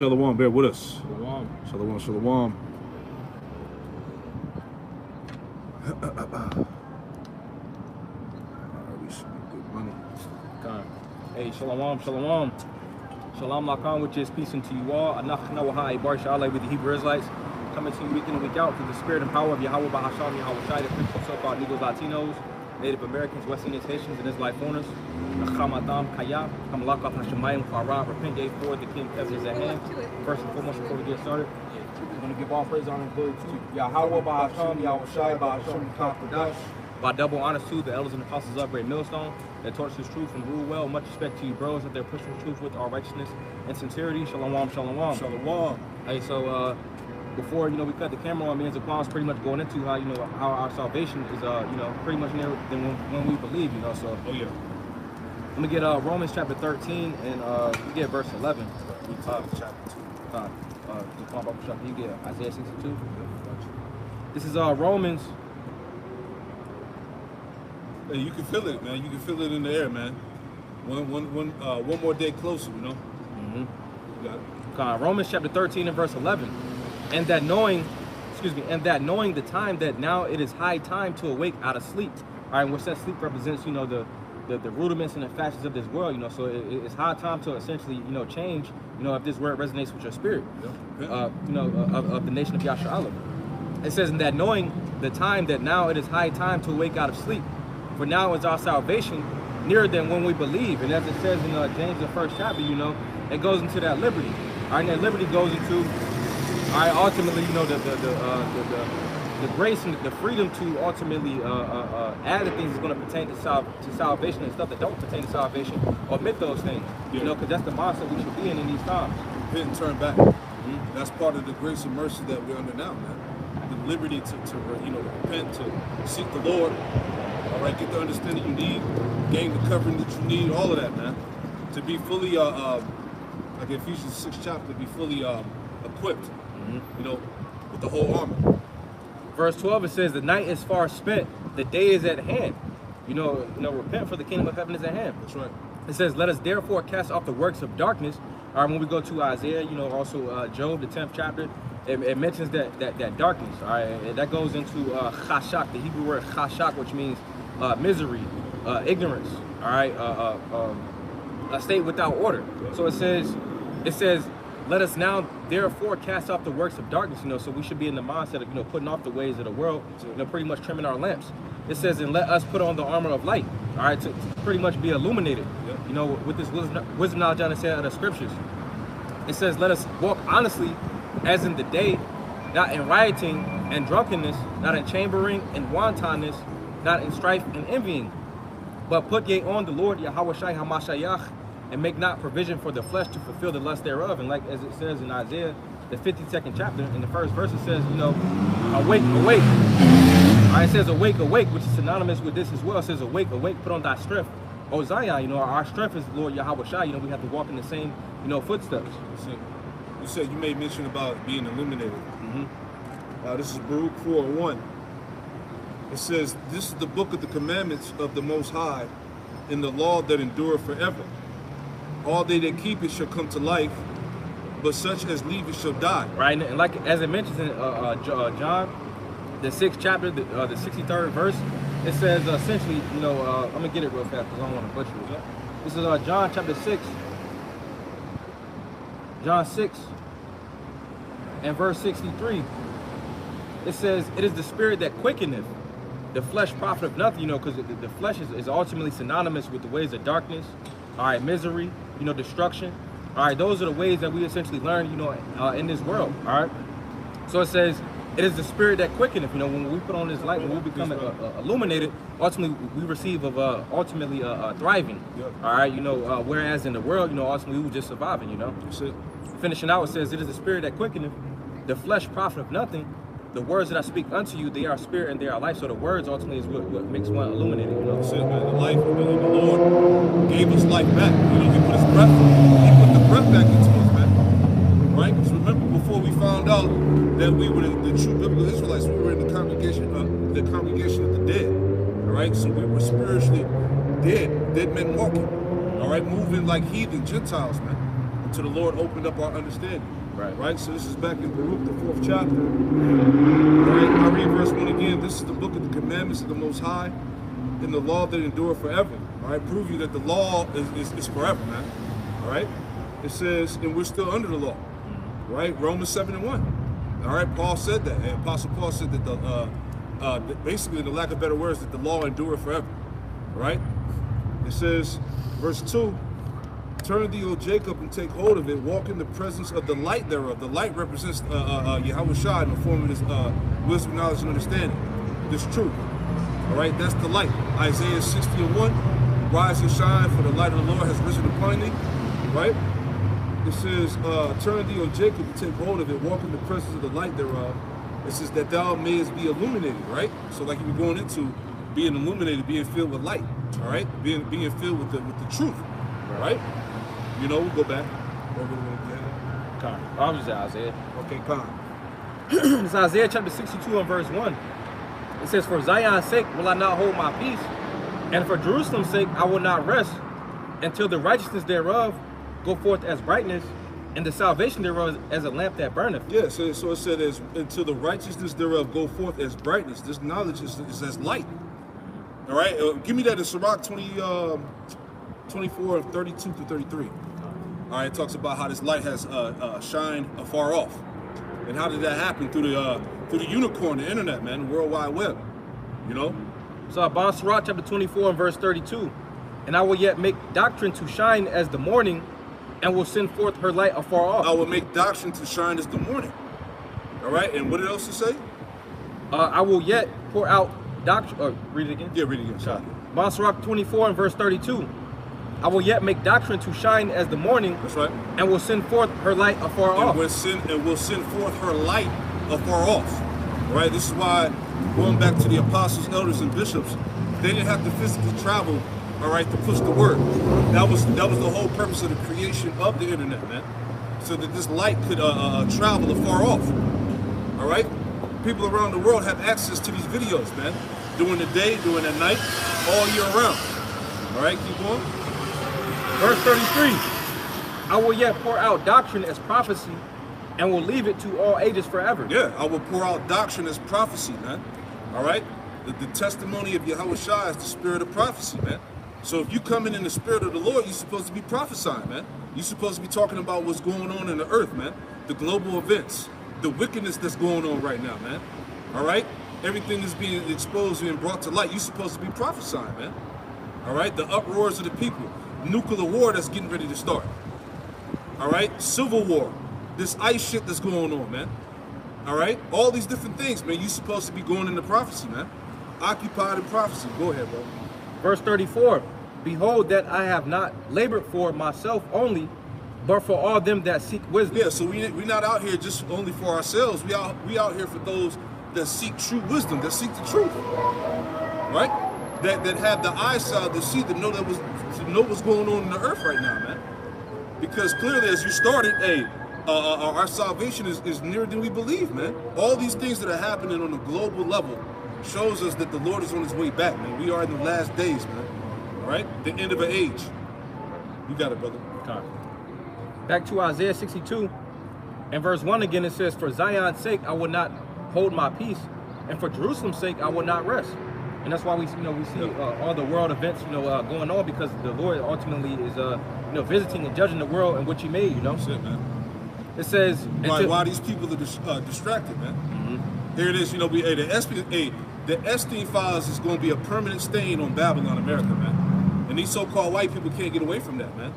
Shalom, bear with us. Shalom. Shalom, shalom. We should be good money. Come. Hey, shalom, shalom. Shalom lakam, which is peace unto you all. Anachna wahai bar shalai with the Hebrew Israelites. Coming to you week in and week out through the spirit and power of Yahweh Bahasham, Yahweh Shai, the Christian so-called Negros, Latinos, Native Americans, West Indians, Haitians, and Israelite foreigners. Nachamatam Kaya, Kamalakat Hashemayim Kara, repent ye for the King of Heaven is at hand. First and foremost, before we get started, we're going to give all praise, honor, and glory to Yahweh Bahasham, Yahweh Shai, Bahasham Kafadash. By double honors to the elders and apostles of Great Millstone that taught us this truth and rule well. Much respect to you, bros, that they're pushing the truth with all righteousness and sincerity. Shalom, shalom. Shalom. Hey, so before we cut the camera on, me and Zaquan was pretty much going into how our salvation is pretty much nearer than when we believe, So Oh yeah. let me get Romans chapter 13 and we get verse 11. Chapter 2. Zaquan, you get Isaiah 62. This is Romans. Hey, you can feel it, man. You can feel it in the air, man. One more day closer, Mm-hmm. You got it. Romans chapter 13 and verse 11. And that knowing the time that now it is high time to awake out of sleep. All right, which that sleep represents, the rudiments and the fashions of this world, So it's high time to essentially, change, if this word resonates with your spirit, of the nation of Yasharallah. It says, in that knowing the time that now it is high time to awake out of sleep. For now is our salvation nearer than when we believe. And as it says in James, the first chapter, it goes into that liberty. All right, and that liberty goes into, ultimately, the grace and the freedom to ultimately add the things that's going to pertain to salvation and stuff that don't pertain to salvation, omit those things, because that's the mindset we should be in these times. Repent and turn back. Mm-hmm. That's part of the grace and mercy that we're under now, man. The liberty to repent, to seek the Lord. All right, get the understanding you need, gain the covering that you need, all of that, man. To be fully, like Ephesians 6 chapter, be fully equipped, with the whole armor. Verse 12, it says, the night is far spent, the day is at hand. Repent, for the kingdom of heaven is at hand. That's right. It says, let us therefore cast off the works of darkness. All right, when we go to Isaiah, also Job, the 10th chapter, it mentions that darkness. All right, and that goes into chashak, the Hebrew word chashak, which means misery, ignorance. All right, a state without order. So it says, let us now therefore cast off the works of darkness. So we should be in the mindset of putting off the ways of the world. Pretty much trimming our lamps. It says, and let us put on the armor of light. All right, to pretty much be illuminated. With this wisdom knowledge understanding of the scriptures. It says, let us walk honestly, as in the day, not in rioting and drunkenness, not in chambering and wantonness, not in strife and envying, but put ye on the Lord Yahweh Shai Hamashayach, and make not provision for the flesh to fulfill the lust thereof. And like as it says in Isaiah, the 52nd chapter, in the first verse, it says, awake, awake. All right, it says awake, awake, which is synonymous with this as well. It says awake, awake, put on thy strength. O Zion, our strength is the Lord Yahweh Shai. We have to walk in the same, footsteps. You said you made mention about being illuminated. Mm-hmm. This is Baruch 4:1. It says, this is the book of the commandments of the Most High, in the law that endureth forever. All they that keep it shall come to life, but such as leave it shall die. Right, and like as it mentions in John, the 6th chapter, the 63rd verse, it says essentially, I'm gonna get it real fast because I don't want to butcher it. This is John chapter 6. John 6 and verse 63. It says, it is the spirit that quickeneth, the flesh profiteth nothing, because the flesh is ultimately synonymous with the ways of darkness, all right, misery, destruction. All right, those are the ways that we essentially learn, in this world, all right? So it says, it is the spirit that quickeneth, when we put on this light, when we become illuminated, ultimately we receive of ultimately thriving, all right? Whereas in the world, ultimately we were just surviving, That's it. Finishing out, it says, it is the spirit that quickeneth, the flesh profiteth nothing. The words that I speak unto you, they are spirit and they are life. So the words ultimately is what makes one illuminated. That's it, man. The life, and the Lord gave us life back. He put his breath, he put the breath back into us, man. Right? Because remember, before we found out that we were the true biblical Israelites, we were in the congregation of the dead. All right? So we were spiritually dead men walking. All right? Moving like heathen Gentiles, man. until the Lord opened up our understanding. Right. So this is back in Baruch, the 4th chapter. Right. I read verse 1 again. This is the book of the commandments of the Most High, and the law that endure forever. All right. Prove you that the law is forever, man. All right. It says, and we're still under the law. Right. Romans 7:1. All right. Paul said that. And Apostle Paul said that basically, in the lack of better words, that the law endureth forever. All right. It says, verse 2. Turn thee, O Jacob, and take hold of it. Walk in the presence of the light thereof. The light represents Yahweh Shai in the form of this wisdom, knowledge, and understanding. This truth. All right, that's the light. Isaiah 60:1. Rise and shine, for the light of the Lord has risen upon thee. Right? It says, turn thee, O Jacob, and take hold of it. Walk in the presence of the light thereof. It says that thou mayest be illuminated. Right? So, like you were going into being illuminated, being filled with light. All right, being filled with the truth. Right? You know, we'll go back. Con. I was just Isaiah. Okay, Con. It's Isaiah chapter 62 and verse 1. It says, for Zion's sake will I not hold my peace, and for Jerusalem's sake I will not rest, until the righteousness thereof go forth as brightness, and the salvation thereof as a lamp that burneth. Yeah, so it said, until the righteousness thereof go forth as brightness. This knowledge is as light. All right, give me that in Sirach 24, 32 to 33. All right, it talks about how this light has shined afar off, and how did that happen? Through the unicorn, the internet, man, the World Wide Web. You know. So Abba Sirach chapter 24 and verse 32, and I will yet make doctrine to shine as the morning, and will send forth her light afar off. I will make doctrine to shine as the morning. All right, and what else to say? I will yet pour out doctrine. Read it again. Yeah, read it again. Sorry. Abba Sirach 24 and verse 32. I will yet make doctrine to shine as the morning. That's right. And will send forth her light afar off. Will send forth her light afar off. All right. This is why, going back to the apostles, elders, and bishops, they didn't have to physically travel. All right, to push the word. That was the whole purpose of the creation of the internet, man. So that this light could travel afar off. All right. People around the world have access to these videos, man. During the day, during the night, all year round. All right. Keep going. Verse 33, I will yet pour out doctrine as prophecy, and will leave it to all ages forever. Yeah, I will pour out doctrine as prophecy, man. All right? The testimony of Yahweh Shai is the spirit of prophecy, man. So if you come in the spirit of the Lord, you're supposed to be prophesying, man. You're supposed to be talking about what's going on in the earth, man. The global events, the wickedness that's going on right now, man. All right? Everything is being exposed and brought to light. You're supposed to be prophesying, man. All right? The uproars of the people. Nuclear war that's getting ready to start. All right, civil war, this ICE shit that's going on, man. All right, all these different things, man. You're supposed to be going into prophecy, man. Occupied in prophecy. Go ahead, bro. Verse 34, behold that I have not labored for myself only, but for all them that seek wisdom. Yeah, so we're not out here just only for ourselves. We out here for those that seek true wisdom, that seek the truth, right? That have the eyesight to see, to know what's going on in the earth right now, man. Because clearly, as you started, our salvation is nearer than we believe, man. All these things that are happening on a global level shows us that the Lord is on his way back, man. We are in the last days, man. All right, the end of an age. You got it, brother. Okay. Back to Isaiah 62, and verse 1 again. It says, "For Zion's sake I will not hold my peace, and for Jerusalem's sake I will not rest." And that's why we see all the world events, going on, because the Lord ultimately is, visiting and judging the world in which He made. That's it, man. It says, why these people are distracted, man. Mm-hmm. Here it is. The Epstein files is going to be a permanent stain on Babylon, America, man. And these so-called white people can't get away from that, man.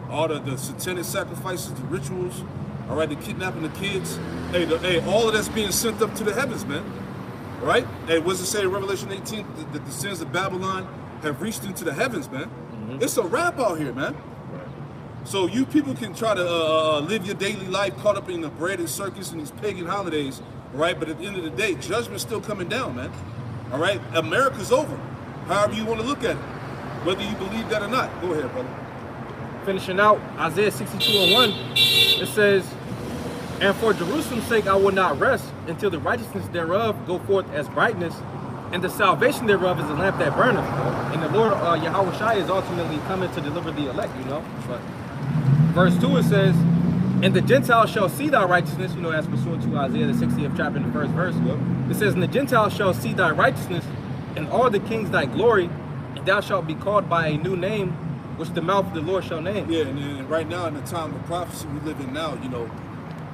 All the satanic sacrifices, the rituals, all right, the kidnapping the kids. All of that's being sent up to the heavens, man. Right? And what does it say in Revelation 18 that the sins of Babylon have reached into the heavens, man? Mm-hmm. It's a wrap out here, man. Right. So you people can try to live your daily life caught up in the bread and circus and these pagan holidays, right? But at the end of the day, judgment's still coming down, man. All right? America's over. However you want to look at it, whether you believe that or not. Go ahead, brother. Finishing out Isaiah 62 and 1, it says, "And for Jerusalem's sake I will not rest, until the righteousness thereof go forth as brightness, and the salvation thereof is a lamp that burneth." And the Lord Yahweh Shai is ultimately coming to deliver the elect, But verse 2 it says, And the Gentiles shall see thy righteousness, you know, as pursuant to Isaiah the 60th chapter in the first verse. Yep. It says, and the Gentiles shall see thy righteousness, and all the kings thy glory, and thou shalt be called by a new name, which the mouth of the Lord shall name. Yeah, and right now in the time of prophecy we live in now, you know,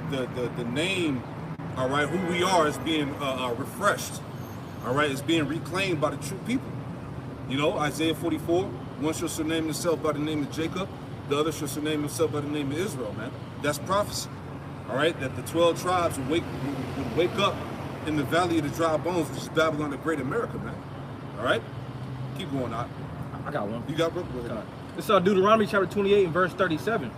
the name, all right, who we are is being refreshed, all right, it's being reclaimed by the true people. You know, Isaiah 44, one shall surnames himself by the name of Jacob, the other shall surnames himself by the name of Israel, man. That's prophecy, all right, that the 12 tribes would wake up in the valley of the dry bones, which is Babylon the Great America, man. All right, keep going on. I got one. You got one? Go ahead. This is Deuteronomy chapter 28 and verse 37.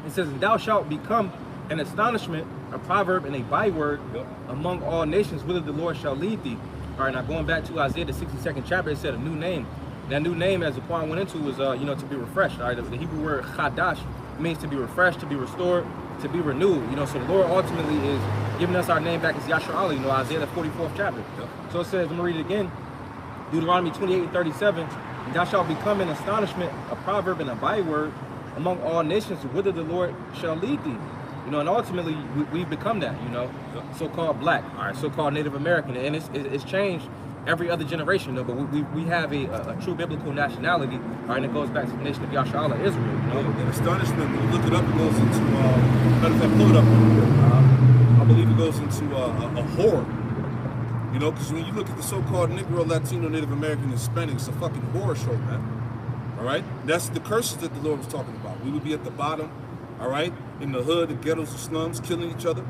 It says, and thou shalt become an astonishment, a proverb, and a byword among all nations, whither the Lord shall lead thee. All right, now going back to Isaiah the 62nd chapter, it said a new name. That new name, as the point went into, was you know, to be refreshed. All right, the Hebrew word chadash means to be refreshed, to be restored, to be renewed. You know, so the Lord ultimately is giving us our name back as Yashar, you know, Isaiah the 44th chapter. So it says, let me read it again, Deuteronomy 28 and 37. And thou shalt become an astonishment, a proverb, and a byword among all nations, whither the Lord shall lead thee. You know, and ultimately we've become that, you know, so-called black, all right, so-called Native American, and it's changed every other generation, you know, but we have a true biblical nationality, all right, and it goes back to the nation of Yasha'Allah, Israel, you know. And astonishment, when you look it up, it goes into, matter of fact, pull it up, I believe it goes into a horror. You know, because when you look at the so-called Negro, Latino, Native American, Hispanic, it's a fucking horror show, man. All right? That's the curses that the Lord was talking about. We would be at the bottom, all right? In the hood, the ghettos, the slums, killing each other.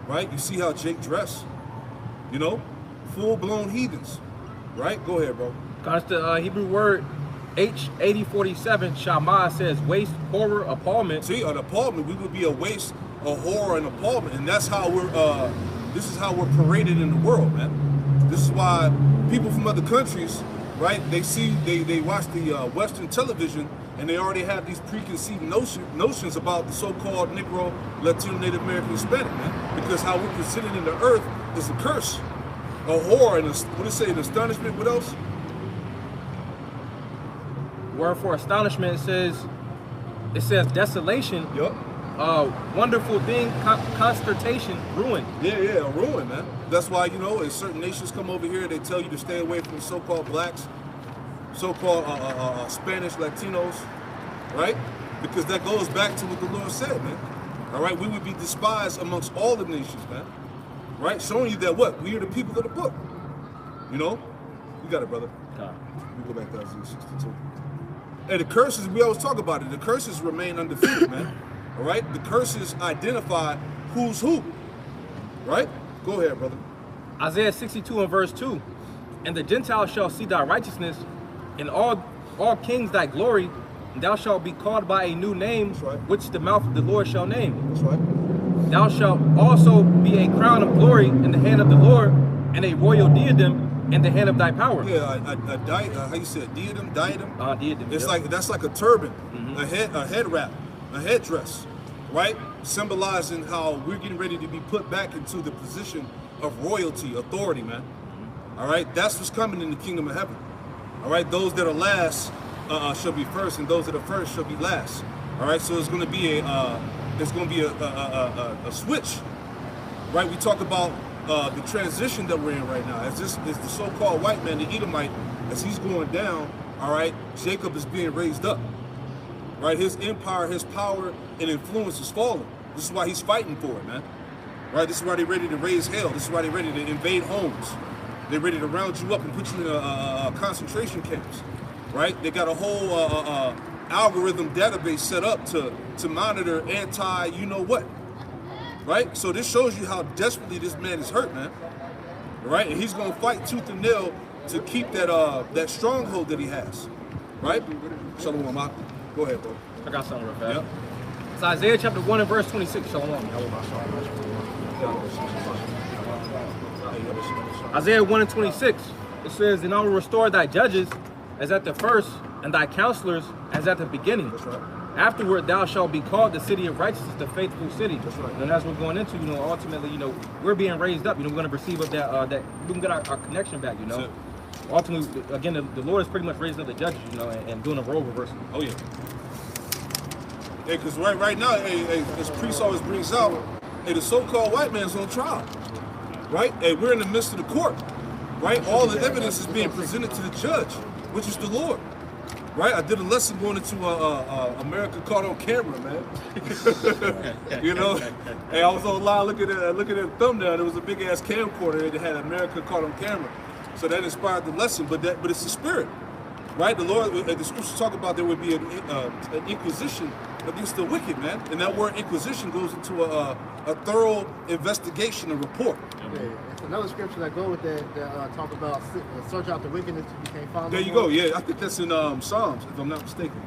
Right? You see how Jake dressed. You know? Full-blown heathens. Right? Go ahead, bro. That's the Hebrew word H8047, Shammah, says waste, horror, appallment. See, an appallment. We would be a waste, a horror, and appallment. And that's how we're... this is how we're paraded in the world, man. This is why people from other countries, right, they watch the Western television and they already have these preconceived notions about the so-called Negro, Latino, Native American, Hispanic, man. Because how we're presented in the earth is a curse, a horror, and what does it say, an astonishment, what else? Word for astonishment, it says desolation. Yup. Wonderful thing, consternation, ruin. Yeah, ruin, man. That's why, you know, as certain nations come over here, they tell you to stay away from the so-called blacks, so-called Spanish, Latinos, right? Because that goes back to what the Lord said, man. All right, we would be despised amongst all the nations, man. Right? Showing you that what? We are the people of the book. You know? You got it, brother. We go back to Isaiah 62. And the curses, we always talk about it, the curses remain undefeated, man. All right, the curses identify who's who, right? Go ahead, brother. Isaiah 62 and verse 2. And the Gentiles shall see thy righteousness, and all kings thy glory, and thou shalt be called by a new name, right, which the mouth of the Lord shall name. That's right. Thou shalt also be a crown of glory in the hand of the Lord, and a royal diadem in the hand of thy power. Yeah, how you say it? Diadem? Diadem. It's like, that's like a turban, a head wrap. A headdress, right? Symbolizing how we're getting ready to be put back into the position of royalty, authority, man. All right, that's what's coming in the kingdom of heaven. All right, those that are last shall be first, and those that are first shall be last. All right, so it's going to be a switch, right? We talk about the transition that we're in right now. As the so-called white man, the Edomite, as he's going down. All right, Jacob is being raised up. Right, his empire, his power and influence is falling. This is why he's fighting for it, man. Right, this is why they're ready to raise hell. This is why they're ready to invade homes. They're ready to round you up and put you in concentration camps. Right, they got a whole algorithm database set up to monitor you know what. Right, so this shows you how desperately this man is hurt, man. Right, and he's gonna fight tooth and nail to keep that stronghold that he has. Right, Shalom. Go ahead, bro. I got something real fast. Yep. It's Isaiah chapter 1 and verse 26. Shalom. Isaiah 1 and 26. It says, and I will restore thy judges as at the first, and thy counselors as at the beginning. That's right. Afterward, thou shalt be called the city of righteousness, the faithful city. That's right. And as we're going into, you know, ultimately, you know, we're being raised up. You know, we're going to receive of that, we can get our connection back, you know. Ultimately, again, the Lord is pretty much raising up the judges, you know, and doing a role reversal. Oh, yeah. Hey, because right now, this priest always brings out, the so-called white man's on trial, right? Hey, we're in the midst of the court, right? All the evidence is being presented to the judge, which is the Lord, right? I did a lesson going into America Caught on Camera, man. You know, hey, I was online looking at the thumbnail. There was a big ass camcorder that had America Caught on Camera, so that inspired the lesson. But it's the spirit, right? The Lord, the scriptures talk about there would be an inquisition against the wicked, man. And that word inquisition goes into a thorough investigation and report. Yeah, it's another scripture that go with that talk about search out the wickedness you can't find. There you go. Yeah, I think that's in Psalms, if I'm not mistaken.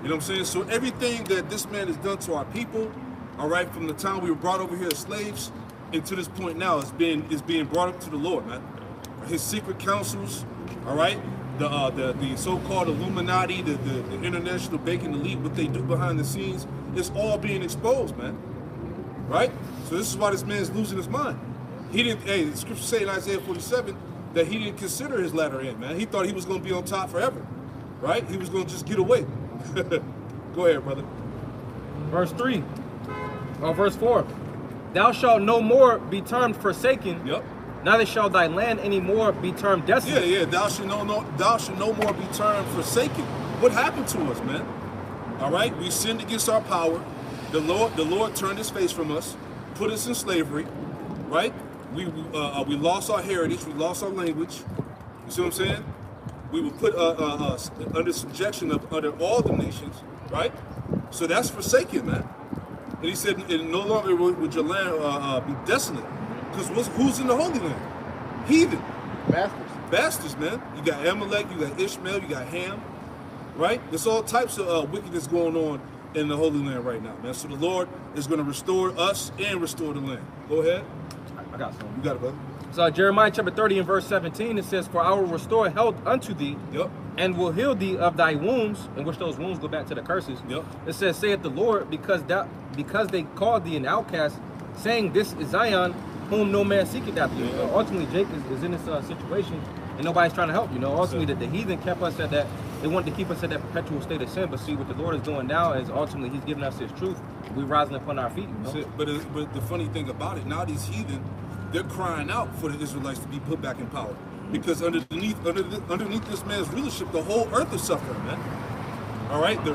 You know what I'm saying? So everything that this man has done to our people, all right, from the time we were brought over here as slaves, and to this point now, is being brought up to the Lord, man. His secret councils, all right, the so-called Illuminati, the international banking elite, what they do behind the scenes, it's all being exposed, man. Right? So this is why this man's losing his mind. He didn't. Hey, the scripture say in Isaiah 47 that he didn't consider his latter end, man. He thought he was going to be on top forever, right? He was going to just get away. Go ahead, brother. Verse 3, or verse 4. Thou shalt no more be termed forsaken. Yep. Neither shall thy land any more be termed desolate. Yeah. Thou shalt no more be termed forsaken. What happened to us, man? All right, we sinned against our power. The Lord turned His face from us, put us in slavery, right? We lost our heritage, we lost our language. You see what I'm saying? We were put under subjection under all the nations, right? So that's forsaken, man. And He said, and no longer would your land be desolate, because who's in the Holy Land? Heathen, bastards, man. You got Amalek, you got Ishmael, you got Ham, right? There's all types of wickedness going on in the Holy Land right now, man. So the Lord is going to restore us and restore the land. Go ahead. I got some. You got it, brother. So Jeremiah chapter 30 and verse 17, it says, for I will restore health unto thee, Yep. and will heal thee of thy wounds, in which those wounds go back to the curses. Yep. It says, saith the Lord, because they called thee an outcast, saying, this is Zion, whom no man seeketh after. Yeah. Ultimately, Jake is in this situation, and nobody's trying to help. You know, ultimately, the heathen kept us at that. They wanted to keep us at that perpetual state of sin. But see, what the Lord is doing now is ultimately He's giving us His truth. We're rising upon our feet. You know? But the funny thing about it, now these heathen, they're crying out for the Israelites to be put back in power, because underneath this man's rulership, the whole earth is suffering, man. All right, the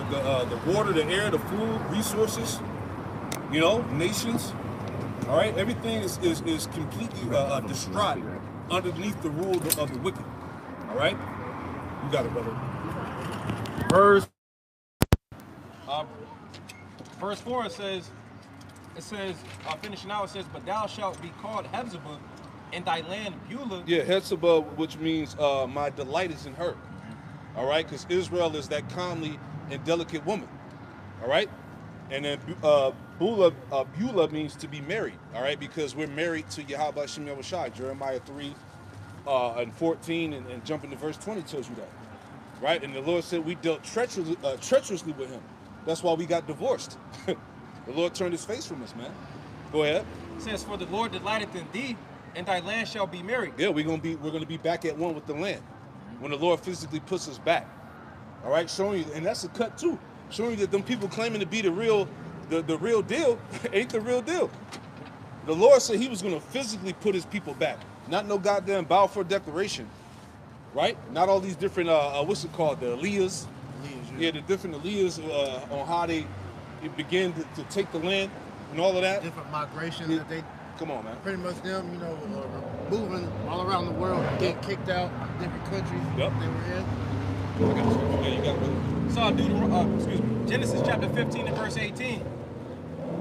water, the air, the food, resources, you know, nations. All right, everything is completely distraught underneath the rule of the wicked. All right, you got it, brother. Verse 4, it says, finishing out, it says, but thou shalt be called Hephzibah, and thy land Beulah. Yeah, Hephzibah, which means my delight is in her. All right, because Israel is that comely and delicate woman. All right, and then Beulah means to be married. All right, because we're married to Yahweh Shem Yahushai. Jeremiah 3 and 14 and jumping to verse 20 tells you that. Right, and the Lord said we dealt treacherously with Him. That's why we got divorced. The Lord turned His face from us, man. Go ahead. It says, for the Lord delighteth in thee, and thy land shall be married. Yeah, we're gonna be back at one with the land when the Lord physically puts us back. All right, showing you, and that's a cut too, showing you that them people claiming to be the real deal ain't the real deal. The Lord said He was gonna physically put His people back, not no goddamn Balfour Declaration, right? Not all these different what's it called, the Aliyahs. Yeah, the different Aliyahs on how they begin to take the land and all of that. Different migrations that they. Come on, man. Pretty much them, you know, moving all around the world, getting kicked out different countries they were in. Yeah, you got it. So Genesis chapter 15 and verse 18.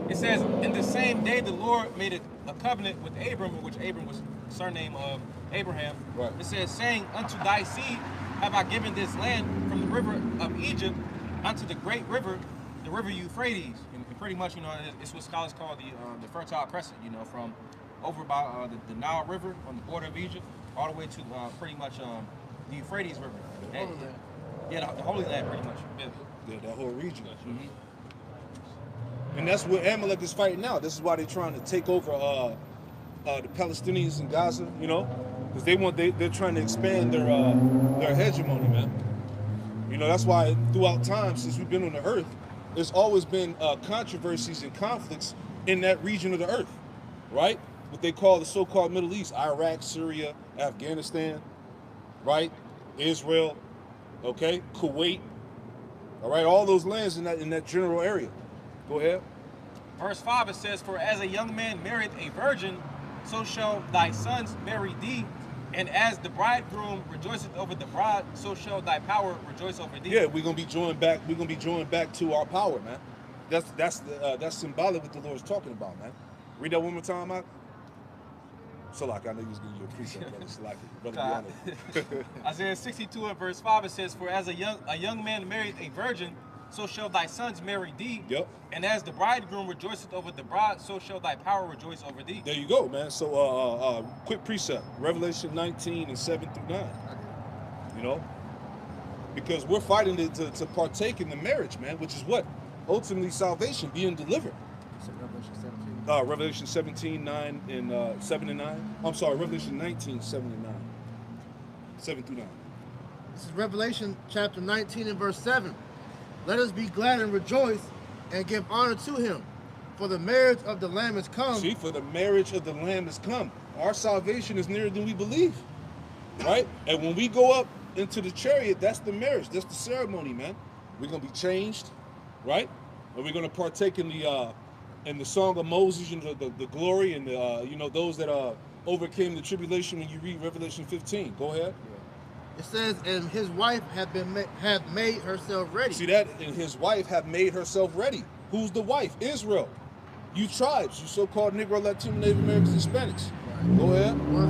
It says, in the same day the Lord made a covenant with Abram, which Abram was surname of Abraham. Right. It says, saying, unto thy seed have I given this land from the river of Egypt unto the great river, the river Euphrates. And pretty much, you know, it's what scholars call the Fertile Crescent, you know, from over by the Nile River on the border of Egypt, all the way to pretty much the Euphrates River. The Holy Land, pretty much. Yeah, that whole region. Mm-hmm. And that's what Amalek is fighting now. This is why they're trying to take over the Palestinians in Gaza, you know, because they're trying to expand their hegemony, man. You know, that's why throughout time, since we've been on the earth, there's always been controversies and conflicts in that region of the earth, right? What they call the so-called Middle East, Iraq, Syria, Afghanistan, right? Israel, okay, Kuwait, all right, all those lands in that general area. Go ahead. Verse 5, it says, "For as a young man married a virgin, so shall thy sons marry thee. And as the bridegroom rejoiceth over the bride, so shall thy power rejoice over thee." Yeah, we're gonna be joined back. We're gonna be joined back to our power, man. That's symbolic what the Lord's talking about, man. Read that one more time, Mike. So like I know you was giving you a precept, brother. Slack it, brother. Isaiah 62 and verse 5, it says, "For as a young man married a virgin, so shall thy sons marry thee. Yep. And as the bridegroom rejoiceth over the bride, so shall thy power rejoice over thee." There you go, man. So quick precept, Revelation 19 and 7 through 9. You know, because we're fighting to partake in the marriage, man, which is what ultimately salvation, being delivered. Revelation 17, 9 and 7 and 9. I'm sorry, Revelation 19, 7 and 9. 7 through 9. This is Revelation chapter 19 and verse 7. "Let us be glad and rejoice and give honor to him, for the marriage of the Lamb is come." See, for the marriage of the Lamb has come. Our salvation is nearer than we believe, right? And when we go up into the chariot, that's the marriage. That's the ceremony, man. We're going to be changed, right? And we're going to partake in the song of Moses, you know, the glory and those that overcame the tribulation. When you read Revelation 15, go ahead. It says, "And his wife have made herself ready." See that? And his wife have made herself ready. Who's the wife? Israel. You tribes, you so-called Negro, Latino, Native Americans, Hispanics. Right. Go ahead. Well,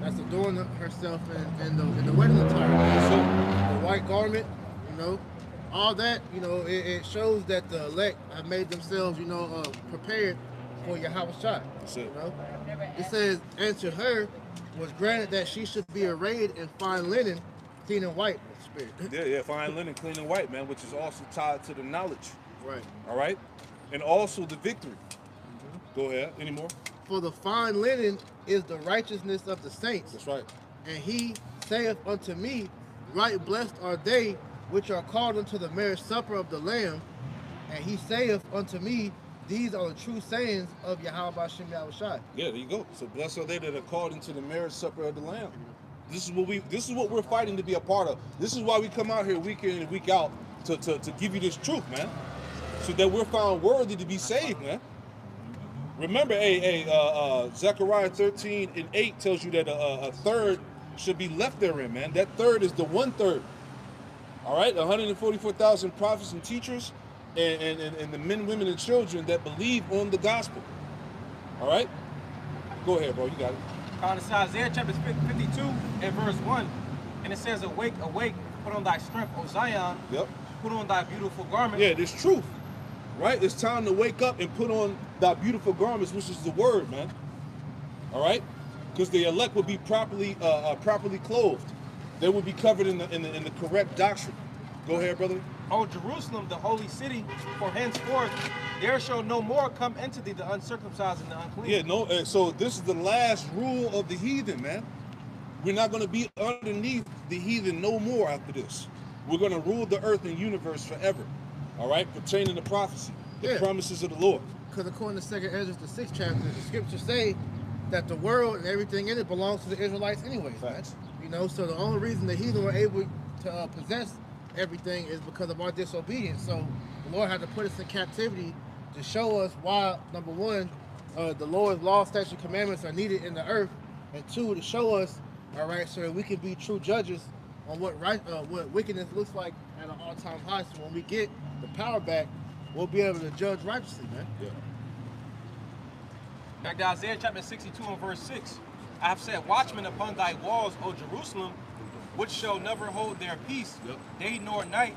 that's adorning herself in the wedding attire. The white garment, you know. All that, you know, it shows that the elect have made themselves, you know, prepared for Yahweh Shai. That's it. You know? It says, "And to her was granted that she should be arrayed in fine linen, clean and white with spirit." Yeah, fine linen, clean and white, man, which is also tied to the knowledge. Right. All right? And also the victory. Go ahead. Any more? "For the fine linen is the righteousness of the saints. That's right. And he saith unto me, Right blessed are they which are called unto the marriage supper of the Lamb. And he saith unto me, These are the true sayings of Yahweh Bashem Yahushai." Yeah, there you go. So blessed are they that are called into the marriage supper of the Lamb. This is what we're fighting to be a part of. This is why we come out here week in and week out to give you this truth, man. So that we're found worthy to be saved, man. Remember, Zechariah 13 and 8 tells you that a third should be left therein, man. That third is the 1/3. All right, 144,000 prophets and teachers, and the men, women, and children that believe on the gospel. All right, go ahead, bro. You got it. It's Isaiah chapter 52 and verse 1, and it says, "Awake, awake, put on thy strength, O Zion. Yep. Put on thy beautiful garment." Yeah, there's truth. Right? It's time to wake up and put on thy beautiful garments, which is the word, man. All right? Because the elect will be properly clothed. They will be covered in the correct doctrine. Go ahead, brother. "O Jerusalem, the holy city, for henceforth there shall no more come into thee the uncircumcised and the unclean." Yeah, no. So this is the last rule of the heathen, man. We're not going to be underneath the heathen no more after this. We're going to rule the earth and universe forever. All right, pertaining to prophecy, the promises of the Lord. Because according to 2nd Ezra, the 6th chapter, the scriptures say that the world and everything in it belongs to the Israelites anyways. Facts. You know, so the only reason the heathen were able to possess everything is because of our disobedience. So the Lord had to put us in captivity to show us why, number one, the Lord's law, statutes, commandments are needed in the earth, and two, to show us, all right, so that we can be true judges on what wickedness looks like at an all-time high. So when we get the power back, we'll be able to judge righteously, man. Yeah. Back to Isaiah chapter 62 and verse 6. "I have set watchmen upon thy walls, O Jerusalem, which shall never hold their peace, day nor night.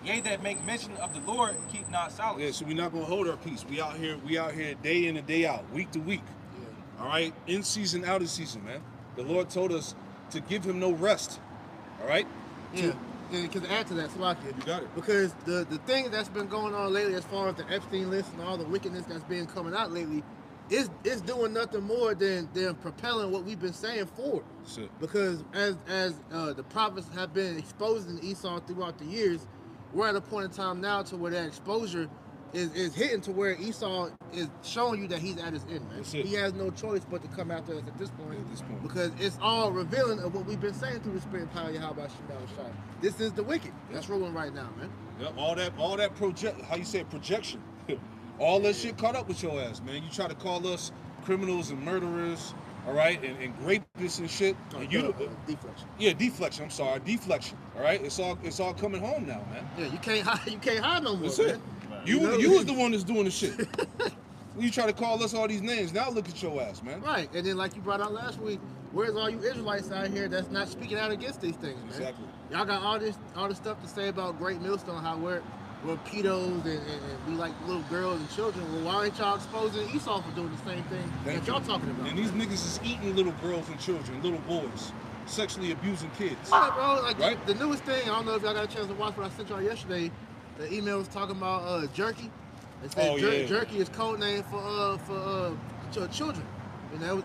Yea, that make mention of the Lord, keep not silence." Yeah, so we're not gonna hold our peace. We out here day in and day out, week to week. Yeah. All right, in season, out of season, man. The Lord told us to give him no rest. All right? Yeah. And to add to that, Salakia, you got it. Because the thing that's been going on lately, as far as the Epstein list and all the wickedness that's been coming out lately, is doing nothing more than propelling what we've been saying forward. That's it. Because as the prophets have been exposing Esau throughout the years, we're at a point in time now to where that exposure is hitting to where Esau is showing you that he's at his end, man. He has no choice but to come after us at this point, because it's all revealing of what we've been saying through the spirit and power of Yahweh Shai. This is the wicked that's ruling right now, man. Yep, all that projection. All that shit caught up with your ass, man. You try to call us criminals and murderers, all right, and rapists and shit. And Deflection. Yeah, deflection. I'm sorry, deflection. All right, it's all coming home now, man. Yeah, you can't hide no more. That's man. it. You was the one that's doing the shit. You try to call us all these names. Now look at your ass, man. Right, and then like you brought out last week, where's all you Israelites out here that's not speaking out against these things, man? Exactly. Y'all got all this stuff to say about Great Millstone, how we're pedos and we like little girls and children. Well, why ain't y'all exposing Esau for doing the same thing that y'all talking about? And these niggas is eating little girls and children, little boys, sexually abusing kids. Yeah, bro. Like right? the newest thing, I don't know if y'all got a chance to watch what I sent y'all yesterday. The email was talking about jerky. It said jerky is code name for children. And they was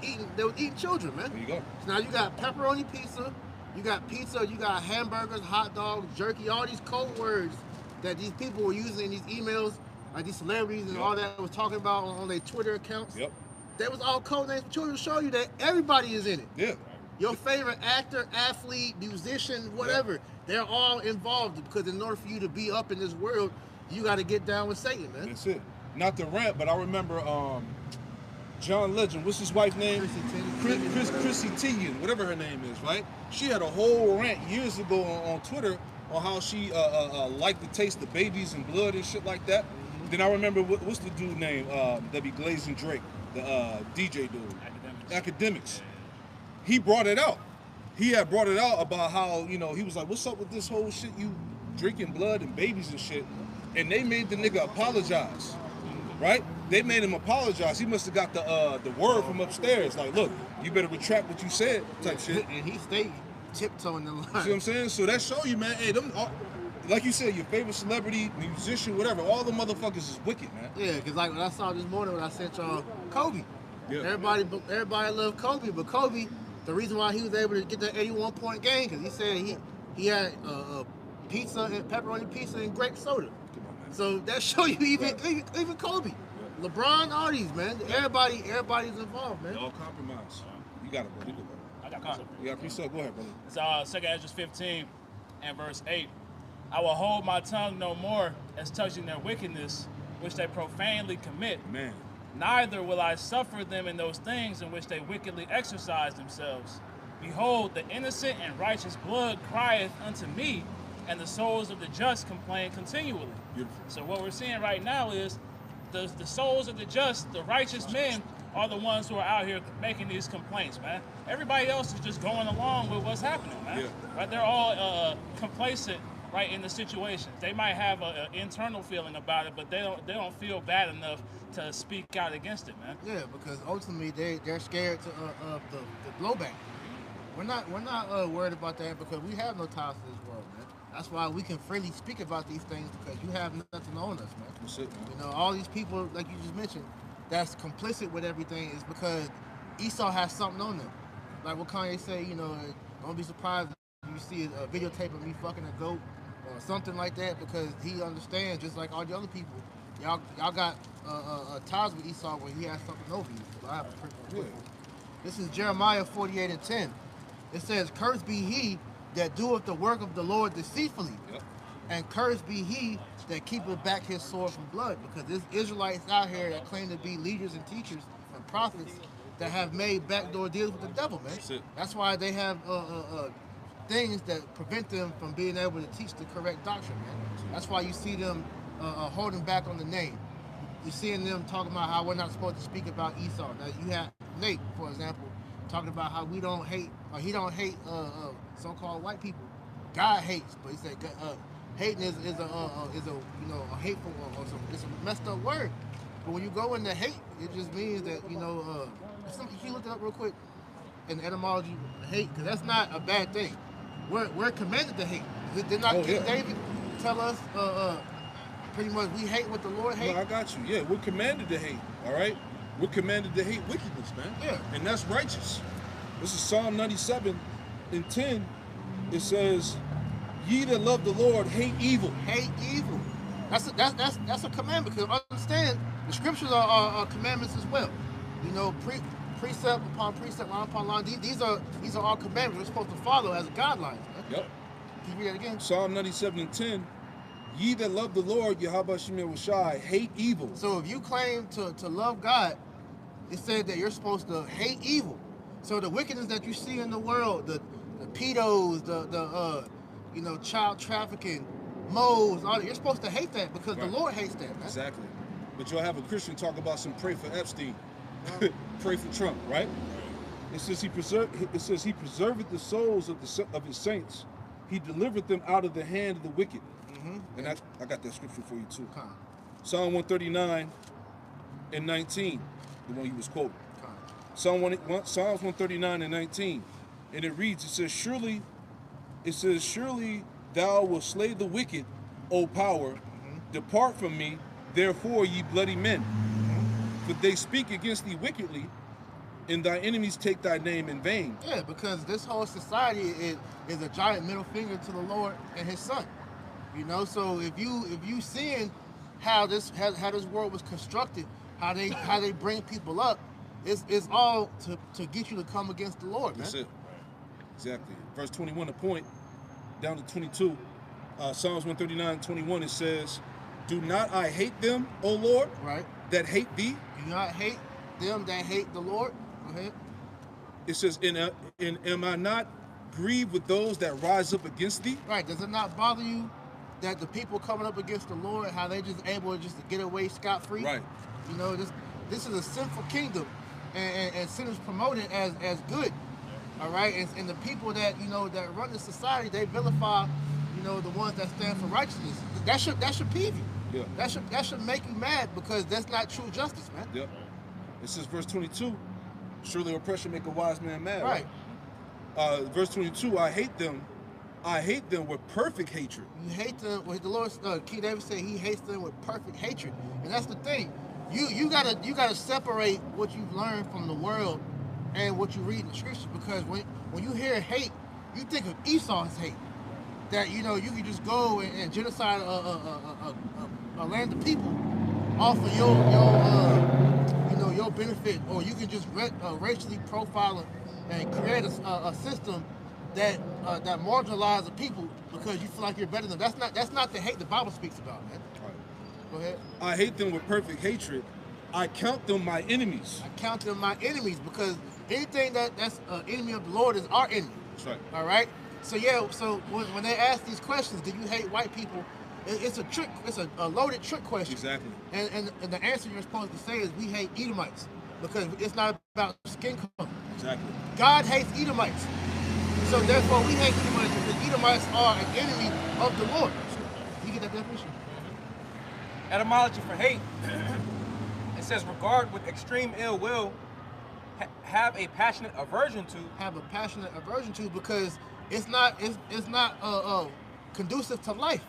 eating children, man. There you go. So now you got pepperoni pizza, you got hamburgers, hot dogs, jerky, all these code words that these people were using in these emails, like these celebrities and all that was talking about on their Twitter accounts. Yep. That was all code names for children to show you that everybody is in it. Yeah. Your favorite actor, athlete, musician, whatever, they're all involved, because in order for you to be up in this world, you got to get down with Satan, man. That's it. Not to rant, but I remember John Legend, what's his wife's name? Chrissy Teigen, whatever her name is, right? She had a whole rant years ago on Twitter on how she liked the taste of babies and blood and shit like that. Mm-hmm. Then I remember, what's the dude name that be glazing Drake, the DJ dude? Academics. He brought it out. He had brought it out about how, he was like, what's up with this whole shit, you drinking blood and babies and shit? And they made the nigga apologize, right? They made him apologize. He must have got the word from upstairs, like, look, you better retract what you said, type shit. And he stayed tiptoeing the line. See what I'm saying? So that show you, man, hey, them, like you said, your favorite celebrity, musician, whatever, all the motherfuckers is wicked, man. Yeah, because like when I saw this morning when I sent y'all Kobe, yeah. Everybody loved Kobe, but Kobe, the reason why he was able to get that 81-point game, because he said he had pizza and pepperoni pizza and grape soda. So that show you even Kobe, LeBron, all these, man. Everybody's involved, man. They all compromise. You got it, bro. You good, bro. I got something. You got precept. Go ahead, brother. It's 2 Ezra 15 and verse 8. I will hold my tongue no more as touching their wickedness, which they profanely commit. Man. Neither will I suffer them in those things in which they wickedly exercise themselves. Behold, the innocent and righteous blood crieth unto me, and the souls of the just complain continually. Beautiful. So what we're seeing right now is the souls of the just, the righteous men, are the ones who are out here making these complaints, man. Everybody else is just going along with what's happening, man. Yeah. Right? They're all complacent, right, in the situations. They might have an internal feeling about it, but they don't feel bad enough to speak out against it, man. Yeah, because ultimately they're scared of the blowback. We're not worried about that because we have no ties to this world, man. That's why we can freely speak about these things, because you have nothing on us, man. That's it, man. All these people, like you just mentioned, that's complicit with everything is because Esau has something on them. Like what Kanye say, don't be surprised if you see a videotape of me fucking a goat or something like that, because he understands, just like all the other people, y'all got ties with Esau when he has something over you. So I have a quick one. This is Jeremiah 48:10. It says, cursed be he that doeth the work of the Lord deceitfully, and cursed be he that keepeth back his sword from blood. Because there's Israelites out here that claim to be leaders and teachers and prophets that have made backdoor deals with the devil, man. That's why they have things that prevent them from being able to teach the correct doctrine, man. That's why you see them holding back on the name. You're seeing them talking about how we're not supposed to speak about Esau. Now you have Nate, for example, talking about how we don't hate, or he don't hate so-called white people. God hates, but he said hating is a hateful or it's a messed up word. But when you go into hate, it just means that something you look it up real quick in the etymology of hate, because that's not a bad thing. We're commanded to hate. Did not King David tell us pretty much we hate what the Lord hates? No, I got you. Yeah, we're commanded to hate. All right, we're commanded to hate wickedness, man. Yeah, and that's righteous. This is Psalm 97 and 10. It says, Ye that love the Lord hate evil. Hate evil. That's a commandment. Because understand, the scriptures are commandments as well. You know, precept upon precept, line upon line. These are all commandments we're supposed to follow as guidelines. Man. Yep. Can you read that again? Psalm 97:10. Ye that love the Lord, Yahweh Shemir Washai, hate evil. So if you claim to love God, it said that you're supposed to hate evil. So the wickedness that you see in the world, the pedos, the child trafficking, moles, all that, you're supposed to hate that because the Lord hates that, man. Exactly. But you'll have a Christian talk about some pray for Epstein, pray for Trump, right? It says he preserveth the souls of his saints. He delivered them out of the hand of the wicked. And I got that scripture for you too. Psalm 139:19, the one he was quoting. Psalms 139:19, and it reads, surely thou wilt slay the wicked, O power. Depart from me, therefore, ye bloody men. For they speak against thee wickedly, and thy enemies take thy name in vain. Yeah, because this whole society is a giant middle finger to the Lord and his son. You know, so if you seeing how this world was constructed, how they bring people up, it's all to get you to come against the Lord, man. That's it. Exactly. Verse 21 to point, down to 22. Psalms 139:21, it says, do not I hate them, O Lord, right, that hate thee? Do not hate them that hate the Lord. Go ahead. It says, am I not grieved with those that rise up against thee? Right. Does it not bother you that the people coming up against the Lord, how they just able to get away scot-free? Right. You know, this is a sinful kingdom, and sin is promoted as good. All right, and the people that that run the society, they vilify, the ones that stand for righteousness. That should peeve you. Yeah. That should make you mad because that's not true justice, man. Yep. It says verse 22, surely oppression make a wise man mad. Right. Verse 22, I hate them with perfect hatred. You hate them. Well, the Lord, King David said he hates them with perfect hatred, and that's the thing. You gotta separate what you've learned from the world and what you read in the scriptures, because when you hear hate, you think of Esau's hate. That you can just go and genocide a land of people off of your benefit, or you can just racially profile and create a system that marginalizes the people because you feel like you're better than them. That's not the hate the Bible speaks about, man. Right. Go ahead. I hate them with perfect hatred. I count them my enemies. I count them my enemies, because anything that's an enemy of the Lord is our enemy. That's right. All right. So yeah. So when they ask these questions, do you hate white people? It's a trick. It's a loaded trick question. Exactly. And the answer you're supposed to say is we hate Edomites, because it's not about skin color. Exactly. God hates Edomites. So therefore we hate Edomites because Edomites are an enemy of the Lord. You get that definition? Etymology for hate. It says regard with extreme ill will, have a passionate aversion to. Have a passionate aversion to, because it's not conducive to life.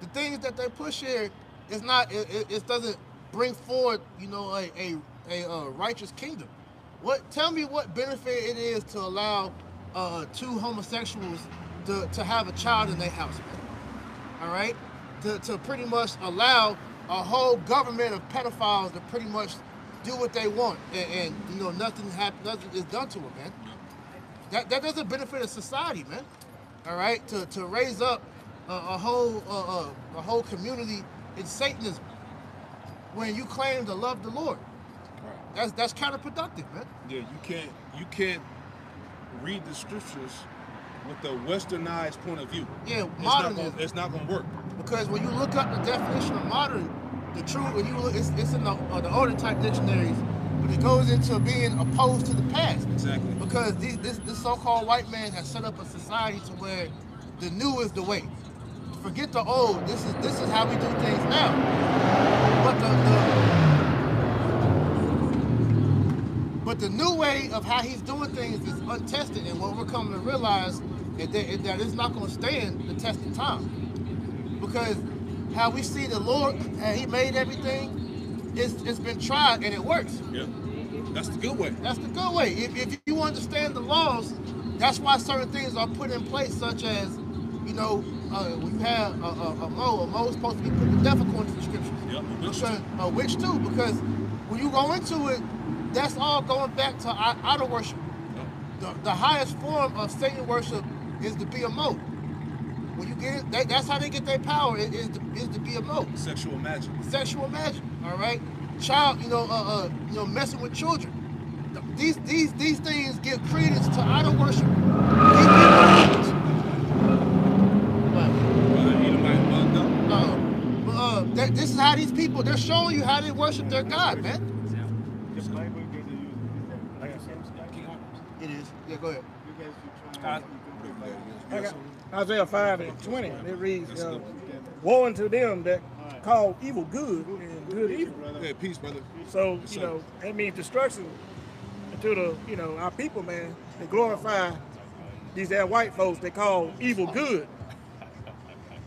The things that they push here is not. It doesn't bring forward a righteous kingdom. Tell me what benefit it is to allow two homosexuals to have a child in their house, man. All right, to pretty much allow a whole government of pedophiles to pretty much do what they want, and nothing is done to them, man. That doesn't benefit a society, man. All right, to raise up a whole community in Satanism when you claim to love the Lord. Right. That's counterproductive, man. Yeah, you can't read the scriptures with the westernized point of view. Yeah, modernism. It's not going to work. Because when you look up the definition of modern, the truth, it's in the older type dictionaries, but it goes into being opposed to the past. Exactly. Because this so-called white man has set up a society to where the new is the way. Forget the old. This is how we do things now. But the new way of how he's doing things is untested, and what we're coming to realize is that it's not going to stand the test of time. Because how we see the Lord, how he made everything, it's been tried and it works. Yeah, that's the good way. That's the good way. If you understand the laws, that's why certain things are put in place, such as, you know, when you have a mole is supposed to be put to death according to the scriptures. Yep, Because a witch too, because when you go into it, that's all going back to idol worship. The highest form of Satan worship is to be a mole. When you get it, that's how they get their power. Is to be a mole. Sexual magic. Sexual magic. All right, child. Messing with children. These things give credence to idol worship. This is how these people, they're showing you how they worship their God, man. It is. Yeah, go ahead. Isaiah 5:20, it reads, woe unto them that call evil good and good evil. Yeah, peace, brother. So, that means destruction to our people, man. They glorify these damn white folks they call evil good.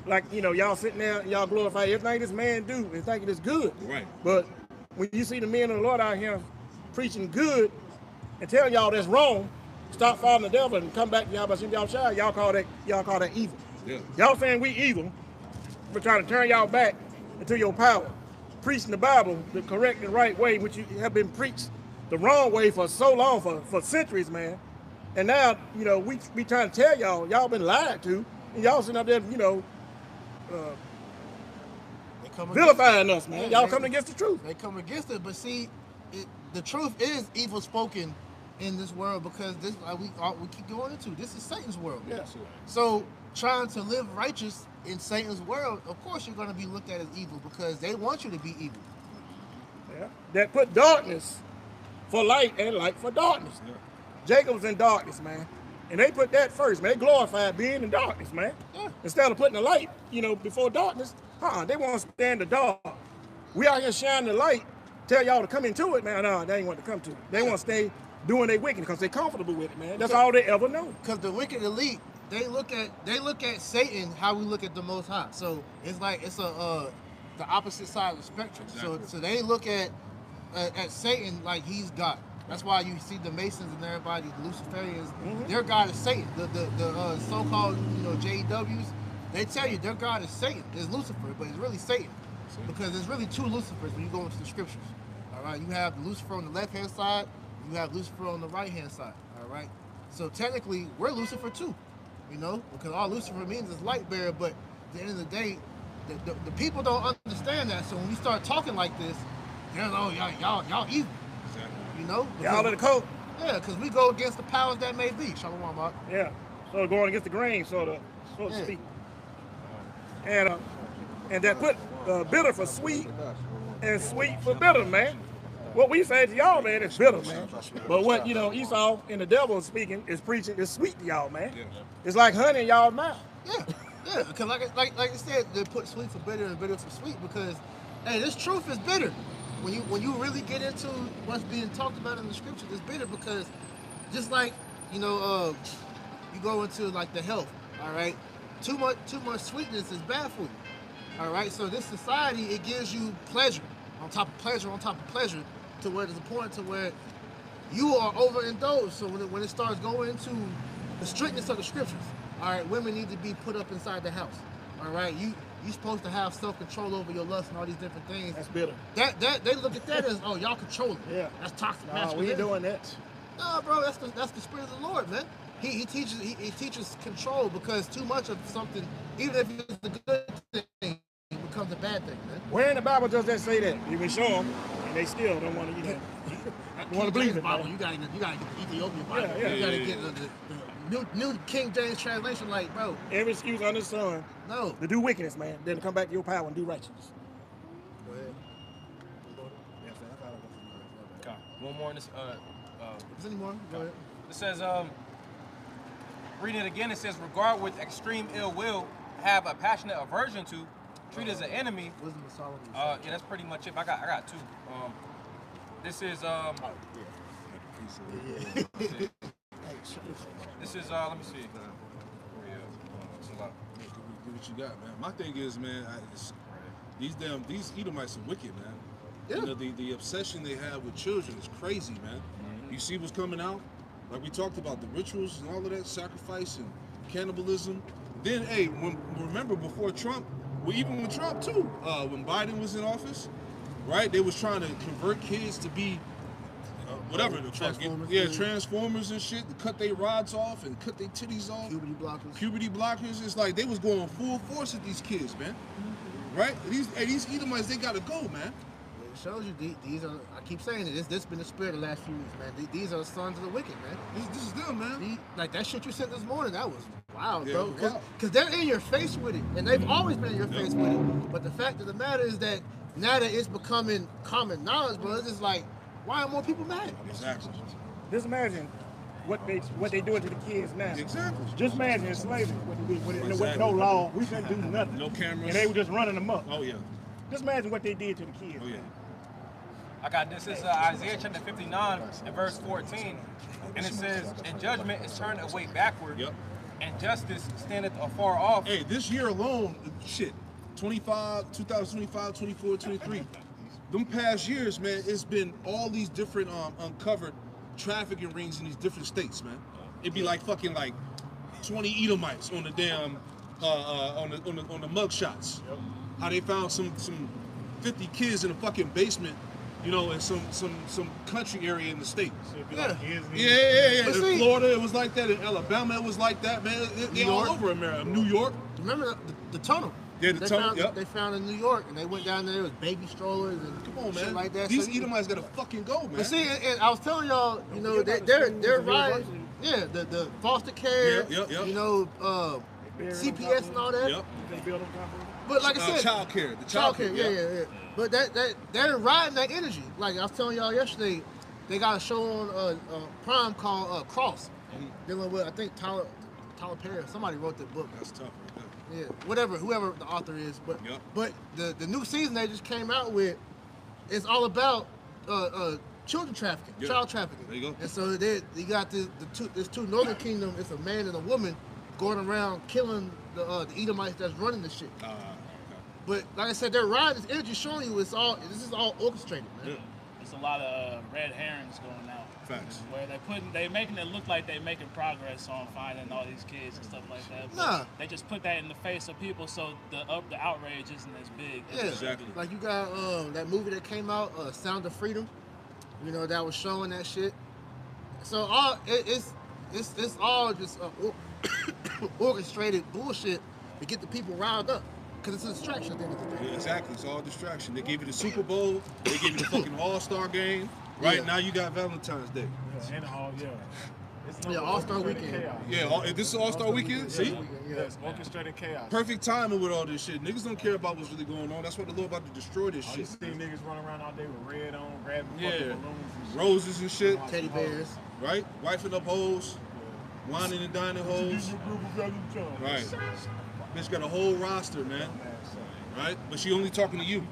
Like, y'all sitting there, y'all glorify everything this man do and thinking it's good. Right. But when you see the men of the Lord out here preaching good and telling y'all that's wrong, stop following the devil and come back to y'all, y'all call that evil. Yeah. Y'all saying we evil, we're trying to turn y'all back into your power. Preaching the Bible the correct and right way, which you have been preached the wrong way for so long, for centuries, man. And now, we trying to tell y'all been lied to, and y'all sitting up there, vilifying us, man. Y'all coming against the truth. They come against it, but see, the truth is evil spoken in this world because this we keep going into. This is Satan's world. Yeah. So trying to live righteous in Satan's world, of course you're going to be looked at as evil because they want you to be evil. Yeah. That put darkness for light and light for darkness. Yeah. Jacob was in darkness, man. And they put that first, man. They glorified being in darkness, man. Yeah. Instead of putting the light, before darkness, they want to stay in the dark. We out here shining the light, tell y'all to come into it, man. No, they ain't want to come to it. They want to stay doing their wicked because they're comfortable with it, man. That's all they ever know. Because the wicked elite, they look at Satan how we look at the Most High. So it's like it's the opposite side of the spectrum. Exactly. So they look at Satan like he's God. That's why you see the Masons and everybody, the Luciferians, their God is Satan. The so-called JWs, they tell you their God is Satan. It's Lucifer, but it's really Satan. Because there's really two Lucifers when you go into the scriptures. All right, you have Lucifer on the left-hand side, you have Lucifer on the right-hand side. All right, so technically we're Lucifer too, because all Lucifer means is light bearer. But at the end of the day, the people don't understand that. So when we start talking like this, they're like, oh, y'all evil. Y'all in the coat. Yeah, because we go against the powers that may be. Shalom, Mark. Yeah, so going against the grain, so to speak. And that put bitter for sweet and sweet for bitter, man. What we say to y'all, man, is bitter, man. But what Esau and the devil is speaking is preaching is sweet to y'all, man. Yeah. It's like honey in y'all's mouth. Yeah, because like I said, they put sweet for bitter and bitter for sweet because, hey, this truth is bitter. When you really get into what's being talked about in the scriptures, it's bitter because just like you go into like the health, all right. Too much sweetness is bad for you, all right. So this society, it gives you pleasure on top of pleasure on top of pleasure to where there's a point to where you are overindulged. So when it starts going into the strictness of the scriptures, all right, women need to be put up inside the house, all right. You're supposed to have self-control over your lust and all these different things. That's bitter. That they look at that as, oh, y'all control it. Yeah. That's toxic masculinity. We ain't doing that. No, bro, that's the spirit of the Lord, man. He teaches control because too much of something, even if it's a good thing, it becomes a bad thing, man. Where in the Bible does that say that? You can show them, and they still don't want to, don't want to believe it. Bible, you gotta get Ethiopian Bible. You gotta get the New King James translation, like, bro. Every excuse under the sun. No. To do wickedness, man. Then to come back to your power and do righteousness. Go ahead. Okay. One more in this. Is any more? Go ahead. It says, reading it again, it says, regard with extreme ill will, have a passionate aversion to, treat as an enemy. Wisdom of Solomon. Yeah, that's pretty much it. I got two. This is This is let me see. Do what you got, man. My thing is, man, these Edomites are wicked, man. Yeah. The obsession they have with children is crazy, man. You see what's coming out? Like we talked about, the rituals and all of that, sacrifice and cannibalism. Then, hey, remember before Trump, well, even with Trump too, when Biden was in office, right? They was trying to convert kids to be whatever the fuck, Transformers and shit, to cut their rods off and cut their titties off. Puberty blockers. It's like they was going full force at these kids, man. Right? These Edomites, they gotta go, man. It shows you these are. I keep saying it. This been the spirit the last few weeks, man. These are the sons of the wicked, man. This is them, man. Like that shit you sent this morning, that was wild, Yeah, bro. Because they're in your face with it, and they've always been in your face with it. But the fact of the matter is that now that it's becoming common knowledge, bro, it's just like, why are more people mad? Exactly. Just imagine what they doing to the kids now. Exactly. Just imagine in slavery with no law, we couldn't do nothing. No cameras. And they were just running them up. Oh yeah. Just imagine what they did to the kids. Oh yeah. I got this. Is Isaiah chapter 59 and verse 14, and it says, "And judgment is turned away backward, and justice standeth afar off." Hey, this year alone, shit, 2025, 24, 23. Them past years, man, it's been all these different uncovered trafficking rings in these different states, man. It'd be like fucking like 20 Edomites on the damn on the mug shots. How they found some 50 kids in a fucking basement, you know, in some country area in the state. Yeah. In See, Florida, it was like that. In Alabama, it was like that, man. They all over America. New York. Remember the tunnel? Yeah, the tunnel. They found in New York, and they went down there with baby strollers and come on, shit man. like that. These Edomites gotta fucking go, man. But see, and I was telling y'all, you know, they're right. Yeah, the foster care, you know, CPS and all that. Yep. But like I said, child care. The child care. Yeah. But they're riding that energy. Like I was telling y'all yesterday, they got a show on Prime called Cross, dealing with, I think, Tyler Perry. Somebody wrote that book. That's tough. Yeah, whoever the author is, but the new season they just came out with, it's all about children trafficking, child trafficking. There you go. And so you got this two Northern Kingdom. It's a man and a woman going around killing the Edomites that's running this shit. Okay. But like I said, they're riding this energy, showing you this is all orchestrated, man. Yeah. There's a lot of red herrings going out. Facts. Where they making it look like they're making progress on finding all these kids and stuff like that. But Nah. They just put that in the face of people, so the outrage isn't as big. Yeah, Exactly. Like you got that movie that came out, Sound of Freedom. You know, that was showing that shit. So it's all just orchestrated bullshit to get the people riled up. Because it's a distraction at the end of the day. Yeah, exactly. It's all distraction. They gave you the Super Bowl. They gave you the fucking All-Star game. Right? Yeah. Now you got Valentine's Day. Yeah, All-Star Weekend. Yeah, this is All-Star Weekend? See? Yes, orchestrated chaos. Perfect timing with all this shit. Niggas don't care about what's really going on. That's why the Lord about to destroy this You shit. see niggas running around all day with red on, grabbing fucking Yeah. balloons and shit. Roses and shit. Teddy bears. Right? Wifing up hoes. Whining and dining hoes. Right. Bitch got a whole roster, man. Right? But she only talking to you.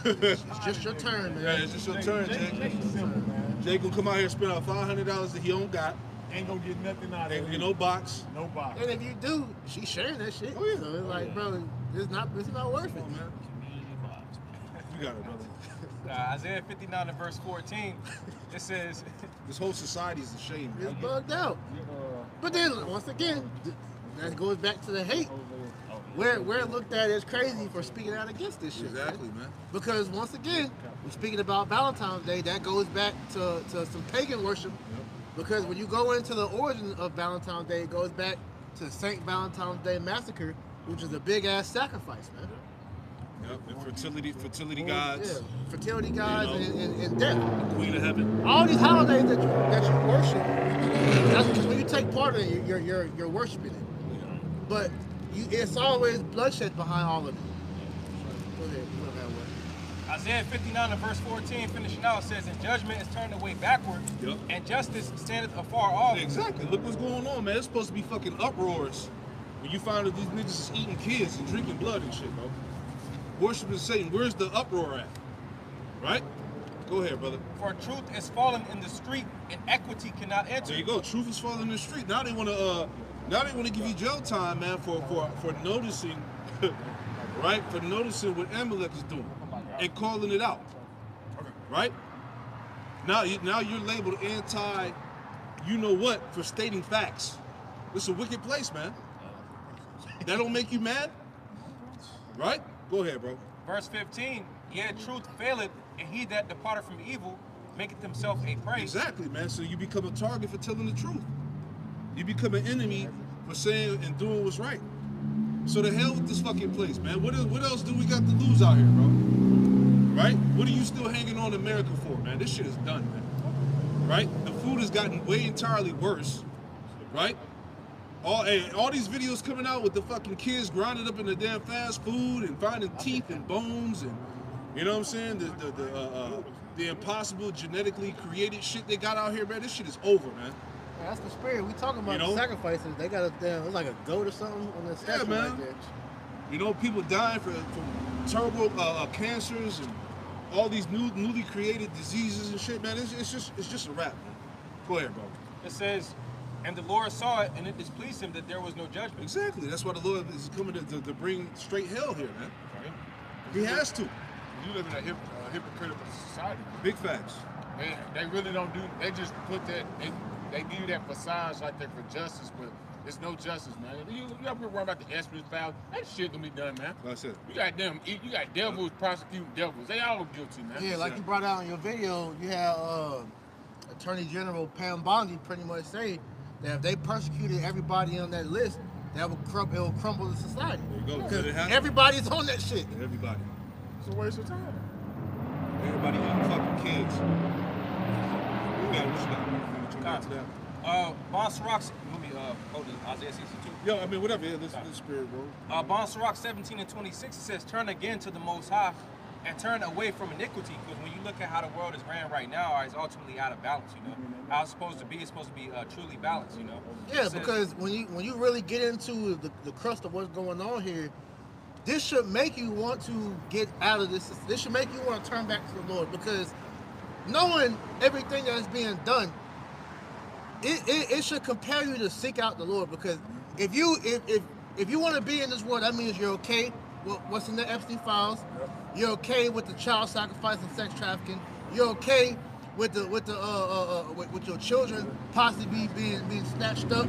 It's just your turn, man. Yeah, it's just your turn, Jake. Jake gonna come out here and spend out $500 that he don't got. Ain't gonna get nothing out of Ain't it. gonna get no box. No box. And if you do, she's sharing that shit. Oh, yeah. So it's like, bro, it's not worth it. Come on, man. You got it, brother. Isaiah 59 and verse 14, it says, This whole society is a shame, It's man. bugged out. But then once again, that goes back to the hate. We're looked at as crazy for speaking out against this shit. Exactly, man. Because once again, we're speaking about Valentine's Day. That goes back to some pagan worship. Because when you go into the origin of Valentine's Day, it goes back to Saint Valentine's Day Massacre, which is a big ass sacrifice, man. Yep. And fertility gods, Yeah, fertility gods You know. and death. Queen of Heaven. All these holidays that you worship, that's because when you take part in it, you're worshiping it. But it's always bloodshed behind all of it. Go ahead, you know that way. Isaiah 59 and verse 14, finishing out, says, "And judgment is turned away backward, Yep. and justice standeth afar off." Exactly. Look what's going on, man. It's supposed to be fucking uproars when you find that these niggas is eating kids and drinking blood and shit, bro. Worshiping Satan. Where's the uproar at? Right? Go ahead, brother. For truth is fallen in the street, and equity cannot enter. There you go. Truth is falling in the street. Now they wanna give you jail time, man, for noticing, right? For noticing what Amalek is doing and calling it out. Right? Now you're labeled anti, you know what, for stating facts. It's a wicked place, man. That don't make you mad? Right? Go ahead, bro. Verse 15, yet truth faileth, and he that departed from evil maketh himself a prey. Exactly, man. So you become a target for telling the truth. You become an enemy for saying and doing what's right. So the hell with this fucking place, man. What else do we got to lose out here, bro? Right? What are you still hanging on to America for, man? This shit is done, man. Right? The food has gotten way entirely worse. Right? All these videos coming out with the fucking kids grinding up in the damn fast food and finding teeth and bones and, you know what I'm saying? The impossible genetically created shit they got out here, man. This shit is over, man. Yeah, that's the spirit. We talking about You know? the sacrifices. They got a damn, it's like a goat or something on the statue man. right there. You know, people dying from terrible cancers and all these newly created diseases and shit, man. It's just a wrap, man. Go ahead, bro. It says, and the Lord saw it, and it displeased him that there was no judgment. Exactly. That's why the Lord is coming to bring straight hell here, man. Right? He has to. You live in a hypocritical society. Big facts. They really don't do. They just put that. They give you that facade like they're for justice, but there's no justice, man. You got to worry about the Espionage files. That shit gonna be done, man. That's it. You got them. You got devils prosecuting devils. They all guilty, man. Yeah, like you brought out in your video, you had Attorney General Pam Bondi pretty much say that if they persecuted everybody on that list, it will crumble the society. There you go. Because Let it happen. everybody's on that shit. Everybody. It's a waste of time. Everybody eating fucking kids. What you got? You turn back to that? Bon Sirach, let me hold it, Isaiah 62. Yo, I mean, whatever. Yeah, this spirit, bro. Bon Sirach 17 and 26, it says, turn again to the Most High and turn away from iniquity. Because when you look at how the world is ran right now, it's ultimately out of balance, you know. How it's supposed to be truly balanced, you know. Yeah, It says, because when you really get into the crust of what's going on here, this should make you want to get out of this. This should make you want to turn back to the Lord, because knowing everything that's being done, it should compel you to seek out the Lord. Because if you want to be in this world, that means you're okay with what's in the Epstein files. You're okay with the child sacrifice and sex trafficking. You're okay with your children possibly being snatched up,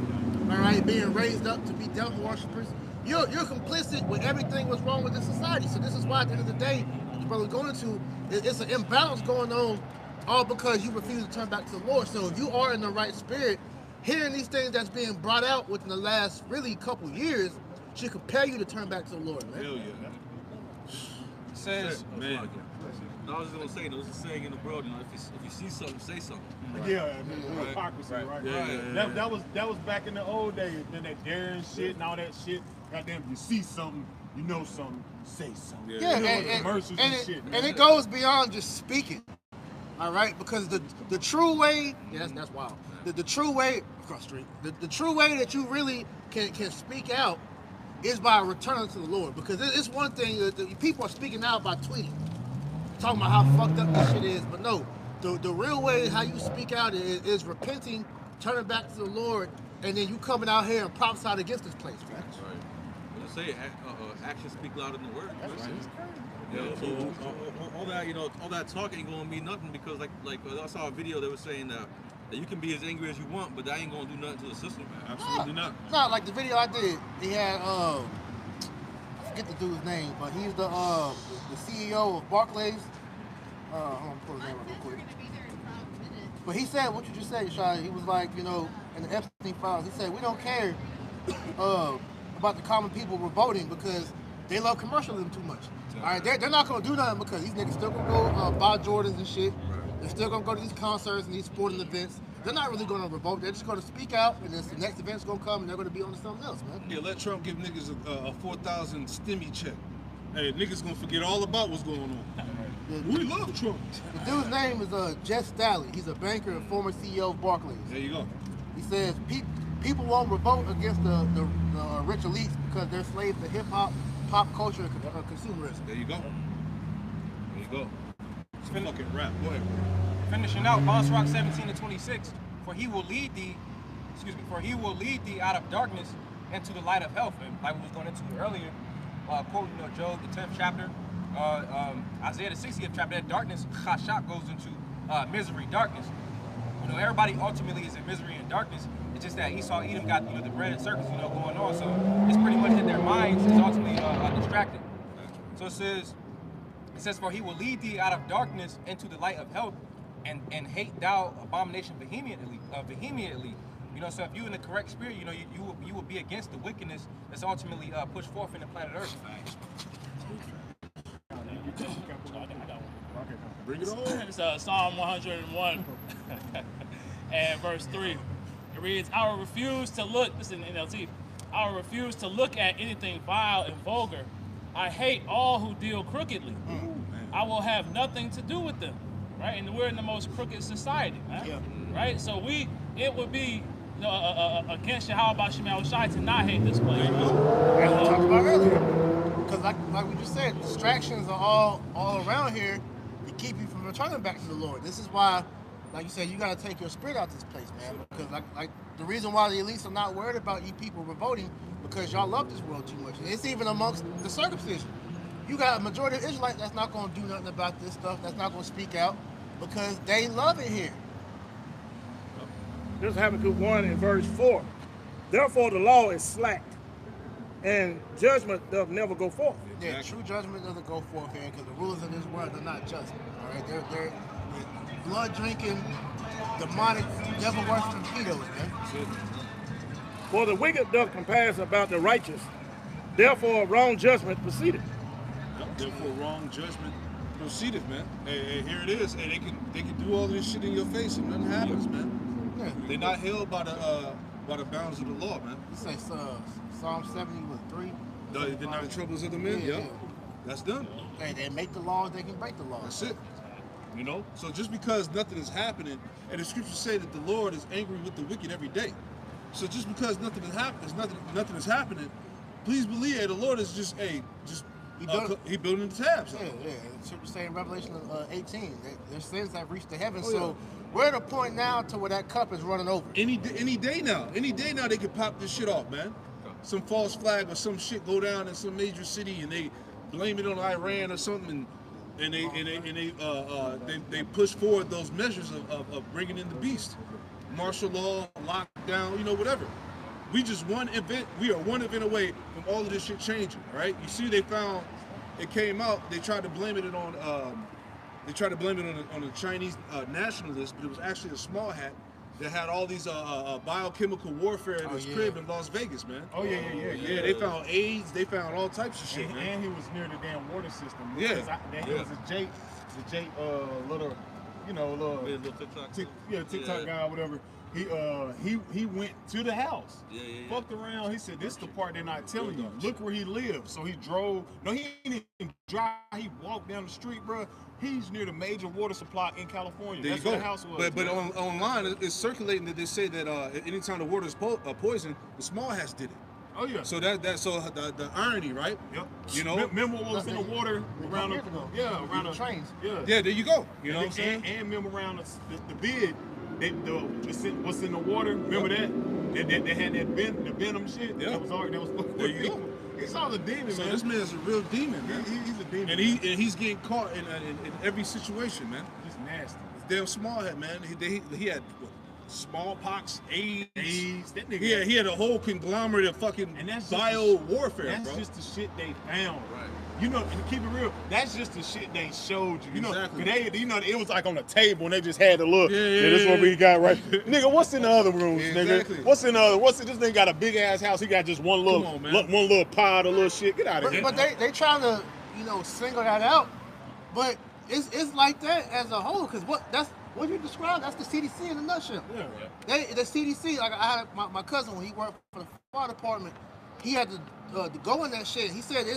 all right, being raised up to be devil worshippers. You're complicit with everything that's wrong with this society. So this is why at the end of the day, what brother's going into, it's an imbalance going on, all because you refuse to turn back to the Lord. So if you are in the right spirit, hearing these things that's being brought out within the last really couple years should compel you to turn back to the Lord, man. Hell yeah. it says, Man. I was just gonna say, there's a saying in the world, you know, if you see something, say something. Yeah, I mean, hypocrisy, right? Yeah. That was back in the old days. Then that daring shit and all that shit. Goddamn, if you see something, you know something, say something. Yeah, You know, and, the commercials and shit, man. and it goes beyond just speaking, all right? Because the true way, yeah, that's wild. The true way, across the street, the true way that you really can speak out is by returning to the Lord. Because it's one thing that people are speaking out by tweeting, talking about how fucked up this shit is, but no, the real way how you speak out is repenting, turning back to the Lord, and then you coming out here and prophesying against this place, man. Right. But I say, actions speak louder than words. Right? Yeah, So all that, you know, all that talk ain't gonna mean nothing, because like I saw a video that was saying that you can be as angry as you want, but that ain't gonna do nothing to the system. Absolutely not. No, like the video I did, he had I forget the dude's name, but he's the CEO of Barclays. Hold on, pull his name up real quick. But he said what you just said, Shai. He was like, you know, in the Epstein files, he said we don't care about the common people revolting because they love commercialism too much. All right, they're not gonna do nothing because these niggas still gonna go buy Jordans and shit. They're still gonna go to these concerts and these sporting events. They're not really gonna revolt. They're just gonna speak out, and then the next event's gonna come, and they're gonna be on to something else, man. Yeah, let Trump give niggas a 4,000 stimmy check. Hey, niggas gonna forget all about what's going on. We love Trump. The dude's name is Jess Staley. He's a banker and former CEO of Barclays. There you go. He says people won't revolt against the rich elites because they're slaves to hip hop, pop culture, and consumerism. There you go. There you go. It's a fucking rap. Go ahead. finishing out, Bon Sirach 17 to 26, for he will lead thee out of darkness into the light of health. And like we was going into earlier, quoting Job, the 10th chapter, Isaiah the 60th chapter, that darkness, chashak, goes into misery, darkness. You know, everybody ultimately is in misery and darkness. It's just that Esau, Edom got, you know, the bread and circus, you know, going on. So it's pretty much that their minds is ultimately distracted. So it says, for he will lead thee out of darkness into the light of health, and hate thou abomination vehemently. You know, so if you in the correct spirit, you know, you will be against the wickedness that's ultimately pushed forth in the planet Earth. Bring it on. It's Psalm 101 and verse 3. It reads, I will refuse to look, this is in NLT, I will refuse to look at anything vile and vulgar. I hate all who deal crookedly. I will have nothing to do with them. Right? And we're in the most crooked society, right? Yeah. Right? So it would be, you know, against Yahweh Shemel Shai to not hate this place. As we talked about earlier. Because like we just said, distractions are all around here to keep you from returning back to the Lord. This is why, like you said, you got to take your spirit out this place, man. Because like the reason why the elites are not worried about you people revolting, because y'all love this world too much. And it's even amongst the circumcision. You got a majority of Israelites that's not going to do nothing about this stuff, that's not going to speak out, because they love it here. This is Habakkuk 1 in verse 4. Therefore the law is slack, and judgment doth never go forth. Yeah, true judgment doesn't go forth here, because the rulers of this world are not just. All right, they're blood drinking, demonic, devil worshiping pedos, man. For the wicked doth compass about the righteous, therefore wrong judgment proceedeth. Therefore, wrong judgment proceedeth, man. And here it is. And they can do all this shit in your face and nothing happens, man. Yeah. They're not held by the bounds of the law, man. You say Psalm 70 with 3. The 9 troubles of the men, yeah. That's done. Hey, they make the laws, they can break the laws. That's it. You know? So just because nothing is happening, and the scriptures say that the Lord is angry with the wicked every day. So just because nothing is happening, please believe the Lord is just he building the tabs. Yeah. The scripture say in Revelation 18, their sins have reached the heavens. So we're at a point now to where that cup is running over. Any day now they can pop this shit off, man. Some false flag or some shit go down in some major city and they blame it on Iran or something, and they push forward those measures of bringing in the beast, martial law, lockdown, you know, whatever. We just one event. We are one event away from all of this shit changing. Right? You see, it came out. They tried to blame it on a Chinese nationalist, but it was actually a small hat that had all these biochemical warfare in his crib in Las Vegas, man. Oh yeah. They found AIDS. They found all types of shit, man. And he was near the damn water system. Yeah. He was a Jake, little, you know, little TikTok. TikTok guy or whatever. He went to the house. Fucked around. He said, "This is the part they're not telling you. Look where he lives." So he drove. No, he didn't even drive. He walked down the street, bro. He's near the major water supply in California. There That's you where go. the house was. But online, it's circulating that they say that anytime the water is poison, the small hats did it. Oh yeah. So the irony, right? Yep. You know. Remember what was in the water around the trains. Yeah. Yeah, there you go. You know what I'm saying? And remember around the bid, what's in the water? Remember that? They had that the venom shit. Yeah. That was There you go. He's all a demon, So man. this man's a real demon, man. He's a demon. And he's getting caught in every situation, man. He's nasty. Damn small head, man. He had what, smallpox, AIDS. That nigga. He had a whole conglomerate of fucking bio warfare, That's bro. just the shit they found. Right. You know, and to keep it real, that's just the shit they showed you. You Exactly. know, it was like on the table and they just had to look. Yeah, this is what we got right. Nigga, what's in the other rooms, Exactly. nigga? This nigga got a big ass house. He got just one little pod of little shit. Get out of here. But they trying to, you know, single that out. But it's like that as a whole, because what you described, that's the CDC in a nutshell. Yeah. The CDC, like I had my cousin when he worked for the fire department, he had to go in that shit. He said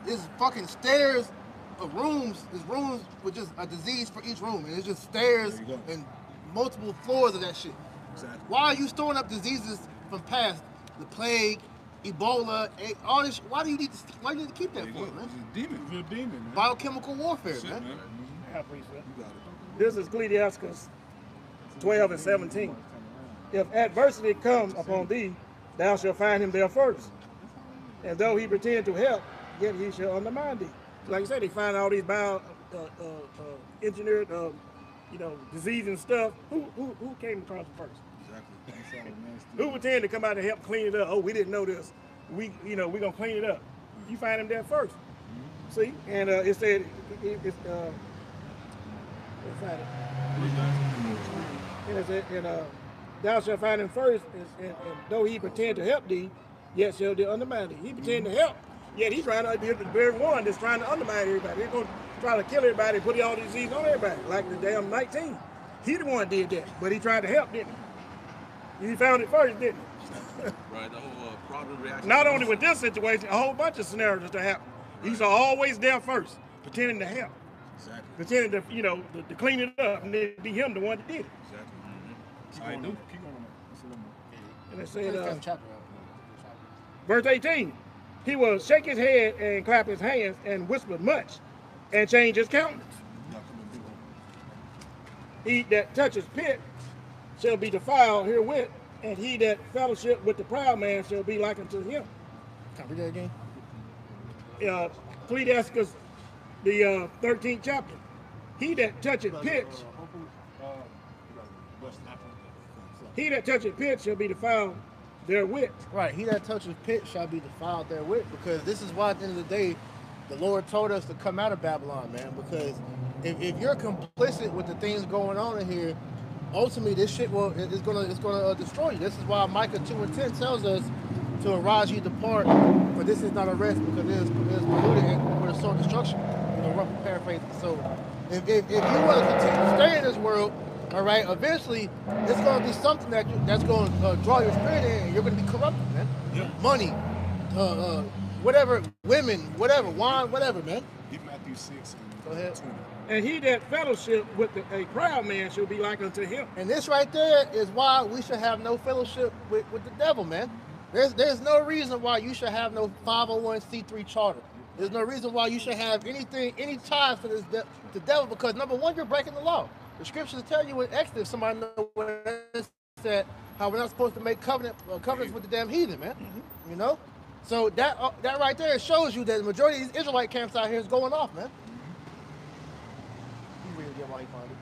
there's fucking stairs of rooms. There's rooms with just a disease for each room, and it's just stairs and multiple floors of that shit. Exactly. Why are you storing up diseases from past, the plague, Ebola, all this? Why do you need to keep that for, man? He's a demon. He's a demon, man. Biochemical warfare, Shit, man. man. Yeah, please, sir. You got it. This is Ecclesiastes 12 and 17. If adversity come upon thee, thou shalt find him there first. And though he pretend to help, yet he shall undermine thee. Like I said, they find all these engineered you know, disease and stuff, who came across it first? Exactly. That's all nasty. Who would tend to come out and help clean it up? Oh, we didn't know this. We gonna clean it up. You find him there first. See, and it said let's find it. And it said, thou shalt find him first, and though he pretend to help thee, yet shall they undermine thee. He pretend to help, yet he's trying to be the very one that's trying to undermine everybody. He's gonna try to kill everybody, put all these disease on everybody, like the damn 19. He the one did that, but he tried to help, didn't he? He found it first, didn't he? Right, the whole problem reaction. Not only with this situation, a whole bunch of scenarios that happen. He's always there first, pretending to help, Exactly. pretending to, to clean it up, and then be him the one that did it. Exactly. I do. Keep going. That's a little more. And it First said, chapter. verse 18, he will shake his head and clap his hands and whisper much, and change his countenance. He that touches pit shall be defiled herewith, and he that fellowship with the proud man shall be like unto him. Can I read that again? Ecclesiastes, the 13th chapter. He that toucheth pitch, he that toucheth pitch shall be defiled therewith. Right. He that touches pit shall be defiled therewith. Because this is why at the end of the day, the Lord told us to come out of Babylon, man. Because if you're complicit with the things going on in here, ultimately this shit is gonna destroy you. This is why Micah 2:10 tells us to arise ye depart, for this is not a rest, because it is polluted and for the sore destruction. You know, roughly paraphrasing. So if you want to continue to stay in this world, all right, eventually it's going to be something that's going to draw your spirit in, and you're going to be corrupted, man. Yep. Money, whatever, women, whatever, wine, whatever, man. Get Matthew 6 and Go ahead. 20. And he that fellowship with a proud man shall be like unto him. And this right there is why we should have no fellowship with the devil, man. There's no reason why you should have no 501c3 charter. There's no reason why you should have any ties to the devil, because number one, you're breaking the law. The scriptures tell you in Exodus, somebody know what it said, how we're not supposed to make covenants with the damn heathen, man. You know? So that right there shows you that the majority of these Israelite camps out here is going off, man. You read it again while you find it.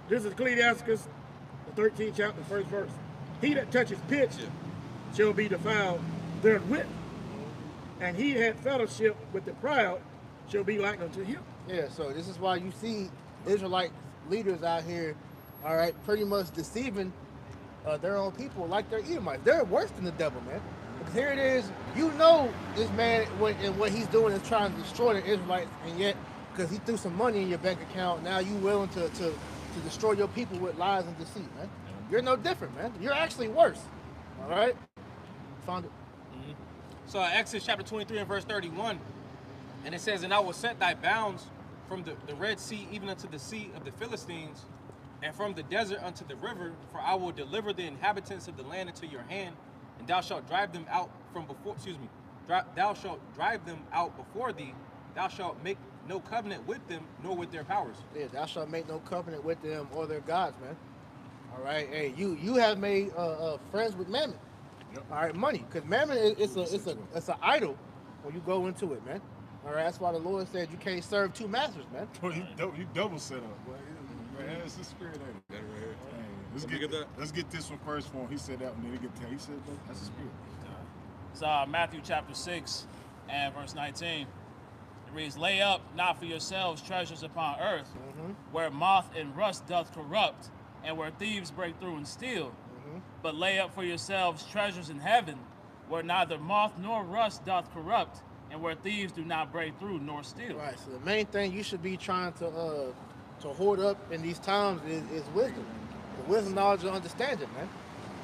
This is Ecclesiastes, the 13th chapter, first verse. He that touches pitch shall be defiled therewith, and he that fellowship with the proud shall be like unto him. Yeah, so this is why you see Israelite leaders out here, all right, pretty much deceiving their own people like they're Edomites. They're worse than the devil, man. Because here it is, you know this man and what he's doing is trying to destroy the Israelites, and yet, because he threw some money in your bank account, now you willing to destroy your people with lies and deceit, man. You're no different, man. You're actually worse, all right? Found it. So Exodus chapter 23 and verse 31, and it says, and I will set thy bounds from the Red Sea even unto the sea of the Philistines, and from the desert unto the river, for I will deliver the inhabitants of the land into your hand, and thou shalt drive them out thou shalt drive them out before thee, thou shalt make no covenant with them, nor with their powers. Yeah, thou shalt make no covenant with them or their gods, man. All right, hey, you have made friends with Mammon. Yep. All right, money, because Mammon it's an idol when you go into it, man. All right, that's why the Lord said you can't serve two masters, man. You double set up. Boy. That's the spirit, ain't it? That right here. Hey, let's get this one first for him. He said that one, then he said that's the spirit. It's Matthew chapter 6 and verse 19. It reads, lay up not for yourselves treasures upon earth, where moth and rust doth corrupt, and where thieves break through and steal. But lay up for yourselves treasures in heaven, where neither moth nor rust doth corrupt, and where thieves do not break through nor steal. Right. So the main thing you should be trying to hoard up in these times is wisdom. The wisdom, knowledge, and understanding, man.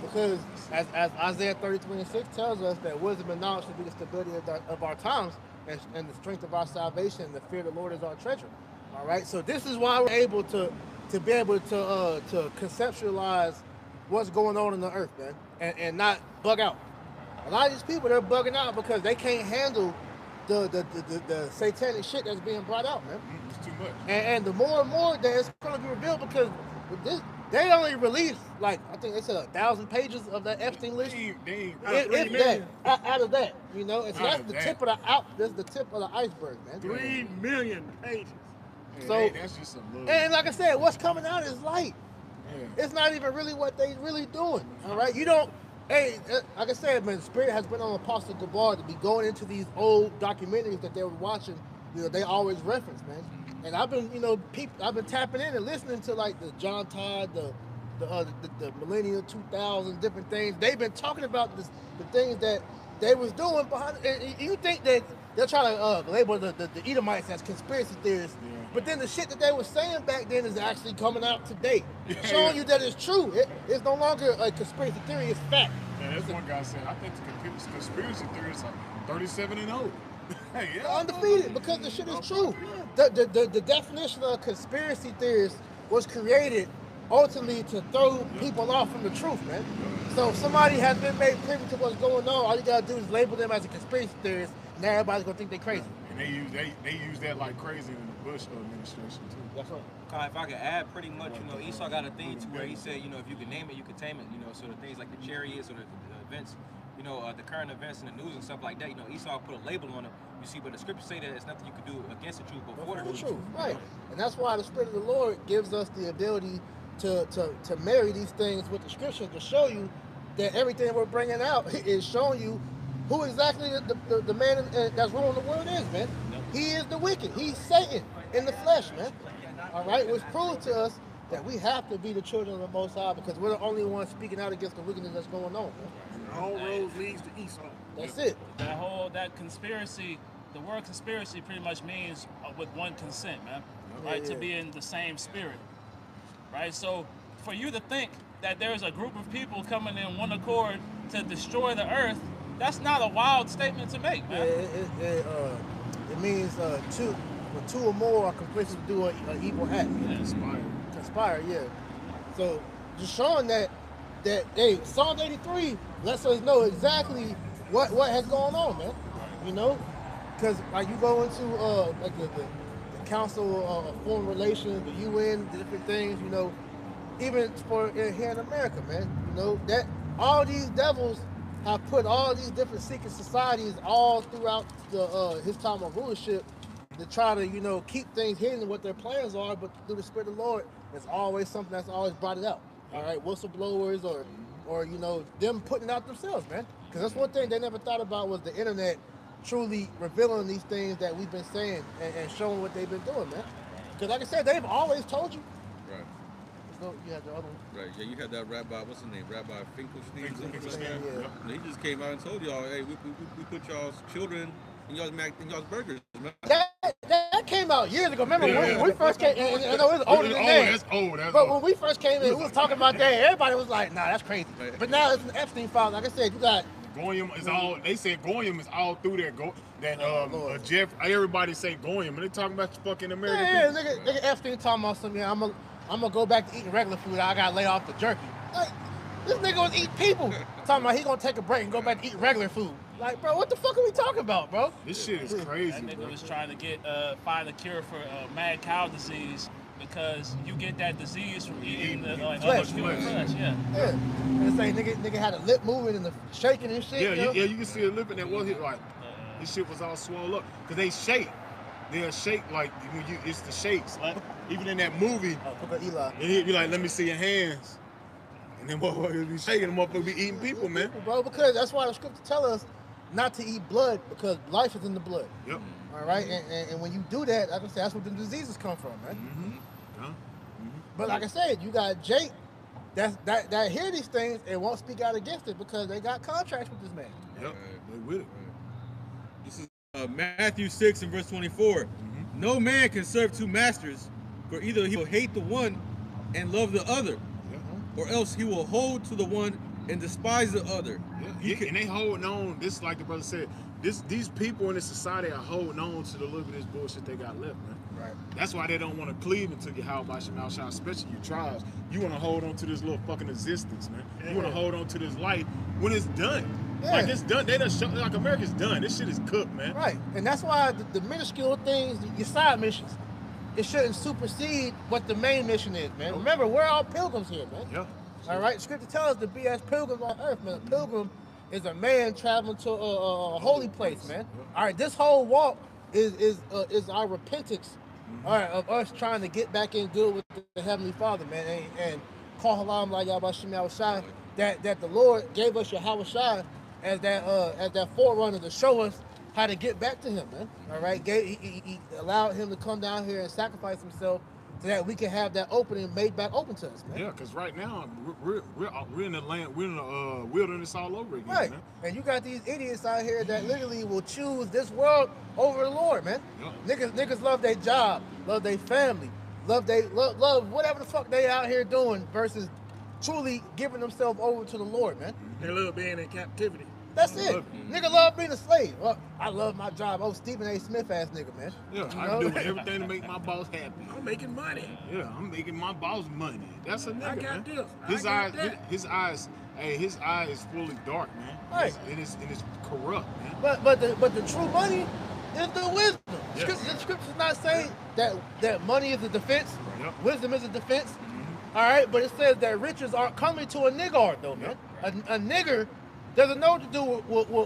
Because as Isaiah 30:26 tells us that wisdom and knowledge should be the stability of our times, and the strength of our salvation, and the fear of the Lord is our treasure. All right. So this is why we're able to be able to conceptualize what's going on in the earth, man, and not bug out. A lot of these people, they're bugging out because they can't handle the satanic shit that's being brought out, man. It's too much. And the more and more that it's going to be revealed, because they only released, like, I think they said 1,000 pages of that Epstein list. Out of that, you know, and so that's the tip of the iceberg, man. 3 million pages. So that's just some little. and like I said, what's coming out is light. Yeah. It's not even really what they really doing. All right, you don't. Hey, like I said, man, Spirit has been on Apostle Gabar to be going into these old documentaries that they were watching. You know, they always reference, man. And I've been, you know, I've been tapping in and listening to like the John Todd, the Millennium 2000, different things. They've been talking about this, the things that they was doing behind. And you think that they're trying to label the Edomites as conspiracy theorists, but then the shit that they were saying back then is actually coming out today, showing you that it's true. It's no longer a conspiracy theory; it's fact. Yeah, that's one guy said. I think the conspiracy theorists are 37 and 0. Hey, They're undefeated because the shit is true. The definition of conspiracy theorist was created ultimately to throw people off from the truth, man. So if somebody has been made privy to what's going on, all you gotta do is label them as a conspiracy theorist, and everybody's gonna think they're crazy. And they use that like crazy in the Bush administration too. That's right. If I could add, pretty much, you know, Esau got a thing to where he said, you know, if you can name it, you can tame it. You know, so the things like the chariots or the events, you know, the current events in the news and stuff like that, you know, Esau put a label on them. You see, but the scriptures say that there's nothing you can do against the truth but for the truth. Right. And that's why the Spirit of the Lord gives us the ability to marry these things with the scriptures to show you that everything we're bringing out is showing you who exactly the man that's ruling the world is, man. He is the wicked. He's Satan in the flesh, man. All right, which proves to us that we have to be the children of the Most High because we're the only ones speaking out against the wickedness that's going on, man. All roads leads to Esau. That's it. That conspiracy, the word conspiracy pretty much means with one consent, man. Right? To be in the same spirit. Right? So for you to think that there's a group of people coming in one accord to destroy the earth, that's not a wild statement to make, man. It means when two or more are complicit to do an evil act. Conspire, yeah. So just showing that hey, Psalm 83 lets us know exactly what has gone on, man. You know, because like you go into like the Council of Foreign Relations, the UN, the different things, you know, even for here in America, man. You know that all these devils have put all these different secret societies all throughout his time of rulership to try to, you know, keep things hidden and what their plans are, but through the Spirit of the Lord, there's always something that's always brought it out. All right, whistleblowers or you know, them putting it out themselves, man. Because that's one thing they never thought about was the internet truly revealing these things that we've been saying and showing what they've been doing, man. Because like I said, they've always told you. Right. So you had the other one. Right, yeah, you had that rabbi, what's his name? Rabbi Finkelstein. Yeah. And he just came out and told y'all, hey, we put y'all's children in y'all's burgers, man. That came out years ago. Remember when we first came? And I know it's older than that. That's old. But when we first came in, we was talking about that. Everybody was like, "Nah, that's crazy." Right. But now it's an Epstein file. Like I said, you got Goyim is all. They said Goyim is all through there. Jeff. Everybody say Goyim, and they talking about fucking American. yeah, nigga Epstein talking about something. Yeah, I'm gonna go back to eating regular food. I gotta lay off the jerky. Like this nigga was eating people. Talking about he gonna take a break and go back to eating regular food. Like, bro, what the fuck are we talking about, bro? This shit is crazy, That nigga bro. was trying to find a cure for mad cow disease because you get that disease from eating the Flesh. human flesh. Yeah. Yeah. And say nigga had a lip moving and the shaking and shit. Yeah, you know? you can see a lip in that was like this shit was all swole up because they shake. They'll shake like when it's the shakes. Like even in that movie, Eli. and he'd be like, "Let me see your hands," and then motherfuckers be shaking. The motherfuckers be eating people, man. Bro, because that's why the scripture tell us not to eat blood because life is in the blood. Yep. All right, and when you do that, like I said, that's where the diseases come from, man. Mm-hmm. But like I said, you got Jake that hear these things and won't speak out against it because they got contracts with this man. Yep. They with it. This is Matthew 6 and verse 24. No man can serve two masters, for either he will hate the one and love the other, or else he will hold to the one and despise the other. Yeah. And they holding on. This, like the brother said, these people in this society are holding on to the little bit of this bullshit they got left, man. Right. That's why they don't want to cleave until you how about your mouth shine, especially you tribes. You want to hold on to this little fucking existence, man. You want to hold on to this life when it's done. Yeah. Like it's done. They done show, like America's done. This shit is cooked, man. Right, and that's why the minuscule things, your side missions, it shouldn't supersede what the main mission is, man. Remember, we're all pilgrims here, man. Yeah. All right, Scripture tells us to be as pilgrims on earth, man. A pilgrim is a man traveling to a holy place, man. All right, this whole walk is our repentance all right, of us trying to get back in good with the Heavenly Father, man, and call halam like Yahweh Shai, that the Lord gave us Yahweh Shai as that forerunner to show us how to get back to Him, man. All right, he allowed Him to come down here and sacrifice Himself so that we can have that opening made back open to us, man. Yeah, because right now we're in the land, we're in the wilderness all over again, Right, man. and you got these idiots out here that literally will choose this world over the Lord, man. Yeah. Niggas love their job, love their family, love whatever the fuck they out here doing versus truly giving themselves over to the Lord, man. They love being in captivity. That's it. Nigga love being a slave. Well, I love my job. Oh, Stephen A. Smith ass nigga, man. Yeah, You I'm know? doing everything to make my boss happy. I'm making money. Yeah, I'm making my boss money. That's a nigga, I got man. this. His I eyes, got that. his eyes, hey, his eye is fully dark, man. Right. And it's corrupt, man. But the true money is the wisdom. Yeah. The scripture's not saying that money is a defense. Yep. Wisdom is a defense. All right, but it says that riches are coming to a niggard, though, man. A nigger doesn't know what to do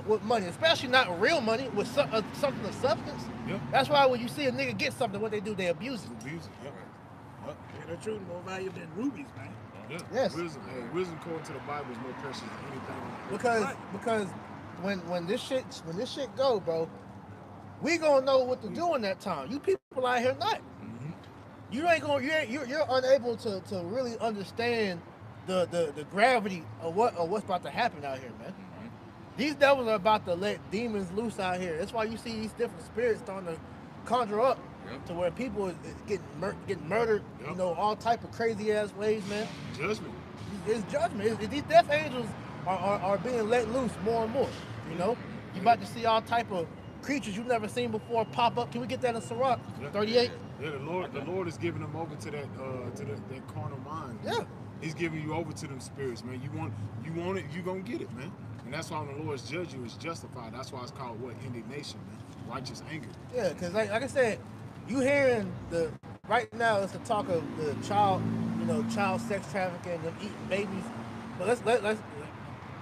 with money, especially not real money, with something of substance. Yep. That's why when you see a nigga get something, what they do, they abuse it. Abuse it. Yep. Yep. And the truth more valuable than rubies, man. Yeah. Yes. Wisdom according to the Bible is more precious than anything. Because when this shit go, bro, we gonna know what to do in that time. You people out here not. You ain't gonna you're unable to really understand the gravity of what's about to happen out here, man. These devils are about to let demons loose out here. That's why you see these different spirits starting to conjure up to where people is getting murdered, you know, all type of crazy ass ways, man. Judgment. It's judgment. These death angels are being let loose more and more. You know, you about to see all type of creatures you've never seen before pop up. Can we get that in Sirach 38? Yeah, the Lord is giving them over to that carnal mind. Yeah. He's giving you over to them spirits, man. You want it, you gonna get it, man. And that's why when the Lord's judge you, it's justified. That's why it's called what? Indignation, man. Righteous anger. Yeah, because like I said, you hearing right now it's the talk of the child sex trafficking, them eating babies. But let's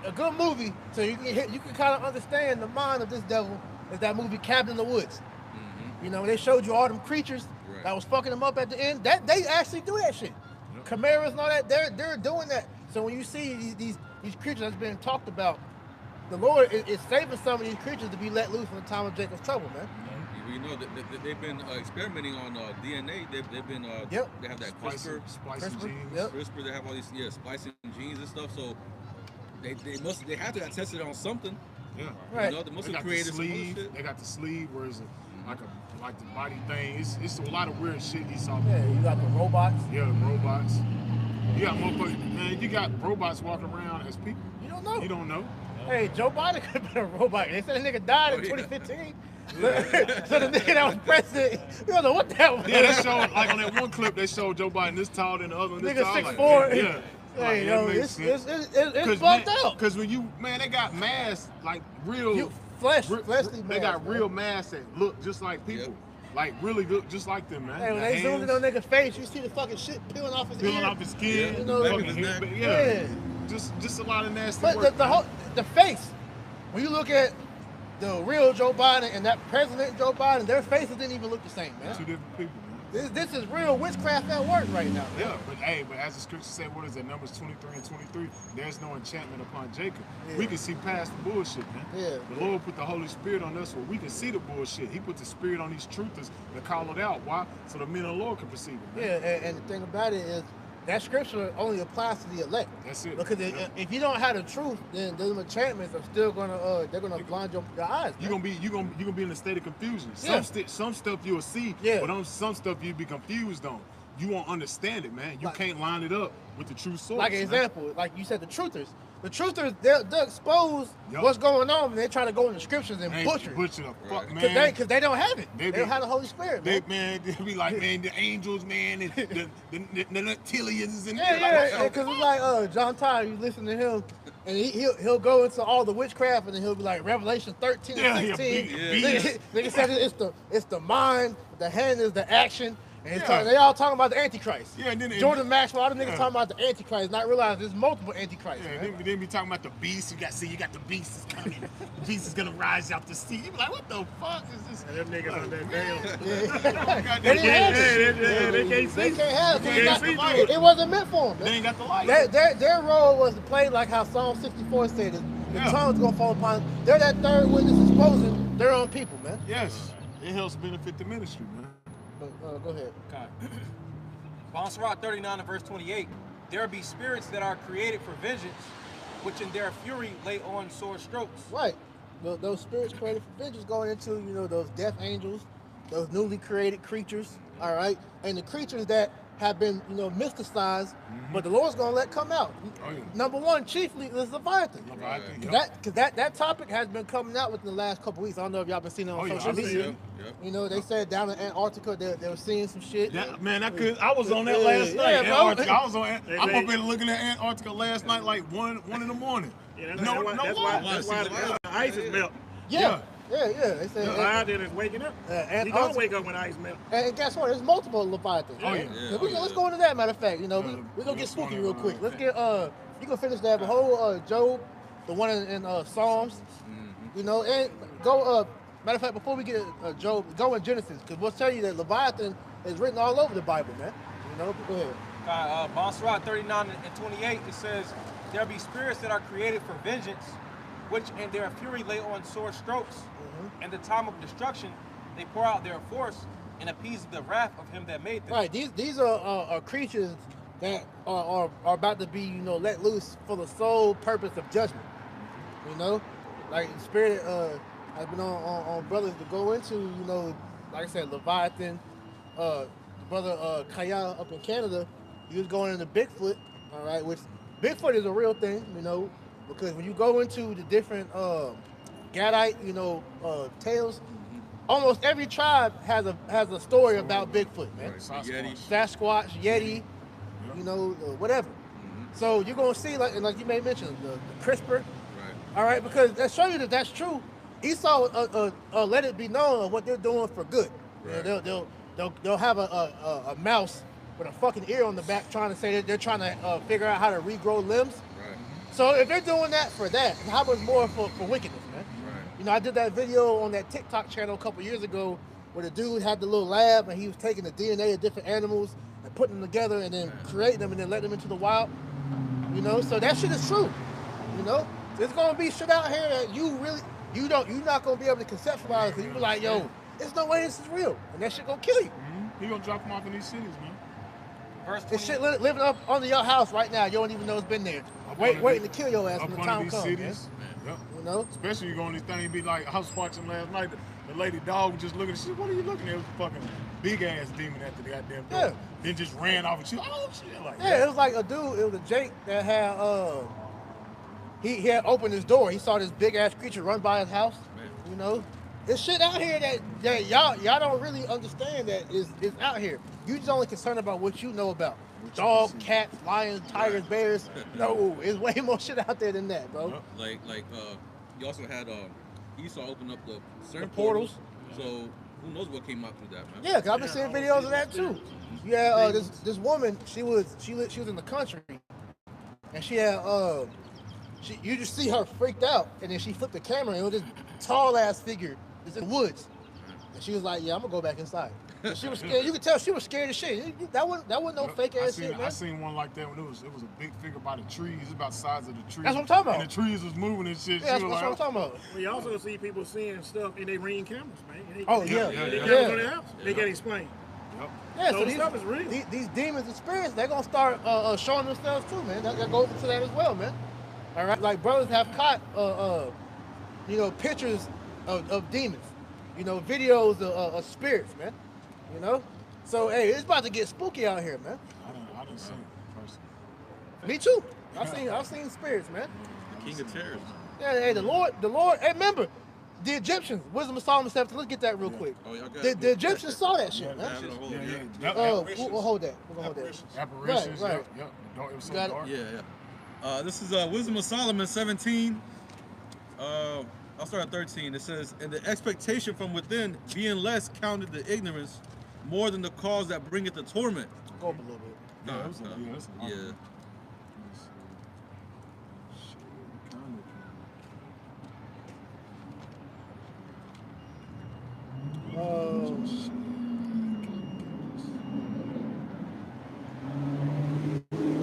a good movie so you can kind of understand the mind of this devil is that movie Cabin in the Woods. You know, they showed you all them creatures that was fucking them up at the end. That they actually do that shit. Chimeras and all that, they're doing that. So when you see these creatures that's being talked about, the Lord is saving some of these creatures to be let loose in the time of Jacob's trouble, man. You know, they've been experimenting on DNA. They've been they have that splicing genes. CRISPR. They have all these splicing genes and stuff. So they have to have tested it on something. Yeah, right. You know, they must they have got created the some other sleeve. shit. They got the sleeve where it's like the body thing. It's a lot of weird shit he saw. Yeah, you got the robots. Yeah, the robots. You got motherfuckers, man. You got robots walking around as people. You don't know. You don't know. Hey, Joe Biden could have been a robot. They said the nigga died in 2015. So the nigga that was president, you don't know what the hell was. Yeah, they showed, like on that one clip, they showed Joe Biden this tall and the other one this Nigga tall. 6'4". Like, yeah. Hey, Like, yo, that makes it's sense. fucked out. Because when they got masks, like real. Fleshly They got masks, real man. masks that look just like people. Like really look just like them, man. Hey, when The they zoomed in hands on nigga's face, you see the fucking shit peeling off his peeling ear. off his skin. You know, Back fucking of his hair, neck. but Yeah. Just a lot of nasty But work. the face, when you look at the real Joe Biden and that President Joe Biden, their faces didn't even look the same, man. Two different people, man. This is real witchcraft at work right now, man. Yeah, but as the scripture said, what is it, Numbers 23 and 23, there's no enchantment upon Jacob. Yeah. We can see past the bullshit, man. Yeah. The Lord put the Holy Spirit on us where we can see the bullshit. He put the Spirit on these truthers to call it out. Why? So the men of the Lord can perceive it, man. Yeah, and the thing about it is that scripture only applies to the elect. That's it. Because if you don't have the truth, then those enchantments are still gonna blind your eyes. You're gonna be in a state of confusion. Yeah. Some stuff you'll see, but on some stuff you'll be confused on. You won't understand it, man. You can't line it up with the true source. Like an example, like you said, the truthers. The truthers, they'll expose Yup. what's going on, and they try to go in the scriptures and butcher it. Butcher the fuck, man. Because they don't have it. They They don't have the Holy Spirit, man. They be like, man, the angels, man, and the reptilians and Yeah, because it's like John Tyler, you listen to him, and he'll go into all the witchcraft, and then he'll be like Revelation 13 and 16. Nigga said it's the mind, the hand is the action, And they all talking about the Antichrist. Yeah, and then Jordan Maxwell, all the niggas talking about the Antichrist, not realizing there's multiple Antichrists. Yeah, man. then be talking about the beast. You got the beast is coming. The beast is gonna rise out the sea. You be like, what the fuck is this? And them niggas on that damn. They didn't have it. They can't see. They can't have They can't see it. It wasn't meant for them. They ain't got the light. Their role was to play like how Psalm 64 said it. The tongue's gonna fall upon. They're that third witness exposing their own people, man. Yes, it helps benefit the ministry, man. But, go ahead. Okay. Bonserrat 39 and verse 28. There be spirits that are created for vengeance, which in their fury lay on sore strokes. Right. Those spirits created for vengeance going into, those death angels, those newly created creatures, all right? And the creatures that have been, mysticized, but the Lord's going to let come out. Oh, yeah. Number one, chiefly, is Leviathan. Leviathan, Because that topic has been coming out within the last couple weeks. I don't know if y'all been seeing it on social media. They said down in Antarctica they were seeing some shit. Man, I was on that last night. Antarctica. I was on. I'm up there looking at Antarctica last night, like 1 in the morning. Yeah, that's why the ice is melting. Yeah. They said Leviathan is waking up. He gonna wake up when ice melts. And guess what? There's multiple Leviathans. Let's go into that. Matter of fact, we're gonna get spooky real quick. Let's get you can finish that whole Job, the one in Psalms, and go. Matter of fact, before we get Job, go in Genesis, because we'll tell you that Leviathan is written all over the Bible, man. Go ahead. Bonserrat 39 and 28. It says, there be spirits that are created for vengeance, which in their fury lay on sore strokes. In the time of destruction, they pour out their force and appease the wrath of him that made them. Right. These are creatures that are about to be let loose for the sole purpose of judgment. Like the spirit has been on brothers to go into. Like I said, Leviathan. The brother Kaya up in Canada, he was going into Bigfoot. All right, which Bigfoot is a real thing. Because when you go into the different Gadite, tales, almost every tribe has a story about Bigfoot, man. Sasquatch, Yeti, whatever. So you're gonna see, like you may mention, the CRISPR. Right. All right, because that shows you that that's true. Esau let it be known of what they're doing for good. Right. They'll have a mouse with a fucking ear on the back trying to say that they're trying to figure out how to regrow limbs. Right. So if they're doing that for that, how much more for wickedness, man? Right. I did that video on that TikTok channel a couple years ago where the dude had the little lab and he was taking the DNA of different animals and putting them together and then creating them and then letting them into the wild. So that shit is true. There's gonna be shit out here that you're not gonna be able to conceptualize because you be like, yo, there's no way this is real, and that shit gonna kill you. He gonna drop them off in these cities, man. This shit living up under your house right now. You don't even know it's been there. Waiting to kill your ass when the time comes. Cities. Yep. Especially you go on these things, be like, I was watching last night. The lady dog was just looking at shit. What are you looking at? It was a fucking big ass demon at the goddamn door. Yeah. Then just ran off and shit. Oh shit, like that. It was like a dude. It was a Jake that had he had opened his door. He saw this big ass creature run by his house. Man. There's shit out here that y'all don't really understand that is out here. You just only concerned about what you know about. Dogs, cats, lions, tigers, bears. No, there's way more shit out there than that, bro. Like you also had Esau open up the certain portals. So who knows what came out through that, man? Yeah, cause I've been seeing videos of that too. Yeah, this woman, she was in the country, and she had you just see her freaked out, and then she flipped the camera, and it was this tall ass figure is in the woods, and she was like, "Yeah, I'm gonna go back inside." And she was scared. You could tell she was scared as shit. That wasn't no fake ass shit, man. I seen one like that when it was a big figure by the trees, about the size of the trees. That's what I'm talking about. And the trees was moving and shit. Yeah, that's what I'm talking about. We also see people seeing stuff in their Ring cameras, man. Yeah. They can't explain. Yep. Yeah, so this stuff is real. These demons and spirits, they're gonna start showing themselves too, man. That goes into that as well, man. All right, like brothers have caught, pictures of demons, videos of spirits, man. So hey, it's about to get spooky out here, man. I didn't see it personally. Me too. I've seen spirits, man. The King of Terrors. Yeah, hey, the Lord. Hey, remember, the Egyptians, Wisdom of Solomon 17. Let's get that real quick. Oh, y'all got the Egyptians saw that shit, man. We'll hold that. We're gonna hold that. Apparitions. Right. Yep. It was so Got it. dark. Yeah. This is Wisdom of Solomon 17. I'll start at 13. It says, and the expectation from within being less counted the ignorance, more than the cause that bringeth the torment. Go up a little bit. Yeah, Con, that's a- con. yeah, that's a lot. Yeah. Let's see. Shit, kind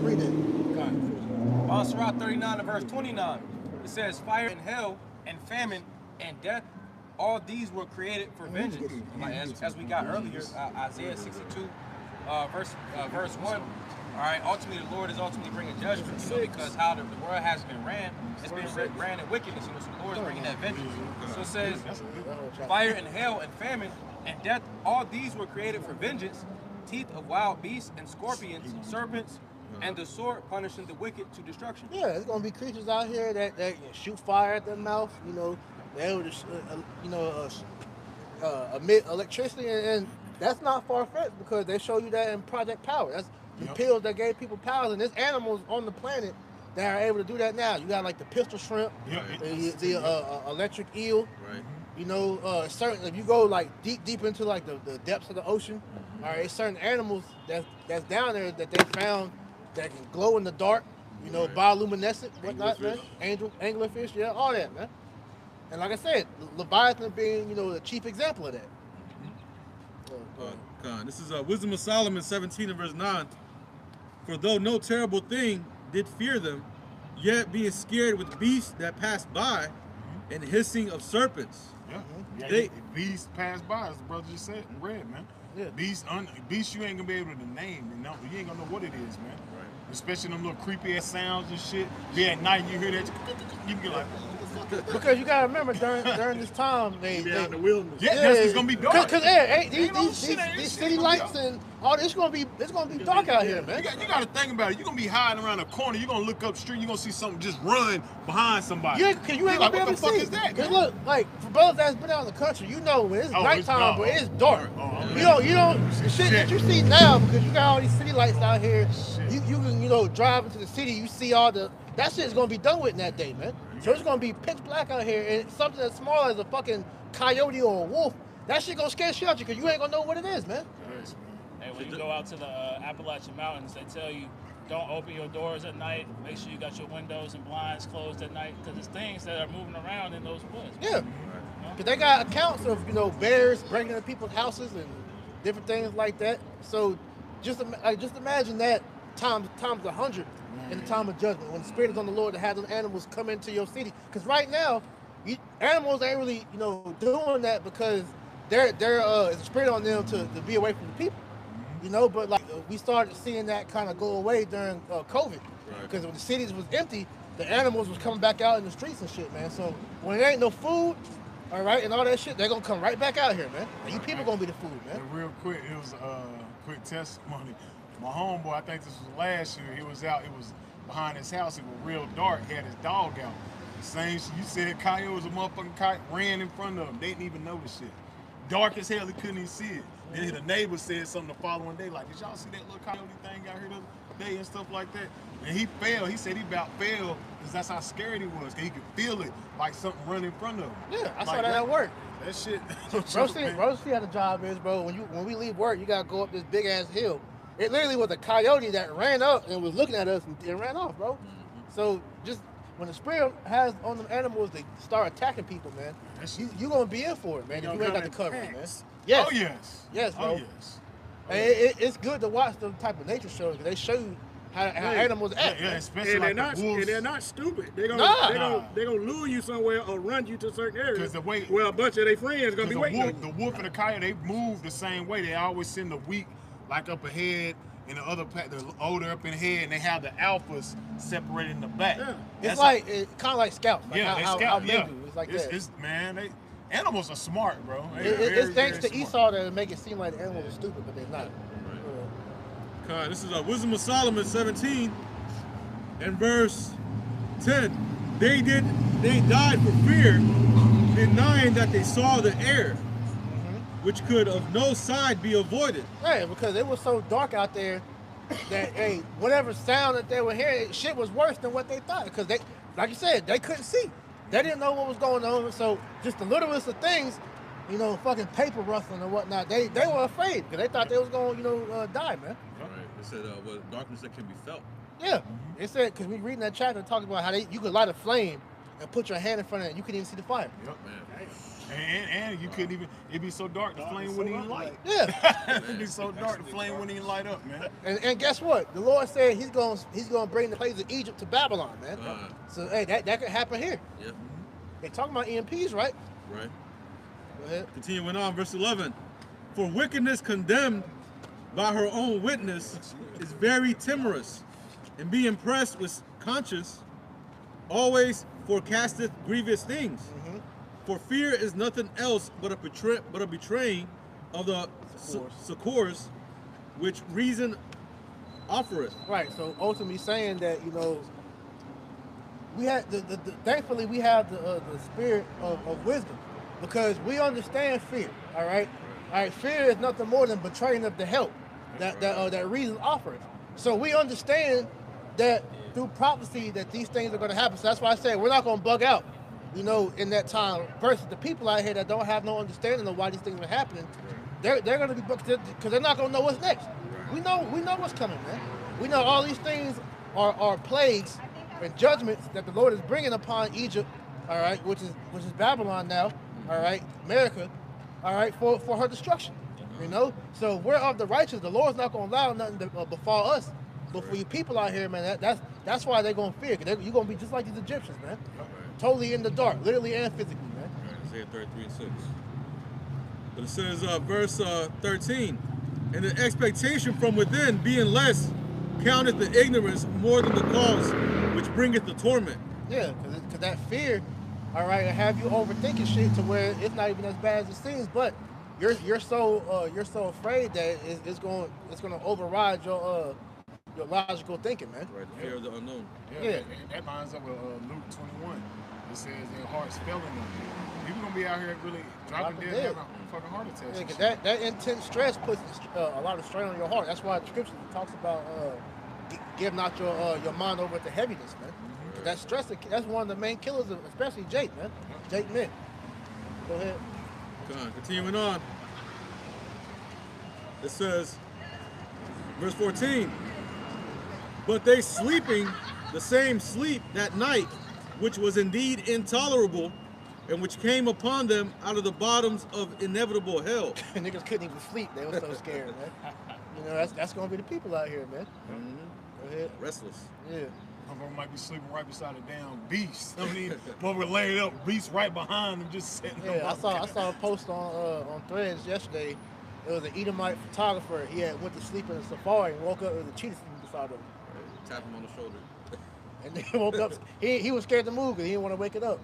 Read it. On Sirach 39 and verse 29, it says, fire and hell and famine and death, all these were created for vengeance. Like as we got earlier, Isaiah 62, verse 1. All right, ultimately the Lord is ultimately bringing judgment, because how the world has been ran, it's been ran in wickedness, so the Lord is bringing that vengeance. So it says, fire and hell and famine and death, all these were created for vengeance, teeth of wild beasts and scorpions, serpents, and the sword punishing the wicked to destruction. Yeah, there's gonna be creatures out here that shoot fire at their mouth. You know, they're able to emit electricity, and that's not far fetched because they show you that in Project Power. That's the pills that gave people powers, and there's animals on the planet that are able to do that now. You got like the pistol shrimp, the electric eel. Right. You know, certain if you go like deep into like the depths of the ocean, all right, certain animals that's down there that they found that can glow in the dark, you know, bioluminescent, whatnot, man. Anglerfish, yeah, all that, man. And like I said, Leviathan being, you know, the chief example of that. Con. This is Wisdom of Solomon 17 and verse 9. For though no terrible thing did fear them, yet being scared with beasts that passed by, and hissing of serpents. Yeah, beasts pass by, as the brother just said in red, man. Yeah. Beasts you ain't gonna be able to name, you know, you ain't gonna know what it is, man. Right. Especially them little creepy ass sounds and shit. Be at night and you hear that, you be like, Because you gotta remember during this time Be out in they the wilderness. it's gonna be dark. Because these city lights and all this, it's gonna be dark out here, man. You got to think about it. You're gonna be hiding around a corner. You're gonna look up the street. You're gonna see something just run behind somebody. You ain't gonna be able to see. What the fuck is that? Cause look, like for brothers that's been out in the country, you know when it's nighttime, but it's dark. Oh, You don't the shit that you see now because you got all these city lights out here. You can drive into the city, you see all that shit's gonna be done with in that day, man. So it's gonna be pitch black out here, and something as small as a fucking coyote or a wolf, that shit gonna scare shit out you because you ain't gonna know what it is, man. Hey, when you go out to the Appalachian Mountains, they tell you don't open your doors at night. Make sure you got your windows and blinds closed at night because there's things that are moving around in those woods. Yeah, because they got accounts of bears breaking into people's houses and different things like that. So just imagine that times 100 in the time of judgment when the Spirit is on the Lord to have those animals come into your city. Because right now, animals ain't really doing that because it's a spirit on them to be away from the people. But like we started seeing that kind of go away during COVID, because when the cities was empty, the animals was coming back out in the streets and shit, man. So when there ain't no food, all right, and all that shit, they're gonna come right back out here, man. And you people gonna be the food, man. And real quick, it was quick testimony. My homeboy, I think this was last year. He was out. It was behind his house. It was real dark. He had his dog out. Same shit. You said coyotes, a motherfucking coyote ran in front of him. They didn't even know the shit. Dark as hell. He couldn't even see it. Then the neighbor said something the following day, like, did y'all see that little coyote thing out here the other day and stuff like that? And he fell. He said he about fell because that's how scared he was. Because he could feel it like something running in front of him. Yeah, I saw that at work. That shit. Bro, see how the job is, bro. When we leave work, you gotta go up this big ass hill. It literally was a coyote that ran up and was looking at us and ran off, bro. So just when the spirit has on them animals, they start attacking people, man. You gonna be in for it, man. If you ain't got the cover, man. Yes. Oh yes. Yes, bro. Oh yes. And it's good to watch them type of nature shows because they show you how animals act. Yeah, especially And like they're not, the wolves. and they're not stupid. They're gonna lure you somewhere or run you to certain areas. 'Cause the way- where a bunch of their friends gonna be waiting on you. The wolf and the coyote, they move the same way. They always send the weak like up ahead, and the other the older up in ahead, and they have the alphas separated in the back. Yeah. It's like kind of like scouts. Like yeah, how they scout. men Yeah, do. It's like that. It's man, animals are smart, bro. It's thanks to very Esau that make it seem like the animals are stupid, but they're not. Con. This is Wisdom of Solomon 17 and verse 10. They died for fear, denying that they saw the air, which could of no side be avoided. Right, because it was so dark out there that whatever sound that they were hearing, shit was worse than what they thought. Because they, like you said, they couldn't see. They didn't know what was going on. So just the littlest of things you know, fucking paper rustling and whatnot. They were afraid because they thought they was going to, you know, die, man. Right. It said, well, darkness that can be felt. Yeah. It said, because we reading that chapter talking about how you could light a flame and put your hand in front of it and you couldn't even see the fire. Yep. And you couldn't even, it'd be so dark the flame wouldn't even light. Yeah. It'd be so dark the flame wouldn't even light up, man. And guess what? The Lord said he's gonna bring the plagues of Egypt to Babylon, man. So hey, that could happen here. Yeah. They talking about EMPs, right? Right. Go ahead. Continuing on, verse 11. For wickedness condemned by her own witness is very timorous, and being impressed with conscience always forecasteth grievous things. For fear is nothing else but a betraying of the succors which reason offereth. Right. So ultimately saying that, you know, we had thankfully we have the spirit of wisdom, because we understand fear. All right. All right. Fear is nothing more than betraying of the help that reason offers. So we understand that through prophecy that these things are going to happen. So that's why I say we're not going to bug out, you know, in that time. Versus the people out here that don't have no understanding of why these things are happening, they're going to be booked because they're not going to know what's next. We know what's coming, man. We know all these things are plagues and judgments that the Lord is bringing upon Egypt, all right, which is Babylon now, all right, America, all right, for her destruction, you know. So we're of the righteous. The Lord's not going to allow nothing to befall us. But for you people out here, man, that's why they're going to fear. Because you're going to be just like these Egyptians, man. Totally in the dark, literally and physically, man. Isaiah 33:6. But it says, verse 13, and the expectation from within being less counteth the ignorance more than the cause which bringeth the torment. Yeah, because that fear, all right, will have you overthinking shit to where it's not even as bad as it seems, but you're so afraid that it's going to override your logical thinking, man. Right, the fear of the unknown. Yeah. And that lines up with Luke 21. It says their hearts failing them. People gonna be out here really dropping dead, having fucking heart attacks. Yeah, because that intense stress puts a lot of strain on your heart. That's why the scripture talks about give not your mind over to heaviness, man. That stress, that's one of the main killers of, especially Jake, man. Jake Mint. Go ahead. Continuing on. It says, verse 14, but they sleeping the same sleep that night, which was indeed intolerable, and which came upon them out of the bottoms of inevitable hell. Niggas couldn't even sleep. They were so scared, man. You know, that's going to be the people out here, man. Go ahead. Restless. Yeah. Some of them might be sleeping right beside a damn beast. I mean, we're laying up, beast right behind them, just sitting there. Yeah, I saw a post on Threads yesterday. It was an Edomite photographer. He had went to sleep in a safari and woke up with a cheetah sleeping beside him. Right. Tap him on the shoulder. And then woke up. He was scared to move because he didn't want to wake it up.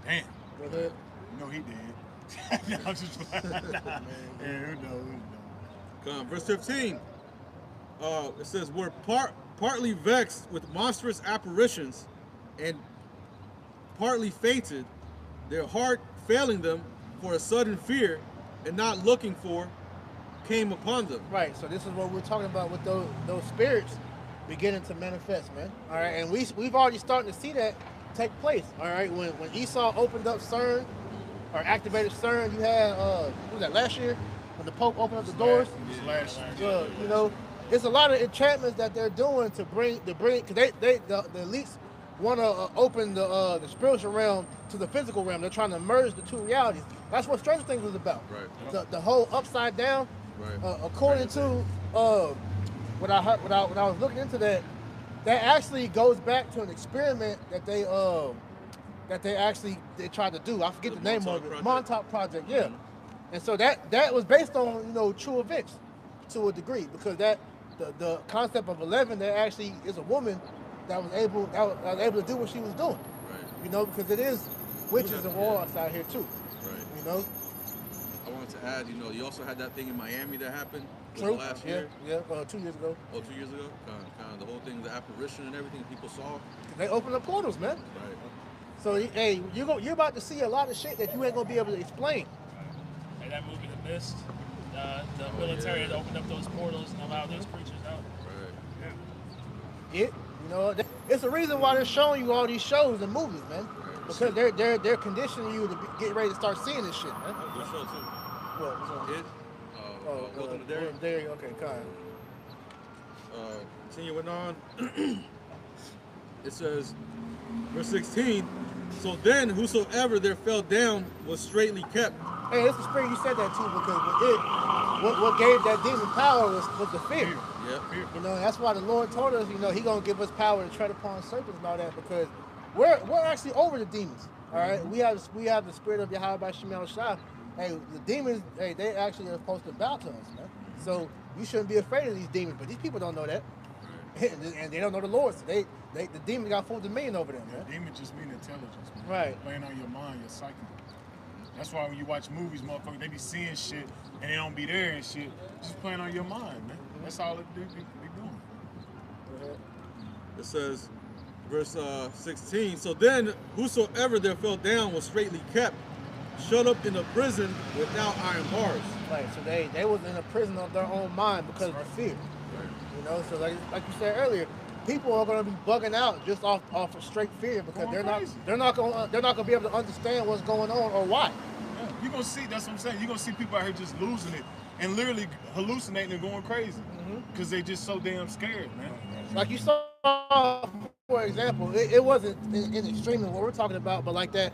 Damn. Go ahead. No, he did. No, I'm just yeah, who knows? Verse 15. It says, we're partly vexed with monstrous apparitions and partly fainted, their heart failing them for a sudden fear and not looking for came upon them. Right, so this is what we're talking about with those spirits beginning to manifest, man. All right, and we've already starting to see that take place. All right, when Esau opened up CERN or activated CERN, you had what was that, last year when the Pope opened up the doors? Last year. You know, it's a lot of enchantments that they're doing to bring because the elites want to open the spiritual realm to the physical realm. They're trying to merge the two realities. That's what Stranger Things was about. Right. The whole upside down. Right. According to what I heard, when I was looking into that actually goes back to an experiment that they tried to do. I forget the name of it. Montauk Project. Yeah. Mm-hmm. And so that was based on, you know, true events to a degree, because the concept of 11, there actually is a woman that was able to do what she was doing. Right. You know, because it is witches and warlocks out here too. Right. You know. I wanted to add, you know, you also had that thing in Miami that happened last year. year. Yeah, 2 years ago. Oh, 2 years ago? Kind of the whole thing, the apparition and everything people saw. They opened up portals, man. Right. So, hey, you're about to see a lot of shit that you ain't going to be able to explain. And that movie, The Mist, the military had opened up those portals and allowed those creatures out. Right. You know, it's the reason why they're showing you all these shows and movies, man. Because they're conditioning you to get ready to start seeing this shit, man. Good show too. What? It. Welcome to Derry. Derry. Okay, kind. Continuing on. It says, verse 16. So then, whosoever there fell down was straightly kept. Hey, it's the spirit you said that too, because what gave that demon power was the fear. Yep. You know, that's why the Lord told us, you know, He gonna give us power to tread upon serpents and all that, because we're actually over the demons. All right, we have the spirit of Yahweh by Shemel Shah. Hey, the demons, hey, they actually are supposed to bow to us, man. So you shouldn't be afraid of these demons, but these people don't know that, and they don't know the Lord. So the demons got full dominion over them, man. Demons just mean intelligence, man. Right. Playing on your mind, your psyche. That's why when you watch movies, motherfuckers, they be seeing shit and they don't be there and shit. Just playing on your mind, man. That's all it be doing. It says, verse 16. So then, whosoever there fell down was straightly kept, shut up in a prison without iron bars. Right. So they was in a prison of their own mind because of fear. You know. So like you said earlier, people are going to be bugging out just off of straight fear because they're not going to be able to understand what's going on or why. Yeah. You're going to see, that's what I'm saying, you're going to see people out here just losing it and literally hallucinating and going crazy because they just so damn scared, man. Like you saw, for example, it wasn't in extreme what we're talking about, but like that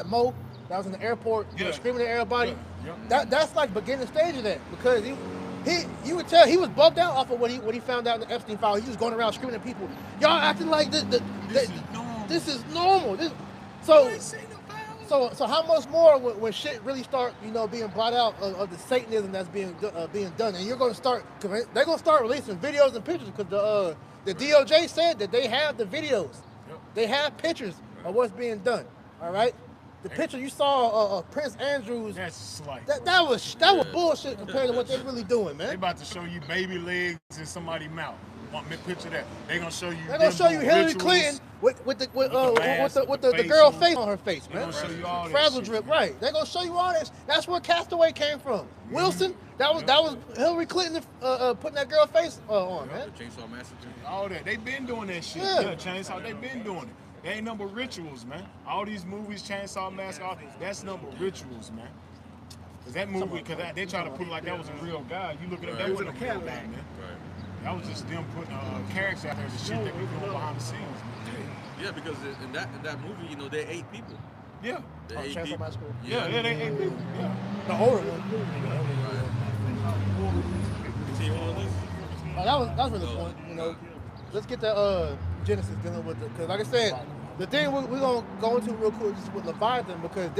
Mo that was in the airport, screaming at everybody. Yeah. That's like beginning stage of that, because you would tell he was bugged out off of what he found out in the Epstein file. He was going around screaming at people, y'all acting like this is normal. So how much more when shit really start, you know, being brought out of the Satanism that's being done, and they're gonna start releasing videos and pictures, because the DOJ said that they have the videos, they have pictures of what's being done. All right, the picture you saw of Prince Andrews, that's slight. That was bullshit compared to what they're really doing, man. They about to show you baby legs in somebody's mouth. Want me to picture that? They're gonna show you. They're gonna show you Hillary Clinton with the girl face on her face, man. They're gonna show you all that Frazzle shit, drip, man. right? They're gonna show you all this. That's where Castaway came from. Wilson, that was Hillary Clinton putting that girl face on, man. Chainsaw Massacre. All that. They been doing that shit. Yeah. Chainsaw. They been doing it. They ain't number rituals, man. All these movies, Chainsaw Massacre, that's number rituals, man. Cause that movie, they try to put it like that was a real guy. You look at that wasn't a real guy, man. Right. That was just them putting characters out there, the shit that we doing behind the scenes. Yeah, because in that movie, you know, they 8 people. Yeah. They 8 Chainsaw people. Massacre. Yeah, they 8 people. Yeah. The older one. Continue on this. That was really cool. You know, let's get that Genesis dealing with it, because like I said, the thing we're gonna go into real quick is with Leviathan, because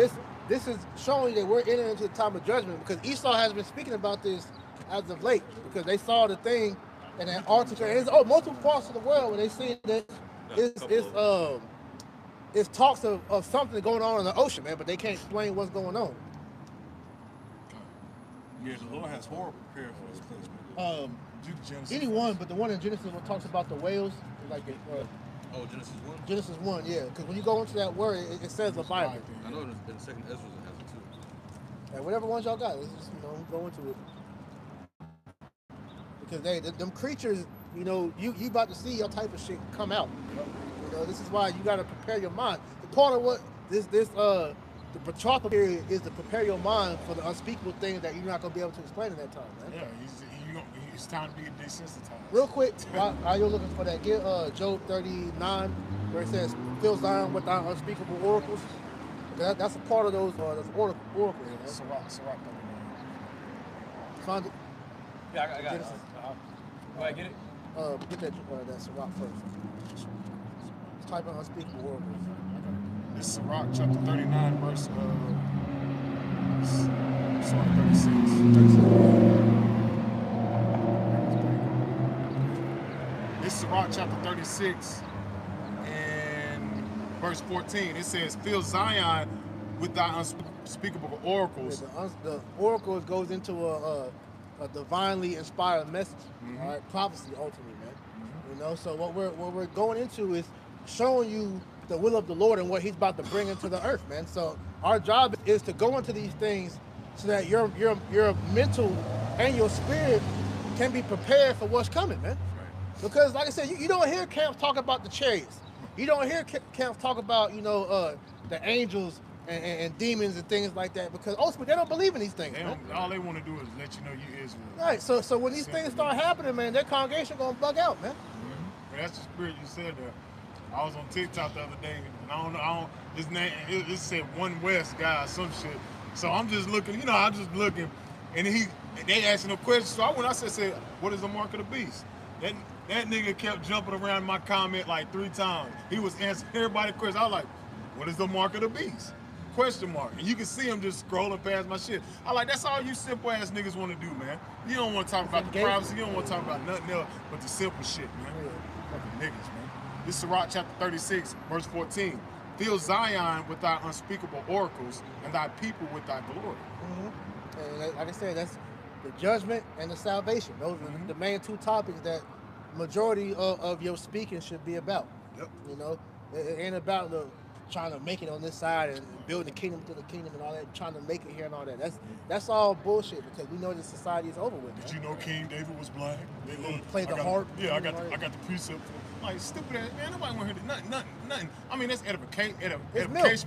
this is showing that we're entering into the time of judgment, because Esau has been speaking about this as of late, because they saw the thing in Antarctica, and it's multiple parts of the world where they see that it's talks of something going on in the ocean, man, but they can't explain what's going on. Yeah, the Lord has horror prepared for this place, man. Anyone, but the one in Genesis that talks about the whales, like Genesis 1? Genesis 1, yeah, because when you go into that word, it says Leviathan. I know in the second Ezra it has it too. And whatever ones y'all got, let's just, you know, go into it. Because them creatures, you know, you about to see your type of shit come out. You know, this is why you gotta prepare your mind. The part of what the betrothal period is to prepare your mind for the unspeakable things that you're not gonna be able to explain in that time, man. Yeah, it's time to be desensitized. Real quick, while you're looking for that, get Job 39, where it says, "Fill Zion with thy unspeakable oracles." That's a part of those oracles. Man. Sirach. Found it? Yeah, I got it. Go ahead, get it. Get that Sirach first. Just type in unspeakable oracles. This is Sirach chapter 39, verse Sirach 36. This is Sirach chapter 36 and verse 14. It says, "Fill Zion with thy unspeakable oracles." Yeah, the oracle goes into a divinely inspired message, all right, prophecy ultimately, man. You know, so what we're going into is showing you the will of the Lord and what He's about to bring into the earth, man. So our job is to go into these things so that your mental and your spirit can be prepared for what's coming, man. Because like I said, you don't hear camps talk about the chariots. You don't hear camps talk about, the angels and demons and things like that, because ultimately they don't believe in these things. All they want to do is let you know you Israel. Right. So when these things start happening, man, their congregation gonna bug out, man. Mm-hmm. That's the spirit you said there. I was on TikTok the other day, and I don't his name, it said One West guy or some shit. So I'm just looking, I'm just looking, and they asking a question. So I said, what is the mark of the beast? That nigga kept jumping around my comment like 3 times. He was answering everybody's question. I was like, what is the mark of the beast? Question mark. And you can see him just scrolling past my shit. I like, that's all you simple ass niggas want to do, man. You don't want to talk about the privacy. You don't want to talk about nothing else but the simple shit, man. Fucking niggas, man. This is Sirach chapter 36, verse 14. Fill Zion with thy unspeakable oracles and thy people with thy glory. Mm-hmm. And like I said, that's the judgment and the salvation. Those are the main 2 topics that majority of your speaking should be about. Yep. It ain't about trying to make it on this side and building the kingdom to the kingdom and all that, trying to make it here and all that. That's all bullshit, because we know this society is over with. Did you know King David was black? He played the harp. Yeah, I got the precept. Like, stupid ass, man. Nobody want to hear nothing. I mean, that's edification,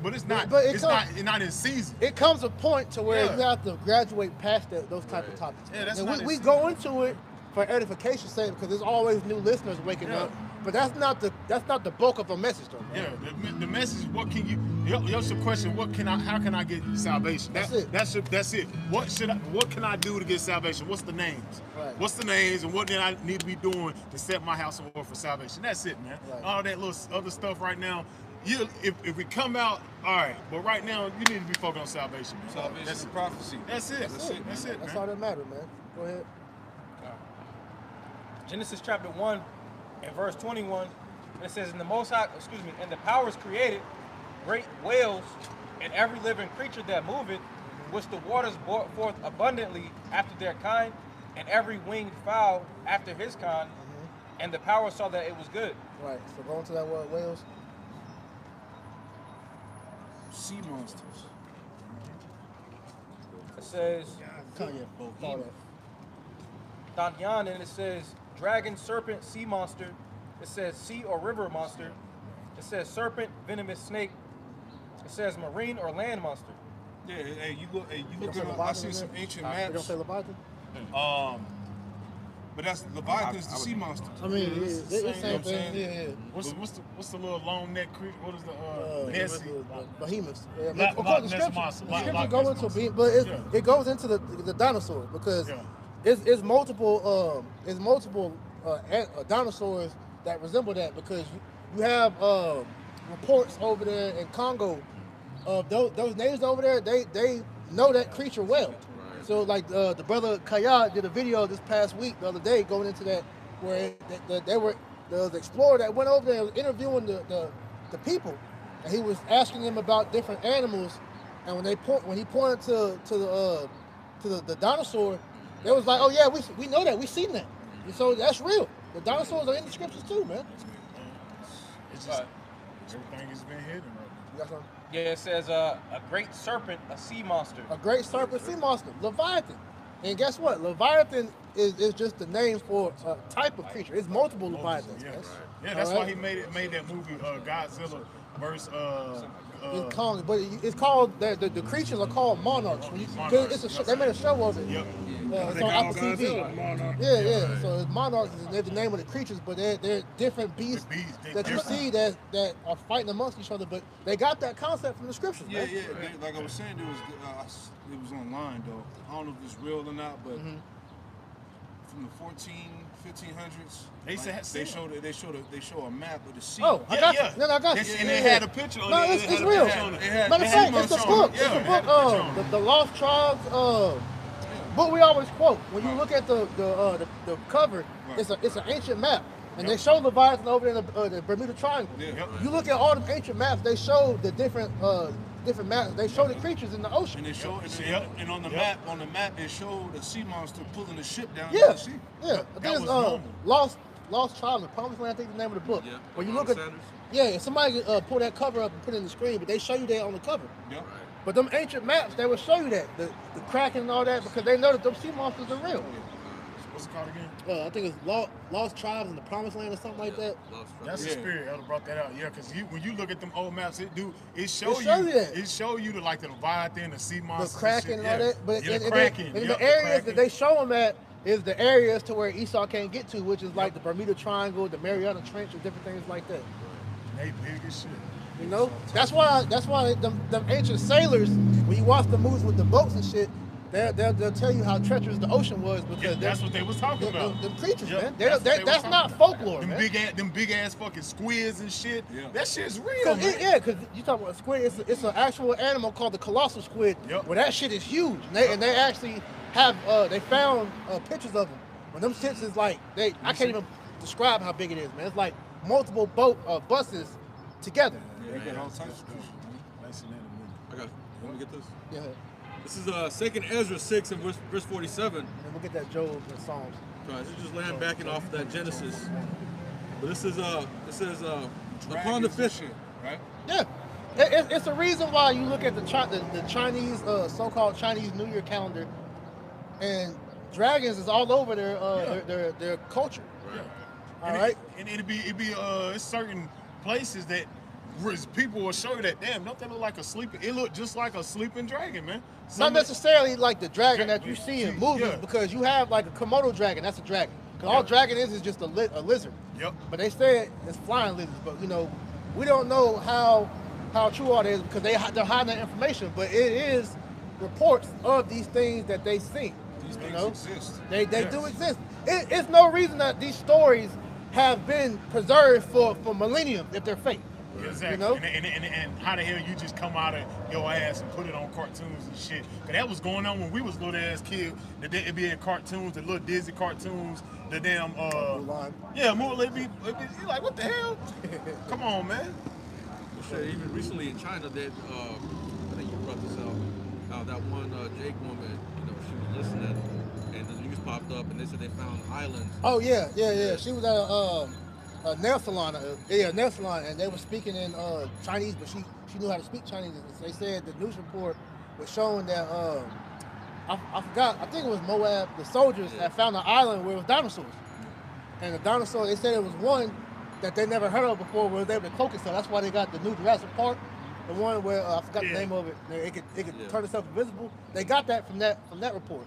but it's not. But it's not in season. It comes a point to where you have to graduate past those type of topics. Yeah, that's and not we go into it for edification's sake, because there's always new listeners waking up. But that's not the bulk of the message, though. Man. Yeah, the message. What can you? That's the question. How can I get salvation? That's it. That's it. What can I do to get salvation? What's the names? Right. What's the names, and what do I need to be doing to set my house in order for salvation? That's it, man. Right. All that little other stuff right now. If we come out, all right. But right now, you need to be focused on salvation, man. Salvation and prophecy. That's it. That's it, That's man. all that matters, man. Go ahead. Genesis chapter 1 and verse 21, it says, and the powers created great whales and every living creature that moveth, which the waters brought forth abundantly after their kind, and every winged fowl after his kind, and the power saw that it was good. Right. So going to that word whales. Sea monsters. It says, Danyan, and it says dragon, serpent, sea monster. It says sea or river monster. It says serpent, venomous snake. It says marine or land monster. Yeah, hey, you look at. I see some ancient maps. You don't say Leviathan? But that's Leviathan's the sea monster. I mean, it's the same thing. Yeah. What's the little long neck creature? What is the Nessie? Behemoths. Loch Of course, the Ness scripture go into but it goes into the dinosaurs, because it's multiple dinosaurs that resemble that, because you have reports over there in Congo of those natives over there. They know that creature well. So like the brother Kaya did a video this past week, the other day, going into that, where there was the explorer that went over there and was interviewing the people, and he was asking them about different animals, and when he pointed to the dinosaur, they was like, oh yeah, we know that, we seen that, and so that's real. The dinosaurs are in the scriptures too, man. It's just everything has been hidden. You got something? Yeah, it says a great serpent, a sea monster. A great serpent, sea monster, Leviathan. And guess what? Leviathan is just the name for a type of creature. It's multiple Leviathans. Yeah, that's why he made that movie Godzilla versus it's Kong, but it's called the creatures are called monarchs. They made a show of it. Yep. It's on Apple TV. Yeah. So it's monarchs is the name of the creatures, but they're different beasts that you see that are fighting amongst each other. But they got that concept from the scriptures. Yeah. Like I was saying, it was online though. I don't know if it's real or not, but from the 1500s, they show a map of the sea. Oh, I got you. No, I got you. And they had a picture on it. No, it's real. Matter of fact, it's the book. It's the book. The Lost Tribes. Book we always quote. When you look at the cover, it's an ancient map, and they show Leviathan over in the Bermuda Triangle. You look at all the ancient maps; they show the different maps. They show the creatures in the ocean. And they show, and on the map, it showed a sea monster pulling the ship down Yeah, the sea. yeah. I think it's Lost Tribes, the Promised Land. I think the name of the book. Yeah. When you look at, somebody pull that cover up and put it in the screen, but they show you that on the cover. Yep. But them ancient maps, they will show you that the Kraken and all that, because they know that those sea monsters are real. it called again? I think it's Lost Tribes in the Promised Land or something like that. That's the spirit. Elder brought that out. Yeah, because when you look at them old maps, it show you the like the Leviathan, the sea monsters, the Kraken and all that. But the Kraken. The areas that they show them at is the areas to where Esau can't get to, which is like the Bermuda Triangle, the Mariana Trench, and different things like that. They big as shit. You know, that's why them ancient sailors, when you watch the movies with the boats and shit, they'll tell you how treacherous the ocean was because that's what they was talking about. Them creatures, man. That's not folklore, them man. Them big ass fucking squids and shit. Yeah. That shit's real, man. Because you talk about squid, it's an actual animal called the colossal squid. Yep. Where that shit is huge, and they actually have they found pictures of them. When them shits is like I can't even describe how big it is, man. It's like multiple buses together. They got all types of fish. I got you. Let me get this. Yeah. This is 2nd Ezra 6 and verse 47. And we'll get that Job and Psalms. Right, so just land backing off that Genesis. But this is it says upon the fifth, right? Yeah. It's the reason why you look at the Chinese so-called Chinese New Year calendar, and dragons is all over their culture. Right. All right. And it'd be certain places that people will show you that don't they look like a sleeping? It looked just like a sleeping dragon, man. Not necessarily like the dragon that you see in movies, because you have like a Komodo dragon. That's a dragon. Because all dragon is just a lizard. Yep. But they say it's flying lizards. But we don't know how true all that is because they're hiding that information. But it is reports of these things that they see. These things exist. They do exist. It's no reason that these stories have been preserved for millennium if they're fake. Exactly. And how the hell you just come out of your ass and put it on cartoons and shit? Because that was going on when we was little ass kids. It'd be in cartoons, the little Disney cartoons, the damn Mulan. Yeah, Mulan. You like, what the hell? Come on, man. Well, shit, even recently in China, that I think you brought this out. How that one Jake woman, she was listening, and the news popped up, and they said they found islands. Oh yeah. She was at a nail salon, and they were speaking in Chinese, but she knew how to speak Chinese. They said the news report was showing that I forgot. I think it was Moab. The soldiers had found an island where it was dinosaurs, and the dinosaur. They said it was one that they never heard of before, where they were able to cloak it. So that's why they got the new Jurassic Park, the one where I forgot the name of it. It could turn itself invisible. They got that from that report.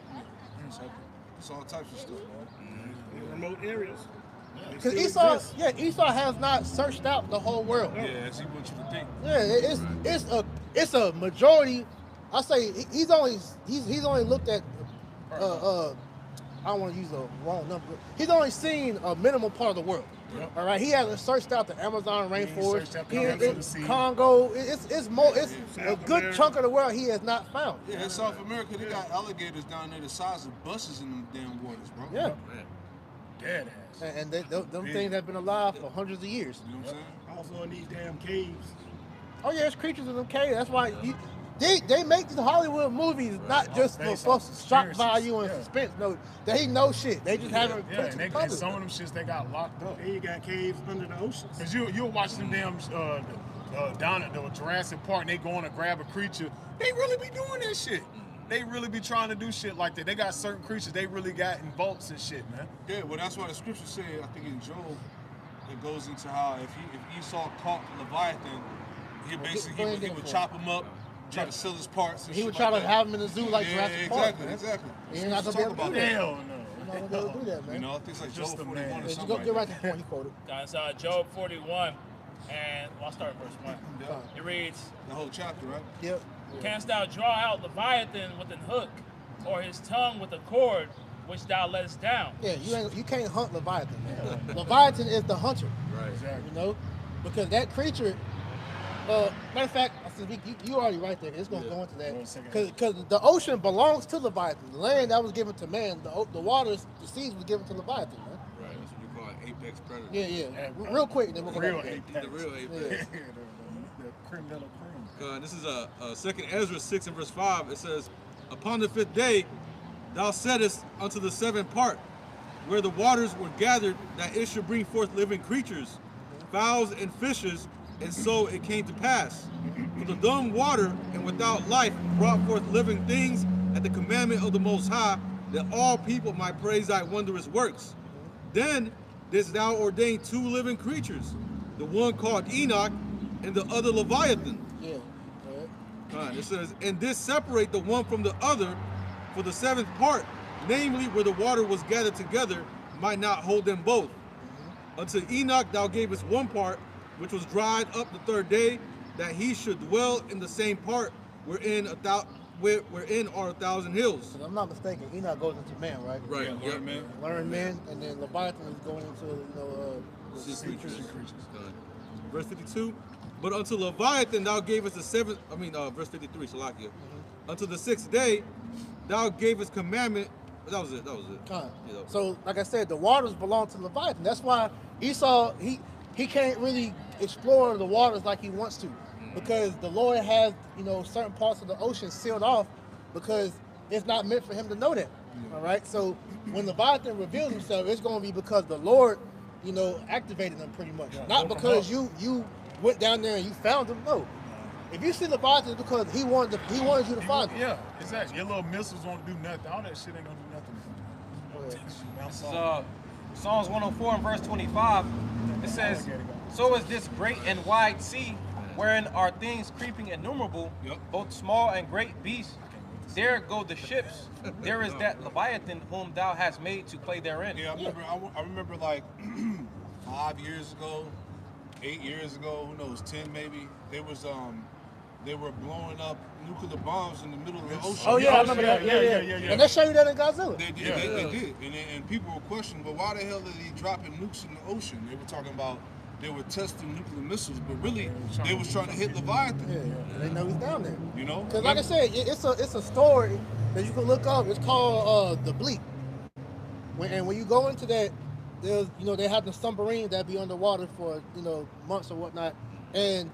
It's all types of stuff, man. Remote areas. Because Esau has not searched out the whole world. Yeah, as he wants you to think. Yeah, it's a majority. I say he's only looked at I don't want to use a wrong number. He's only seen a minimal part of the world. Yep. All right, he hasn't searched out the Amazon rainforest, Congo. It's a good chunk of the world he has not found. Yeah, in South America they got alligators down there the size of buses in them damn waters, bro. Yeah. Man. Dead ass. And them things have been alive for hundreds of years. You know what I'm saying? Also in these damn caves. Oh yeah, there's creatures in them caves. That's why they make these Hollywood movies not just for shock value and suspense. No, they know shit. They just haven't put it to the public. Some of them shits they got locked up. They got caves under the oceans. Cause you'll watch them damn down at the Jurassic Park and they going to grab a creature. They really be doing that shit. They really be trying to do shit like that. They got certain creatures they really got in vaults and shit, man. Yeah, well that's why the scripture say, I think in Job, it goes into how if Esau caught Leviathan, he would chop him up, try to sell his parts. And he would try to have him in the zoo like yeah, Jurassic Park. Exactly. You're not gonna be able to do that. Hell no. You're not gonna be able to do that, man. You know, I think it's like Just Job a 41 man. or You something. go get right to the point he quoted. Guys, Job 41, and I'll start verse 1. Yeah. It reads, The whole chapter, right? Yep. Canst thou draw out Leviathan with an hook, or his tongue with a cord, which thou lettest down? Yeah, you can't hunt Leviathan, man. Leviathan is the hunter. Right. You know? Because that creature, matter of fact, you already right there. It's going to go into that. Because the ocean belongs to Leviathan. The land that was given to man, the waters, the seas was given to Leviathan, man. Right. That's what you call an apex predator. Yeah. Real quick, and then we'll go back to that. The real apex. The creme de la creme. This is 2nd Ezra 6 and verse 5. It says, upon the 5th day, thou saidest unto the 7th part, where the waters were gathered, that it should bring forth living creatures, fowls and fishes, and so it came to pass. For the dumb water and without life brought forth living things at the commandment of the Most High, that all people might praise thy wondrous works. Then didst thou ordain 2 living creatures, the one called Enoch and the other Leviathan. Yeah. It says, and this separate the one from the other for the 7th part, namely where the water was gathered together, might not hold them both. Unto Enoch thou gavest 1 part, which was dried up the 3rd day, that he should dwell in the same part wherein are 1,000 hills. If I'm not mistaken, Enoch goes into man, right? Right. Yeah, learn man. Learn men, and then Leviathan is going into the Sea creatures. Verse 52. But unto Leviathan thou gavest verse 53, Salakia. Unto the 6th day thou gavest commandment. That was it. Yeah, So, like I said, the waters belong to Leviathan. That's why Esau, he can't really explore the waters like he wants to, because the Lord has, certain parts of the ocean sealed off, because it's not meant for him to know that. All right. So when Leviathan reveals himself, it's going to be because the Lord, activated him pretty much, not because you went down there and you found him. No. If you see Leviathan, it's because he wanted you to find him. Yeah, exactly. Your little missiles won't do nothing. All that shit ain't gonna do nothing. This is Psalms 104 and verse 25. It says, so is this great and wide sea, wherein are things creeping innumerable, both small and great beasts. There go the ships. There is that Leviathan whom thou hast made to play therein. Yeah, I remember like 5 years ago, 8 years ago, who knows, 10 maybe. They were blowing up nuclear bombs in the middle of the ocean. Oh yeah, I remember that. Yeah. And they show you that in Godzilla. They did. And people were questioning, but why the hell are they dropping nukes in the ocean? They were talking about they were testing nuclear missiles, but really they was trying to hit Leviathan. Yeah. They know he's down there. Because like I said, it's a story that you can look up. It's called The Bleak. When you go into that, there's they have the submarines that be underwater for months or whatnot, and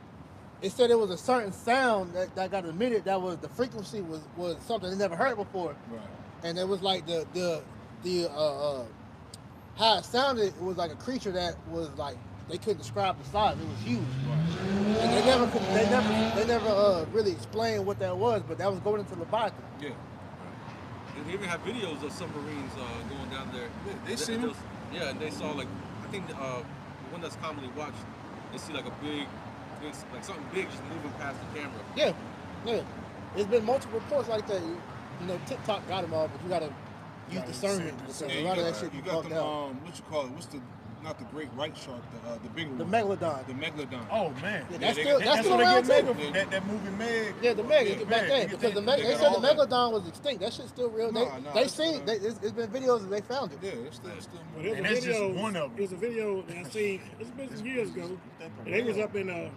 it said it was a certain sound that got emitted that was the frequency was something they never heard before, Right. and it was like the how it sounded. It was like a creature that was like they couldn't describe the size. It was huge, and they never really explained what that was, but that was going into Leviathan. Yeah. And they even have videos of submarines going down there. Yeah, they seen them. Yeah, and they saw like, I think the one that's commonly watched, they see like a big, like something big just moving past the camera. Yeah. There's been multiple reports like that. TikTok got them all, but you gotta use discernment because a lot of that shit you be got bugged them, out. what you call it? What's not the great white shark, the bigger The one. Megalodon. The Megalodon. Oh man. Yeah, that's that's still around too. That movie Meg. Yeah, the Meg. Yeah, Back Meg. then, because they said the Megalodon was extinct. That shit's still real. It's been videos and they found it. Yeah, it's still. Well, there's And a that's video. just one of them. There's a video that I seen. It's been some years ago. And they was up in I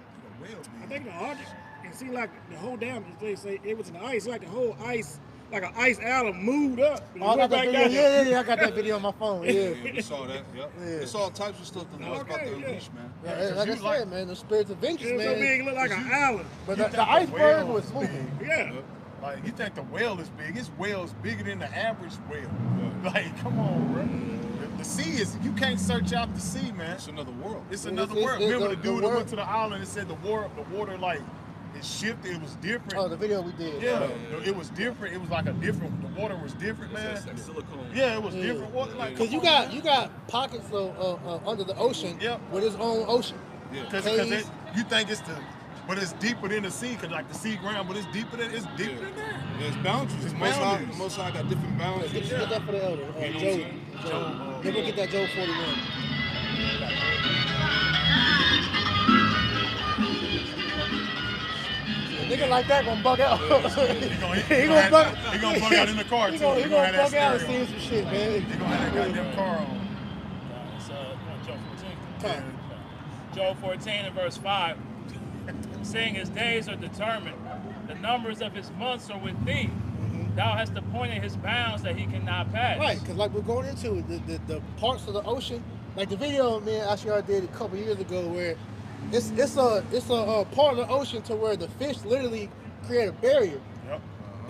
think the Arctic. It seemed like the whole damn. They say it was in the ice, like the whole ice, like an ice island moved up. And Oh, I got went that back video. down. Yeah, I got that video on my phone. Yeah. Yeah, we saw that. Yep. Yeah. It's all types of stuff the Lord's about to Okay, yeah. unleash, man. Yeah, like I said, man, the spirits of It vengeance, was so big, man. it looked like an island. But You the think the iceberg whale- was smooth. Yeah. Like you think the whale is big? Its whale's bigger than the average whale. Like, come on, bro. The sea is, you can't search out the sea, man. It's another world. It's another It's- world. it's Remember the the dude that world. went to the island and said the water like it shifted. It was different. Oh, the video we did. Yeah, it was different. It was like the water was different, man. It's like silicone. Yeah, it was different. What, like, Because you got pockets of under the ocean Yep. with its own ocean. because Caves. you think but it's deeper than the sea, cause like the sea ground, but it's deeper than there. There's boundaries. It's Most boundaries. High got different boundaries. Get that for the elder. You know what I'm Joe. saying? Then we'll get that Joe 41. A nigga like that gonna bug out. He gonna bug out in the car too. He gonna He gonna have that bug out and stereo. see some shit, man. He gonna have that goddamn car on. It's Job 14. Time. Job 14 and verse 5. Seeing his days are determined, the numbers of his months are with thee. Thou hast appointed his bounds that he cannot pass. Right, because like we're going into the parts of the ocean, like the video me and Ashiar did a couple years ago, where it's a part of the ocean to where the fish literally create a barrier, Yep.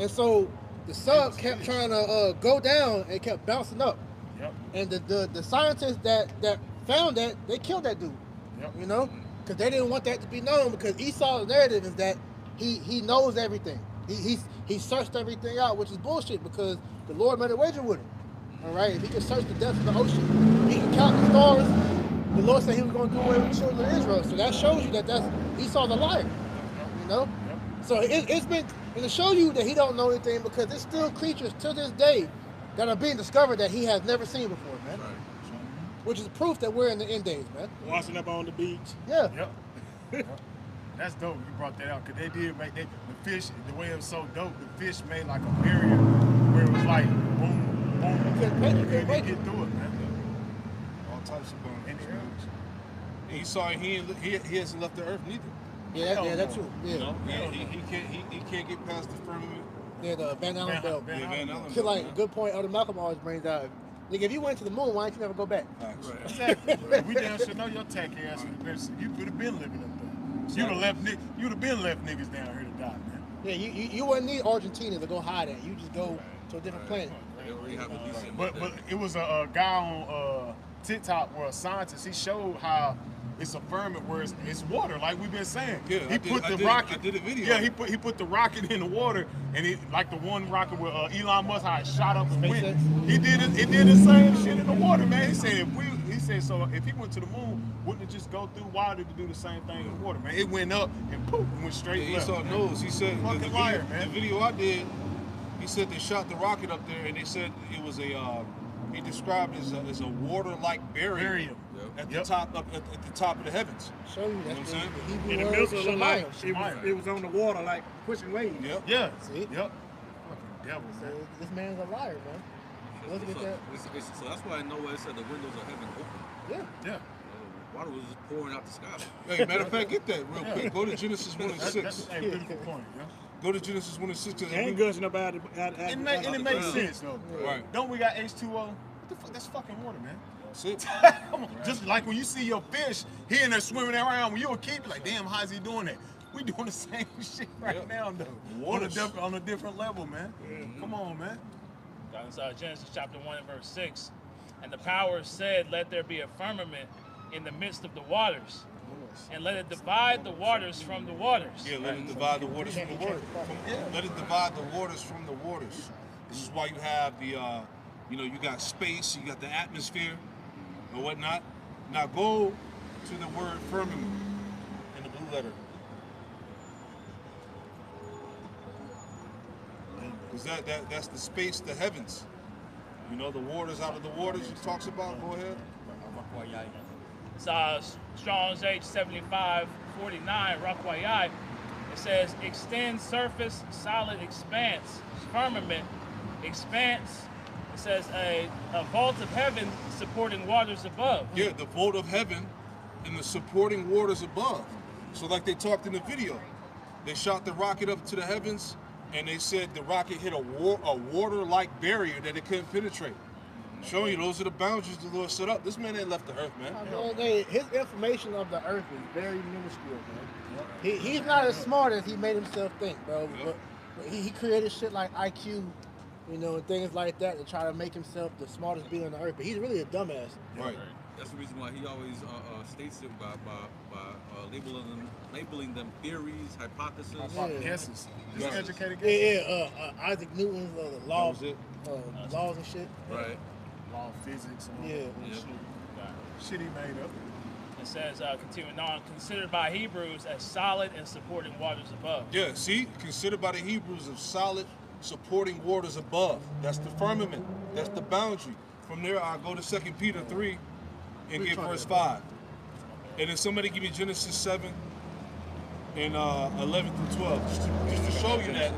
and so the sub kept trying to go down and kept bouncing up, Yep. and the scientists that found that, they killed that dude, Yep. you know, because they didn't want that to be known, because Esau's narrative is that he knows everything. He searched everything out, which is bullshit, because the Lord made a wager with him. All right, if he can search the depths of the ocean, he can count the stars. The Lord said he was going to do away with the children of Israel. So that shows you that that's Esau's a liar. You know? So it's been to show you that he don't know anything because there's still creatures to this day that are being discovered that he has never seen before, man. Which is proof that we're in the end days, man. Washing up on the beach. Yeah. Yep. That's dope. You brought that out because they did make the fish. The way it was so dope, the fish made like a barrier where it was like boom, boom. You couldn't break Get it. through it, man. All types of bones. And Esau, he hasn't left the earth neither. Yeah, that's true. Yeah. You know, he can't get past the firmament. Yeah, the Van Allen belt. Van Allen. Van Allen. Cause like a good point Elder Malcolm always brings out. Nigga, if you went to the moon, why didn't you never go back? Exactly. We damn sure know your tack ass you could have been living up there. You'd have been left niggas down here to die, man. Yeah, you wouldn't need Argentina to go hide at. You just go to a different planet. They already have a decent. But it was a guy on TikTok where a scientist, he showed how it's a firmament where it's water, like we've been saying. Yeah, I did a video. Yeah, he put the rocket in the water, and it like the one rocket with Elon Musk, how it shot up and went. It did the same shit in the water, man. He said so if he went to the moon, wouldn't it just go through water to do the same thing in the water, man? It went up and poof, went straight left. Esau knows. He said Fucking liar, man. The video I did, he said they shot the rocket up there, and they said it was he described it as a water-like barrier. At the top at the top of the heavens. Show you You know what I'm that's saying? the Hebrew In the word middle of the night, Shemayim. it was on the water like pushing waves. Yep. Yeah. See? Yep. Fucking devil, So man. this man's a liar, man. Look at that. So that's why I know where it said the windows of heaven open. Yeah. Yeah. Water was just pouring out the sky. Hey, matter of fact, get that real quick. Go to Genesis 1 and 6. That's a beautiful point, yeah. Go to Genesis 1 and 6. Ain't gushing about it. And it makes sense though. Right. Don't we got H2O? What the fuck? That's fucking water, man. That's it. Come on. Just like when you see your fish, he in there swimming around. When you a kid, you're like, damn, how's he doing that? We doing the same shit right now, though. On a different level, man. Come on, man. That's Genesis chapter 1 and verse 6. And the power said, let there be a firmament in the midst of the waters, and let it divide the waters from the waters. Yeah, let it divide the waters from the waters. Let it divide the waters from the waters. This is why you have the, you got space, you got the atmosphere, or whatnot. Now go to the word firmament in the blue letter. Because that's the space, the heavens. You know, the waters out of the waters he talks about. Go ahead. It's Strong's H 7549, Rakwayai. It says, extend surface, solid expanse, firmament, expanse. It says a vault of heaven supporting waters above. Yeah, the vault of heaven and the supporting waters above. So like they talked in the video, they shot the rocket up to the heavens, and they said the rocket hit a water-like barrier that it couldn't penetrate. Showing you those are the boundaries the Lord set up. This man ain't left the earth, man. His information of the earth is very minuscule, man. He's not as smart as he made himself think, bro. But he created shit like IQ, and things like that to try to make himself the smartest being on the earth. But he's really a dumbass. Right. That's the reason why he always states it by labeling them theories, hypotheses. Guesses. Just educated Yeah, guesses. Isaac Newton's the laws and shit. Right. Law of physics and all Yeah. that shit he made up. It says, continuing on, considered by Hebrews as solid and supporting waters above. Yeah, see, considered by the Hebrews of solid supporting waters above. That's the firmament. That's the boundary. From there, I'll go to 2 Peter 3 and get verse 5. And then somebody give me Genesis 7 and 11 through 12, just to show you that.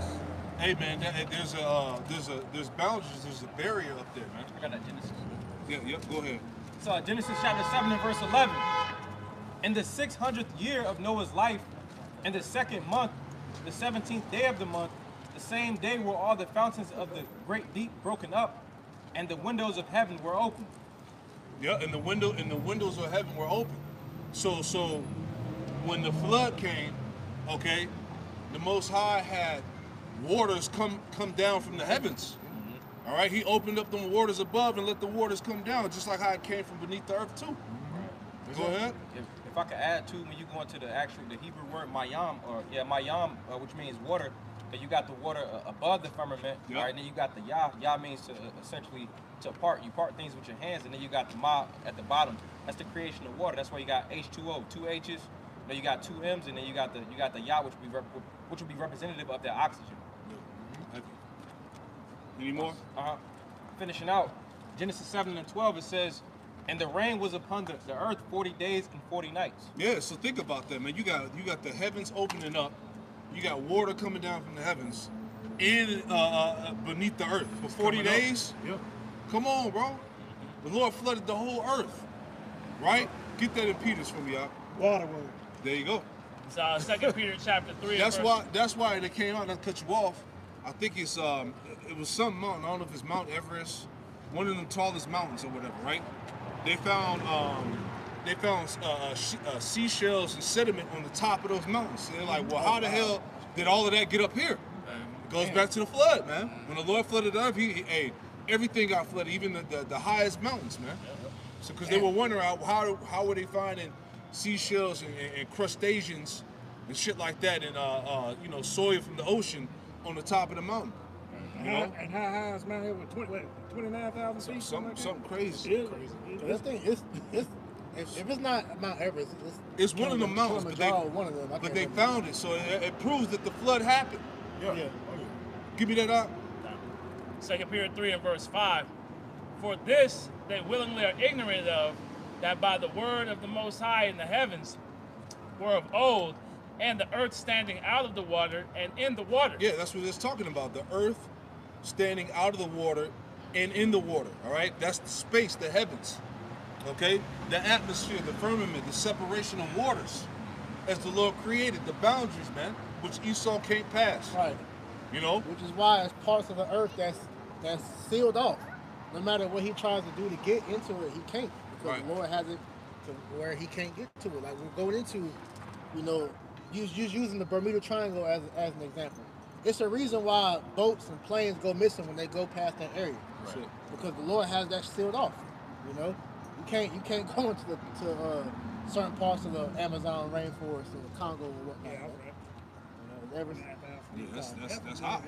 Hey man, there's boundaries, there's a barrier up there, man. I got that Genesis. Yeah, go ahead. So Genesis chapter 7 and verse 11. In the 600th year of Noah's life, in the second month, the 17th day of the month, the same day were all the fountains of the great deep broken up, and the windows of heaven were opened. Yeah, and the windows of heaven were open. So when the flood came, okay, the Most High had waters come down from the heavens. All right, he opened up them waters above and let the waters come down, just like how it came from beneath the earth too. Go ahead. If I could add too, when you go into the Hebrew word mayam, mayam, which means water, Then you got the water above the firmament, Yep. right? And then you got the Yah. Yah means to essentially to part. You part things with your hands, and then you got the Ma at the bottom. That's the creation of water. That's why you got H2O, 2 H's. Then you got 2 M's, and then you got the Yah, which would be representative of that oxygen. Any more? Finishing out, Genesis 7:12, it says, and the rain was upon the earth 40 days and 40 nights. Yeah, so think about that, man. You got the heavens opening up. You got water coming down from the heavens in beneath the earth for 40 days. Yep. Come on, bro. The Lord flooded the whole earth, right? Get that in Peter's for me, out. Water word. There you go. It's 2 Peter chapter 3. That's why they came out. Not to cut you off. I think it's it was some mountain. I don't know if it's Mount Everest, one of the tallest mountains or whatever, right? They found seashells and sediment on the top of those mountains. So they're like, well, how the hell did all of that get up here? It goes back to the flood, man. When the Lord flooded the earth, everything got flooded, even the highest mountains, man. So because they were wondering how were they finding seashells and crustaceans and shit like that, and soil from the ocean on the top of the mountain. And how high is Mount Everest? 29,000 feet? Something crazy. Yeah. This thing, if it's not Mount Everest, It's one of the mountains, one of them. but they found it, so it proves that the flood happened. Yeah. Yeah. Give me that up. 2 Peter 3 and verse 5. For this they willingly are ignorant of, that by the word of the Most High in the heavens were of old, and the earth standing out of the water and in the water. Yeah, that's what it's talking about. The earth standing out of the water and in the water, all right? That's the space, the heavens, okay? The atmosphere, the firmament, the separation of waters as the Lord created, the boundaries, man, which Esau can't pass. Right. You know? Which is why it's parts of the earth that's sealed off. No matter what he tries to do to get into it, he can't. Because Right. the Lord has it to where he can't get to it. Like we're going into, using the Bermuda Triangle as an example. It's a reason why boats and planes go missing when they go past that area. Right. Because the Lord has that sealed off. You can't go into certain parts of the Amazon rainforest or the Congo or whatnot. Yeah, right? right. Yeah, that's hot.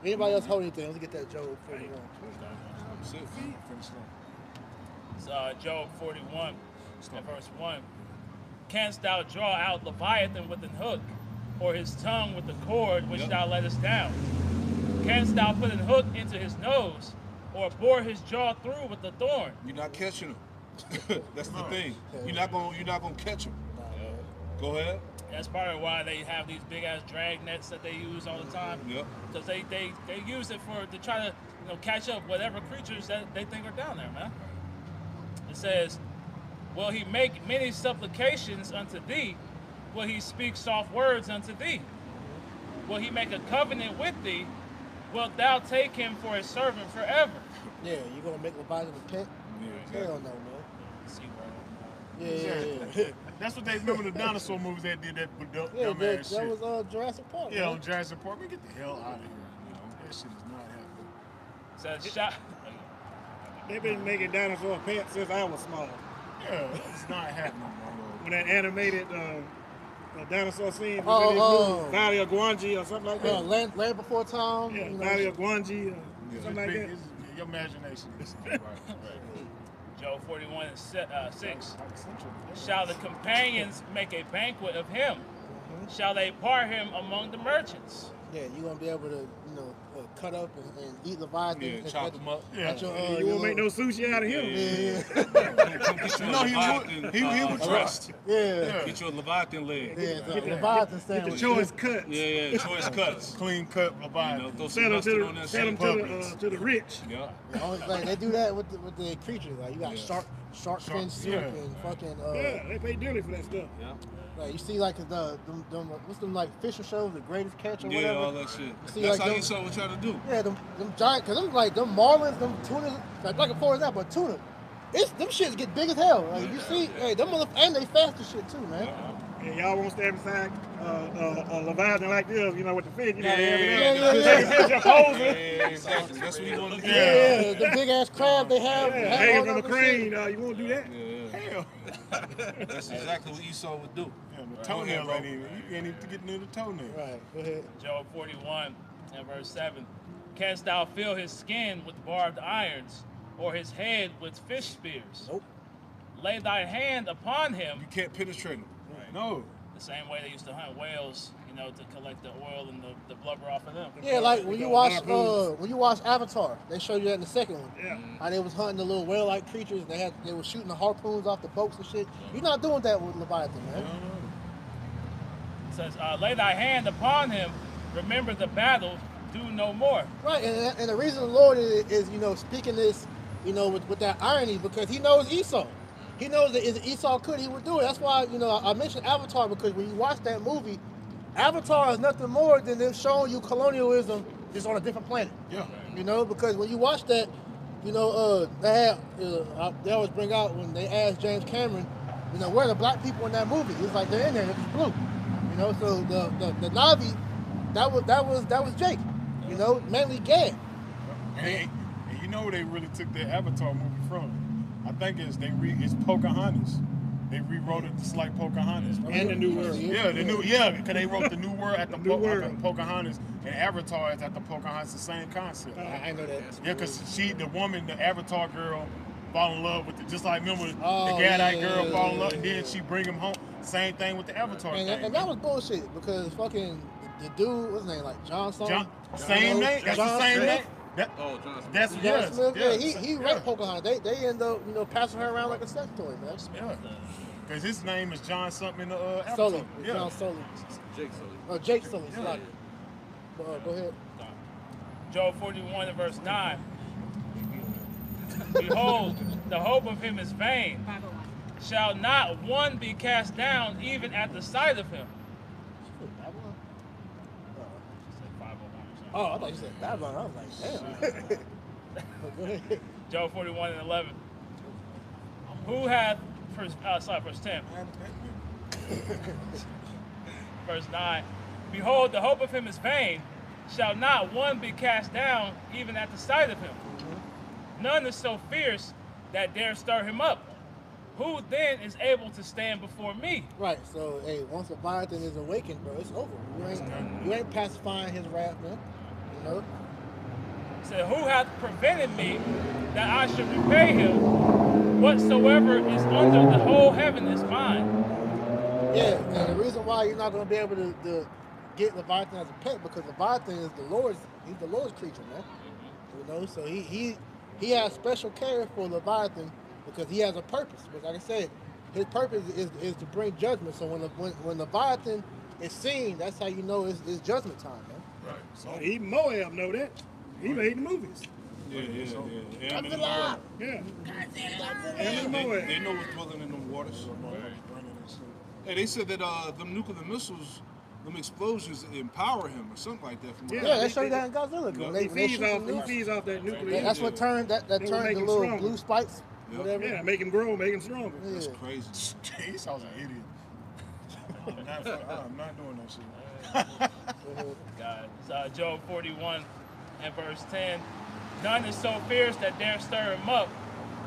Anybody else hold anything? Let's get that Job 41. That's it. It's Job 41 and verse 1. Canst thou draw out Leviathan with an hook, or his tongue with the cord which thou lettest down? Canst thou put an hook into his nose, or bore his jaw through with the thorn? You're not catching them. That's the thing. You're not gonna catch them. Go ahead. That's part of why they have these big ass drag nets that they use all the time. Yep. Because they use it to try to catch up whatever creatures that they think are down there, man. It says, will he make many supplications unto thee? Will he speak soft words unto thee? Will he make a covenant with thee? Wilt thou take him for a servant forever? Yeah, you gonna make Leviathan repent? Yeah, Hell no, man. See, Yeah. That's what they remember the dinosaur movies that did that Yeah, dumbass that shit. was Jurassic Park. Yeah, man. on Jurassic Park. Man, get the hell out of here. That shit is not happening. says shot. They've been making dinosaur pets since I was small. Yeah, it's not happening, bro. When that animated dinosaur scene, Valley of Guanji or something like that. Land Before Time. Yeah, you know, Valley of Guanji, Yeah, something like that. your imagination is right. Job 41 and 6. Shall the companions make a banquet of him? Shall they part him among the merchants? Yeah, you're gonna be able to, cut up and eat Leviathan. Yeah, chop them up. Yeah. You won't make no sushi out of him. He would trust. Yeah. Get your Leviathan leg. Yeah, Leviathan Get the sandwich. choice cuts. Yeah, choice cuts. Clean cut Leviathan. Throw some Sell them mustard on that sell them shit. to the rich. Yeah. Like they do that with the creatures. Like you got shark fin soup and fucking. Yeah, they pay dearly for that stuff. Yeah. Like you see, like what's them like fishing shows, The Greatest Catch or Yeah, whatever. all that shit. See, That's like how them- Esau would try to do. Yeah, them giant, cause them marlins, them tuna, like a for example, a tuna. Them shits get big as hell. Like you see, hey, them and they fast as shit too, man. And y'all won't stand beside a Leviathan like this, with the fish. Yeah. Yeah. Exactly. That's what he wanted to do. Yeah, the big ass crab they have. Hanging all from a that crane, shit. you won't do that. Yeah. Hell Yeah. That's exactly what Esau would do. Yeah, the toenail ain't even. You can't even get near the toenail. Right. Go ahead. Job 41 and verse 7. Canst thou fill his skin with barbed irons, or his head with fish spears? Nope. Lay thy hand upon him. You can't penetrate him. Right. No. The same way they used to hunt whales, you know, to collect the oil and the blubber off of them. Yeah, like when you watch Avatar, they show you that in the second one. Yeah. How they was hunting the little whale-like creatures. They were shooting the harpoons off the boats and shit. You're not doing that with Leviathan, man. It says, lay thy hand upon him, remember the battle, do no more. Right, and the reason the Lord is speaking this, with that irony, because he knows Esau. He knows that if Esau could, he would do it. That's why, I mentioned Avatar, because when you watch that movie, Avatar is nothing more than them showing you colonialism just on a different planet. Yeah. Because when you watch that, they always bring out when they asked James Cameron, where are the black people in that movie? It's like they're in there, it's blue. So the Navi, that was Jake. Mainly Gad. And you know where they really took their Avatar movie from? I think it's Pocahontas. They rewrote it just like Pocahontas. And the New World. Yeah, because they wrote the New World at the Pocahontas, and Avatar is at the Pocahontas, the same concept. I know that. Yeah, because the Avatar girl, fall in love with it, just like remember the Gadite girl fall in love, and then she bring him home. Same thing with the Avatar thing. And that was bullshit, because fucking the dude, what's his name, like John something? Same name. That's the same name. John Smith. That's John Smith, yes. he raped Pocahontas. They end up, passing her around like a sex toy, man. Yeah. Because his name is John something in the Avatar. Sully. Yeah. John Sully. Jake Sully. Oh, Jake Sully. Sorry. Go ahead. Job 41 and verse 9. Behold, the hope of him is vain. Shall not one be cast down even at the sight of him? Oh, I thought you said Babylon. I was like, damn. Go ahead. Job 41 and 11. Who hath, verse 10. Verse 9. Behold, the hope of him is vain. Shall not one be cast down even at the sight of him? None is so fierce that dare stir him up. Who then is able to stand before me? Right, so hey, once Leviathan is awakened, bro, it's over. You ain't pacifying his wrath, man. Said, who hath prevented me that I should repay him? Whatsoever is under the whole heaven is mine. Yeah, and the reason why you're not going to be able to get Leviathan as a pet, because Leviathan is he's the Lord's creature, man. So he has special care for Leviathan because he has a purpose. But like I said, his purpose is to bring judgment. So when Leviathan is seen, that's how you know it's judgment time, man. Right. So even Moab know that. He made the movies. Yeah. Yeah. And Moab. They know what's dwelling in the waters. Hey, they said that them nuclear missiles, them explosions empower him or something like that. Yeah, they show you that in Godzilla. He feeds off that nuclear. That's what turned the little stronger. blue spikes. Whatever. Yeah, make him grow, make him stronger. Yeah. That's crazy. Esau's an idiot. I'm not doing that shit. God. Job 41 and verse 10. None is so fierce that dare stir him up.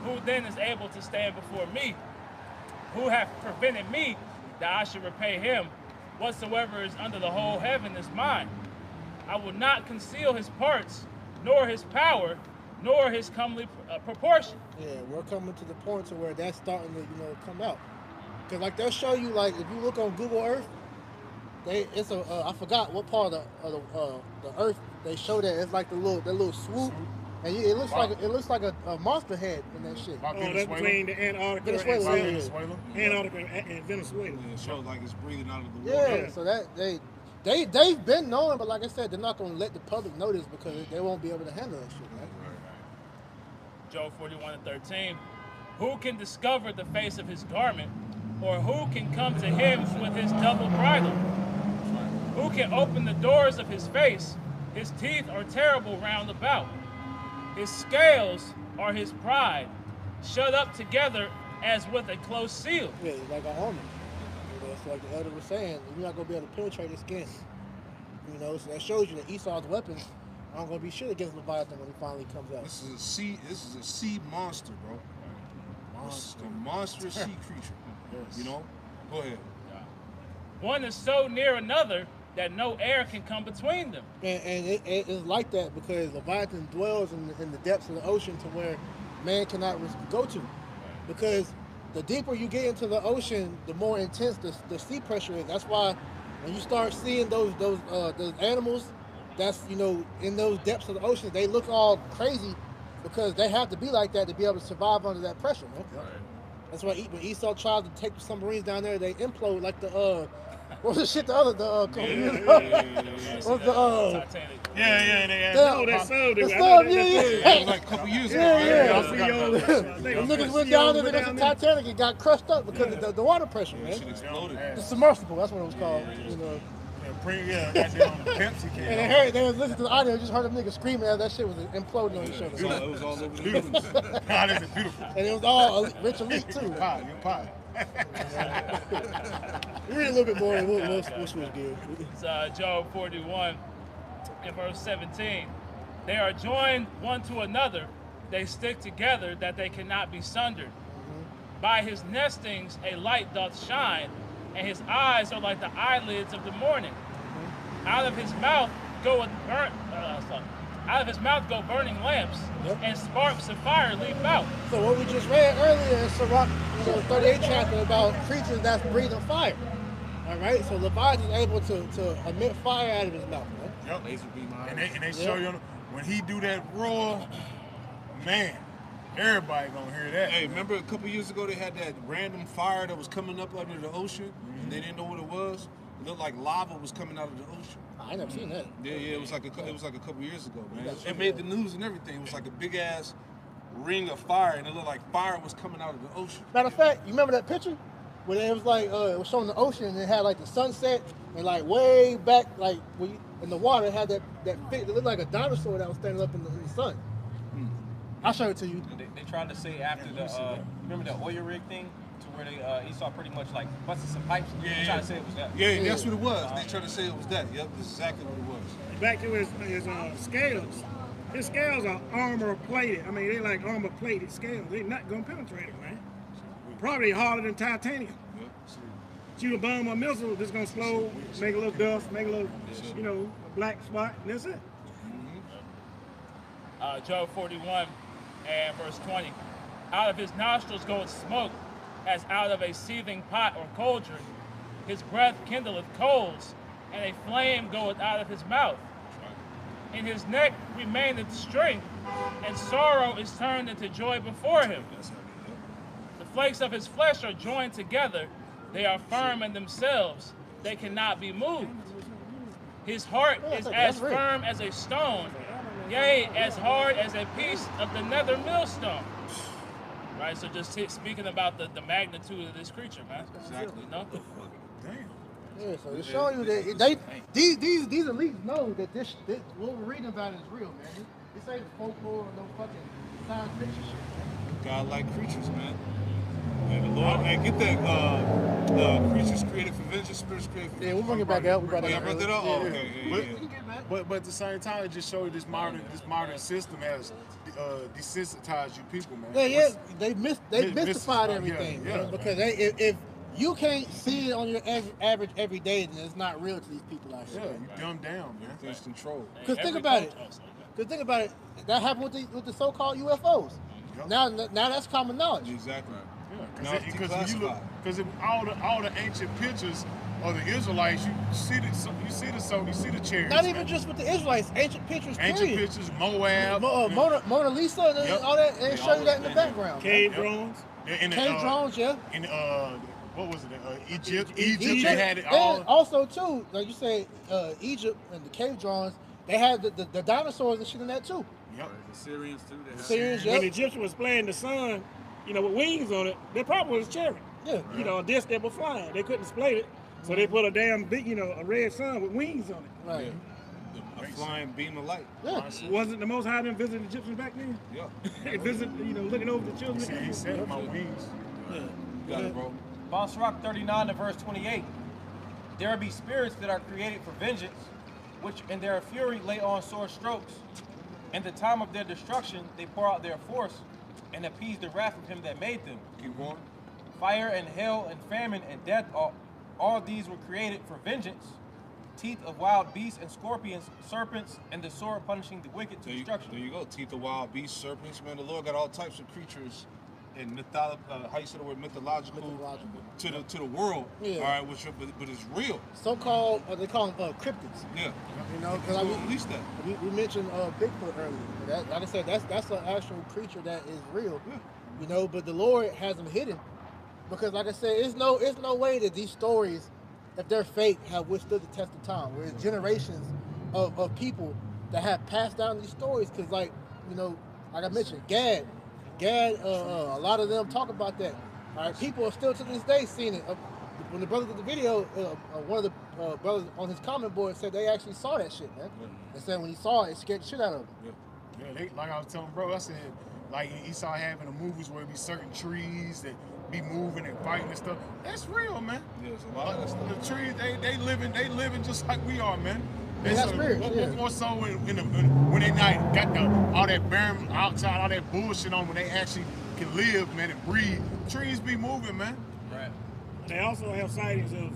Who then is able to stand before me? Who hath prevented me that I should repay him? Whatsoever is under the whole heaven is mine. I will not conceal his parts, nor his power, nor his comely proportion. Yeah, we're coming to the point to where that's starting to come out. Because like they'll show you, like if you look on Google Earth, I forgot what part of the Earth they show that. It's like the little swoop, and it looks like a monster head in that shit. That's between the Antarctica and Venezuela. It shows like it's breathing out of the Yeah, water. so that they've been knowing, but like I said, they're not going to let the public know this because they won't be able to handle that shit, right? Job 41 and 13. Who can discover the face of his garment, or who can come to him with his double bridle? Who can open the doors of his face? His teeth are terrible round about. His scales are his pride, shut up together as with a close seal. Yeah, it's like a armor. It's like the elder was saying, you're not going to be able to penetrate his skin. So that shows you that Esau's weapons aren't going to be shit against Leviathan when he finally comes out. This is a sea monster, bro. A monstrous sea creature. Yes. You know? Go ahead. One is so near another that no air can come between them. And it's like that because Leviathan dwells in the depths of the ocean to where man cannot go to. Because the deeper you get into the ocean, the more intense the sea pressure is. That's why when you start seeing those animals that's, you know, in those depths of the ocean, they look all crazy because they have to be like that to be able to survive under that pressure, man. Right. That's why when Esau tried to take the submarines down there, they implode like the what was the shit the other couple years ago? What was the Titanic. Yeah, they had that song. the song, yeah. That was like a couple years ago. Yeah. Right? Them niggas went down there, they went to Titanic and got crushed up because of the water pressure, That man. shit exploded. The submersible, that's what it was called. You know. Goddamn Pepsi came And out. they was listening to the audio, just heard them niggas screaming as that shit was imploding on each other. It was all over the news. God, this is beautiful. And it was all rich elite too. Pie, you pie. We read a little bit more and we'll switch gears. It's Job 41 in verse 17. They are joined one to another. They stick together that they cannot be sundered. By his nestings a light doth shine, and his eyes are like the eyelids of the morning. Out of his mouth go burning lamps, and sparks of fire leap out. So what we just read earlier in Sirach, 38 chapter about creatures that's breathing fire. All right, so Leviathan is able to emit fire out of his mouth, man. Yep. Laser beam eyes. And they show you when he do that roar, man, everybody gonna hear that. Hey, remember a couple years ago they had that random fire that was coming up under the ocean, and they didn't know what it was. It looked like lava was coming out of the ocean. I ain't never seen that. Yeah, it was like a couple years ago, man. It made the news and everything. It was like a big ass ring of fire, and it looked like fire was coming out of the ocean. Matter of fact, you remember that picture? Where it was like, it was showing the ocean and it had like the sunset and like way back, like when you, in the water, it had that it looked like a dinosaur that was standing up in the sun. I'll show it to you. They tried to say after the, remember the oil rig thing? To where they, Esau pretty much like busted some pipes. They tried to say it was that. Yeah, that's what it was. They tried to say it was that. Yep, that's exactly what it was. Back to his scales. His scales are armor plated. I mean, they like armor plated scales. They're not gonna penetrate it, man. Probably harder than titanium. Shoot a bomb or missile, just gonna slow, make a little dust, make a little, a black spot, and that's it. Job 41 and verse 20. Out of his nostrils goeth smoke, as out of a seething pot or cauldron. His breath kindleth coals, and a flame goeth out of his mouth. In his neck remaineth strength, and sorrow is turned into joy before him. The flakes of his flesh are joined together. They are firm in themselves. They cannot be moved. His heart is as firm as a stone, yea, as hard as a piece of the nether millstone. Right, so just speaking about the magnitude of this creature, man. Exactly. You know? Damn. Yeah, so it's showing you that these elites know that this what we're reading about is real, man. This ain't folklore or no fucking science fiction shit, man. God-like creatures, man. And the Lord, man, get that creatures created for vengeance, spirits created for Yeah, we'll bring it back out. We brought I that brought that up? Yeah, Oh, yeah. okay. Yeah. But at the same time, it just showed you this modern system has desensitized you people, man. Yeah, they mystified everything, yeah, man. Because if you can't see it on your average every day, then it's not real to these people out Yeah, here. you dumb down, man. Things control. Because think about it. That happened with the so-called UFOs. Yep. Now that's common knowledge. Exactly. Yeah, because when you look, because all the ancient pictures of the Israelites, you see the chariots. Not even man. just with the Israelites, ancient pictures. Ancient period. pictures, Moab, Mona Lisa, and Yep. all that, and show you that in the background. Cave drones. and Cave drones, yeah. in what was it? Egypt, Egypt, they had it all. and also too, like you say, Egypt and the cave drawings, they had the dinosaurs and shit in that too. Yep. The Syrians too. They have Syrians, When the yep. Egyptian was playing the sun, with wings on it, their problem was a chariot. Yeah. A disc that was flying. They couldn't display it, so they put a damn big, a red sun with wings on it. Right. A flying beam of light. Yeah. Wasn't the Most High didn't visit the Egyptians back then? Yeah. They visit, looking over the children. See, he said my wings. You got it, bro. Sirach 39 to verse 28. There be spirits that are created for vengeance, which in their fury lay on sore strokes. In the time of their destruction, they pour out their force. and appease the wrath of him that made them. Keep going. Fire and hell and famine and death, all these were created for vengeance. Teeth of wild beasts and scorpions, serpents, and the sword punishing the wicked to destruction. There you go. Teeth of wild beasts, serpents. Man, the Lord got all types of creatures and how you say the word mythological. To the world. Yeah. All right, but it's real. So-called, they call them cryptids. Yeah. You know, because So release that. we mentioned Bigfoot earlier. That, like I said, that's an actual creature that is real. Yeah. You know, but the Lord has them hidden because, like I said, it's no way that these stories, if they're fake, have withstood the test of time. Where it's generations of people that have passed down these stories. Because, like, you know, like I mentioned, Gad, a lot of them talk about that. All right, people are still to this day seeing it. When the brother did the video, one of the brothers on his comment board said they actually saw that shit, man. They said when he saw it, it scared the shit out of him. Yeah, like I was telling bro, I said, like he saw having the movies where it be certain trees that be moving and fighting and stuff. That's real, man. Yeah, it's a lot of that stuff. The trees, they living just like we are, man. Yeah, that's weird. More so when they not got all that barren outside, all that bullshit on, when they actually can live, man, and breathe. Trees be moving, man. Right. They also have sightings of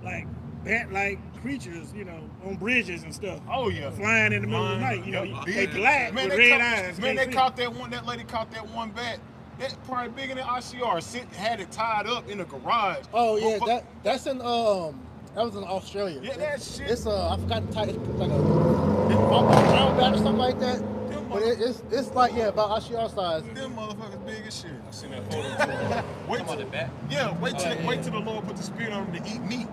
like bat-like creatures, you know, on bridges and stuff. Oh yeah, flying in the middle of the night. You know, they black man, with red eyes. Man, they caught that one. That lady caught that one bat. That's probably bigger than ICR. Had it tied up in the garage. Oh yeah, that's in that was in Australia. Yeah, that shit. It's I forgot the title. It's like a brown bat or something like that. But it's like about Ashiar size. Them motherfuckers big as shit. I seen that photo too. Wait till the bat? Yeah, wait till the Lord put the spirit on them to eat meat.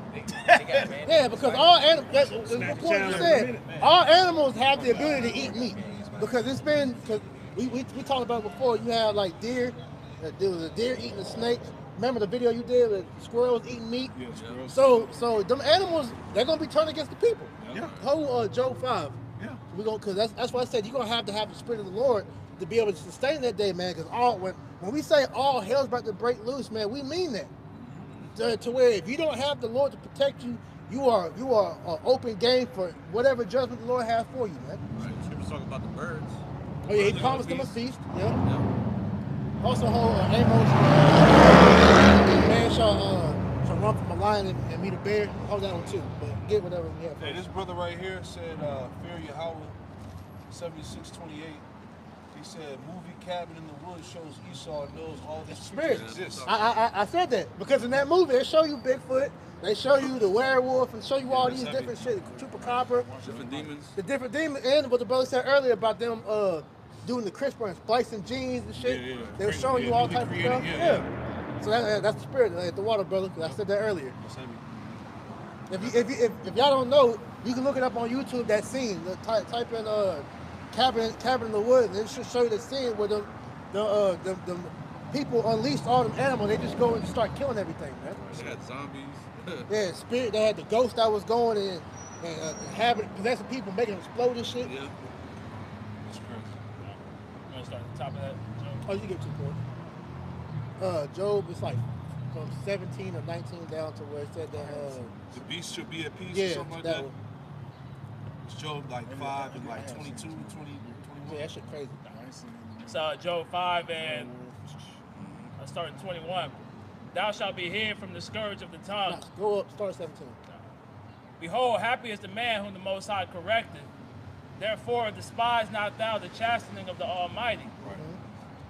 Yeah, because all animals, that's the point you said. All animals have the ability to eat meat because it's been because we talked about it before. You have like deer. There was a deer eating a snake. Remember the video you did with squirrels eating meat? Yeah, squirrels. So them animals, they're gonna be turned against the people. Yeah. Whole Job 5. Yeah. We gonna because that's why I said you're gonna have the spirit of the Lord to be able to sustain that day, man. Because when we say all hell's about to break loose, man, we mean that. To where if you don't have the Lord to protect you, you are open game for whatever judgment the Lord has for you, man. Right. Scriptures talk about the birds. Oh yeah, he Birds promised are them a beasts. feast. Yeah. Yeah. Also, whole Amos, man shall run from a lion and meet a bear. Hold that one too, but get whatever we have. Hey, this brother right here said, Fear Yahweh, 7628. He said, movie Cabin in the Woods shows Esau knows all this Spirit. exists. I said that because in that movie they show you Bigfoot, they show you the werewolf, and show you all these different shit, chupacabra, Different demons. the different demons, and what the brother said earlier about them doing the CRISPR and splicing genes and shit. Yeah. They were showing you all Newly type of created, stuff. yeah. So that's the spirit at the water, brother. 'Cause I said that earlier. That's heavy. If y'all don't know, you can look it up on YouTube. That scene, type in cabin in the woods, and it should show you the scene where the people unleashed all them animals. They just go and start killing everything, man. They had zombies. Yeah, spirit. They had the ghost that was going and possessing people, making them explode and shit. Yeah. That's crazy. You want to start at the top of that, Joe? Oh, you get 2 points. Job is like from 17 or 19 down to where it said that. The beast should be at peace Yeah, or something like that that. one. It's Job like 5 and like 22, 20, 21. Yeah, that shit crazy. It's Job 5 and I start at 21. Thou shalt be hid from the scourge of the tongue. Nah, go up, start at 17. Behold, happy is the man whom the Most High corrected. Therefore, despise not thou the chastening of the Almighty. Right.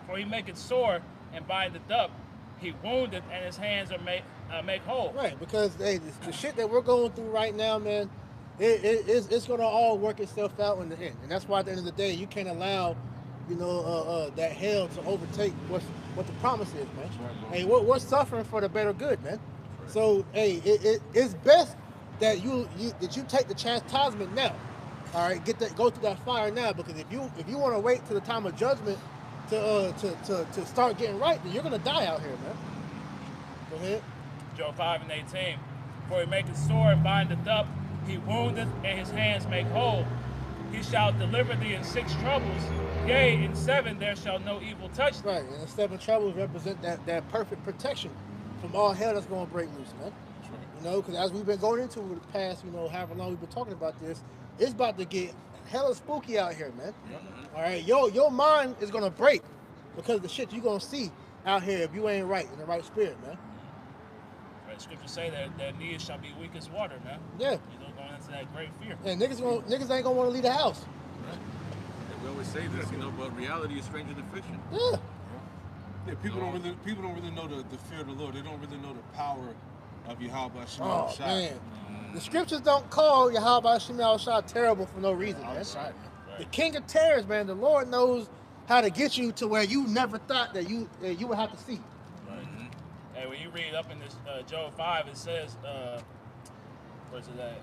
For he maketh sore and bindeth up. He woundeth and his hands are make whole. Right, because hey, the shit that we're going through right now, man, it's gonna all work itself out in the end, and that's why at the end of the day, you can't allow, that hell to overtake what the promise is, man. Right, Hey, we're suffering for the better good, man. So hey, it's best that you take the chastisement now. All right, go through that fire now, because if you want to wait till the time of judgment to start getting right, then you're gonna die out here, man. Go ahead. Job 5 and 18. For he maketh sore and bindeth up. He woundeth and his hands make whole. He shall deliver thee in 6 troubles. Yea, in 7 there shall no evil touch thee. Right, and the 7 troubles represent that perfect protection from all hell that's going to break loose, man. Because as we've been going into the past, however long we've been talking about this, it's about to get hella spooky out here, man. All right, your mind is going to break because of the shit you gonna see out here if you ain't right in the right spirit, man. Right, scriptures say that knees shall be weak as water, man. Yeah. You know, going into that great fear. And niggas ain't gonna want to leave the house. We always say this, you know, but reality is stranger than fiction. Yeah. Yeah, people don't really know the fear of the Lord. They don't really know the power of Yahweh Shem Oh Shai. man, the scriptures don't call Yahweh Shem Shai terrible for no reason, man. Right. The King of Terrors, man. The Lord knows how to get you to where you never thought that you would have to see. Right. Hey, when you read up in this Job 5, it says, where's it at?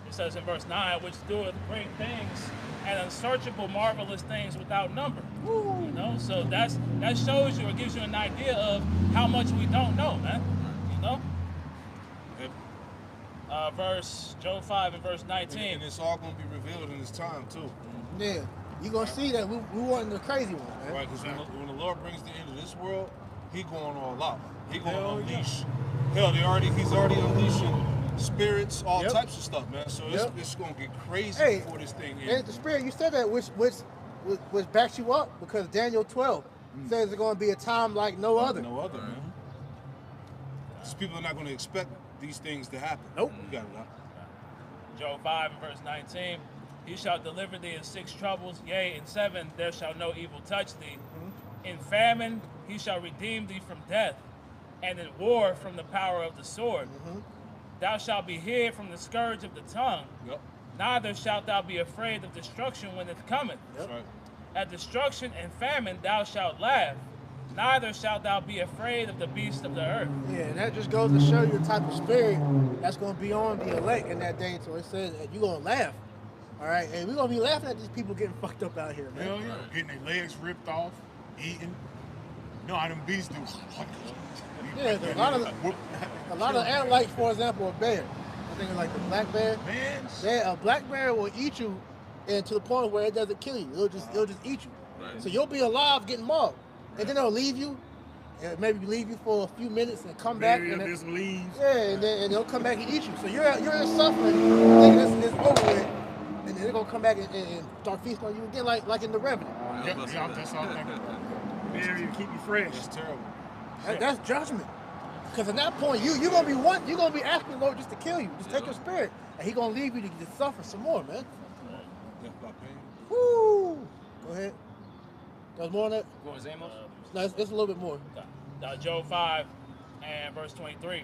It says in verse 9, which doeth great things and unsearchable marvelous things without number. Woo. You know, so that shows you or gives you an idea of how much we don't know, man. You know? Job 5 and verse 19. And it's all going to be revealed in this time, too. Yeah, you gonna see that we weren't the crazy one, man. Right, because when the Lord brings the end of this world, he going all out. He going to unleash. Hell, he's already unleashing spirits, all types of stuff, man. So it's going to get crazy before this thing ends. And the spirit, you said that, which backs you up, because Daniel 12 says it's going to be a time like no other. No other, man. Because people are not going to expect these things to happen. Nope. You got it out. Job 5 and verse 19. He shall deliver thee in 6 troubles, yea, in 7 there shall no evil touch thee. In famine he shall redeem thee from death, and in war from the power of the sword. Thou shalt be hid from the scourge of the tongue, neither shalt thou be afraid of destruction when it cometh. That's right. At destruction and famine thou shalt laugh, neither shalt thou be afraid of the beasts of the earth. Yeah, and that just goes to show you the type of spirit that's going to be on the elect in that day. So it says that you're going to laugh. All right, and we're going to be laughing at these people getting fucked up out here, man. Hell yeah. Getting their legs ripped off, eating. You know how them beasts do. Yeah, a lot of animals, for example, a bear. I think it's like the black bear. Man, A black bear will eat you, and to the point where it doesn't kill you. It'll just eat you. Right. So you'll be alive getting mauled, and then they'll leave you, and maybe leave you for a few minutes and come back. And just leaves. yeah, and they'll come back and eat you. So you're in suffering, thinking it's over with, and then they're gonna come back and start feasting on you again, like in the Revenant. that's all I'm thinking about. Bury you, keep you fresh. That's terrible. That's judgment. Because at that point, you're gonna be asking the Lord just to kill you, just take your spirit, and He gonna leave you to just suffer some more, man. Death by pain. Woo! Go ahead. There's more on that? What was Amos? No, it's a little bit more. Job 5 and verse 23.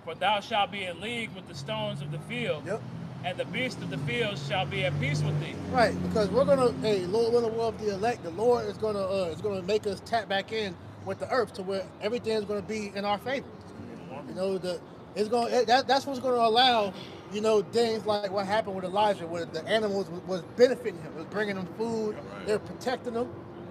For thou shalt be in league with the stones of the field, Yep. and the beasts of the field shall be at peace with thee. Right, because we're gonna, Lord, when the world of the elect, the Lord is gonna make us tap back in with the earth to where everything is gonna be in our favor. You know, that's what's gonna allow, you know, things like what happened with Elijah, where the animals was benefiting him, was bringing them food, they're protecting them.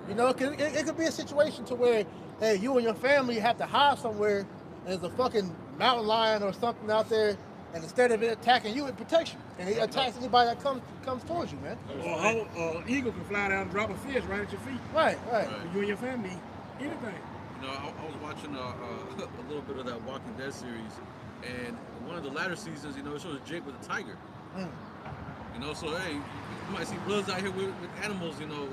You know, it could be a situation to where, hey, you and your family have to hide somewhere, and there's a fucking mountain lion or something out there, and instead of it attacking you, it protects you, and it attacks anybody that comes towards you, man. Or an eagle can fly down and drop a fish right at your feet. Right. For you and your family, anything. You know, I was watching a little bit of that Walking Dead series, and one of the latter seasons, you know, it shows Jake with a tiger. You know, so hey, you might see bloods out here with animals, you know,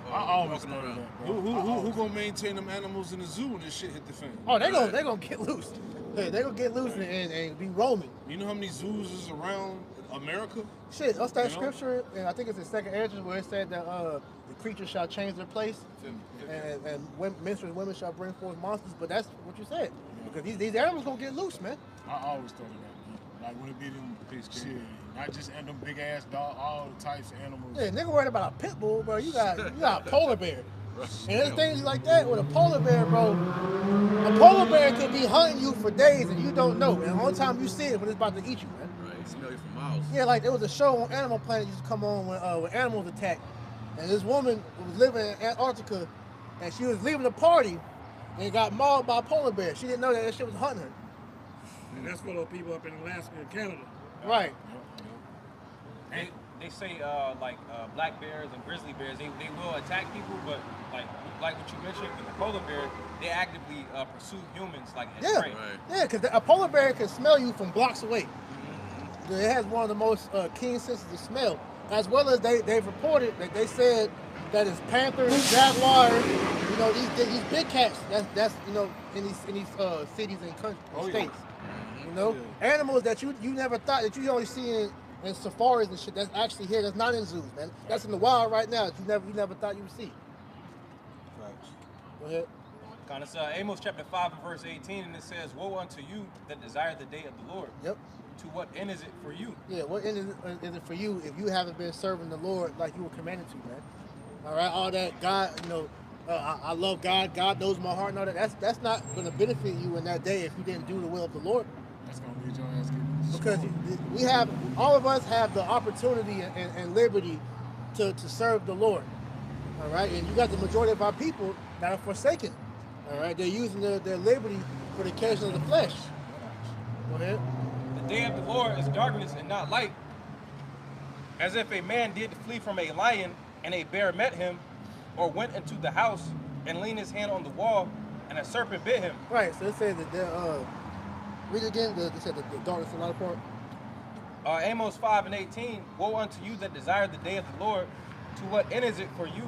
walking around. Who gonna maintain them animals in the zoo when this shit hit the fan? Oh, they gonna get loose. Hey, they gonna get loose and be roaming. You know how many zoos is around America? Shit, what's that You know? scripture? And I think it's in 2nd Ezra where it said that the creatures shall change their place, and menstruous women shall bring forth monsters. But that's what you said, because these animals gonna get loose, man. I always thought of that. Like when it be them shit, not just them big ass dog, all types of animals. Yeah, nigga worried about a pit bull, bro. You got a polar bear. And there's things like that with a polar bear, bro. A polar bear could be hunting you for days and you don't know. And the only time you see it when it's about to eat you, man. Right, smell you for miles. Yeah, like there was a show on Animal Planet used to come on when animals attack. And this woman was living in Antarctica, and she was leaving the party and got mauled by a polar bear. She didn't know that shit was hunting her. And that's full of people up in Alaska and Canada. Right. They say black bears and grizzly bears, they will attack people, but like what you mentioned with the polar bear, they actively pursue humans like as Yeah, prey. yeah, because a polar bear can smell you from blocks away. It has one of the most keen senses of smell, as well as they've reported that they said that is panthers, jaguars, you know, these big cats. That's you know, in these cities and countries, states. You know, animals that you never thought that you only see in safaris and shit. That's actually here. That's not in zoos, man. That's in the wild right now. That you never thought you would see. Go ahead. Kind of Amos chapter 5 and verse 18, and it says, "Woe unto you that desire the day of the Lord." Yep. To what end is it for you? Yeah, what end is it for you if you haven't been serving the Lord like you were commanded to, man? All right, all that God, you know, I love God. God knows my heart and all that. That's not going to benefit you in that day if you didn't do the will of the Lord. That's gonna lead your ass getting Because all of us have the opportunity and liberty to serve the Lord. All right, and you got the majority of our people that are forsaken. All right, they're using their liberty for the occasion of the flesh. Go ahead. The day of the Lord is darkness and not light. As if a man did flee from a lion and a bear met him, or went into the house and leaned his hand on the wall and a serpent bit him. Right, so it says that read it again, they said the darkness and light apart. Amos 5 and 18, "Woe unto you that desire the day of the Lord. To what end is it for you?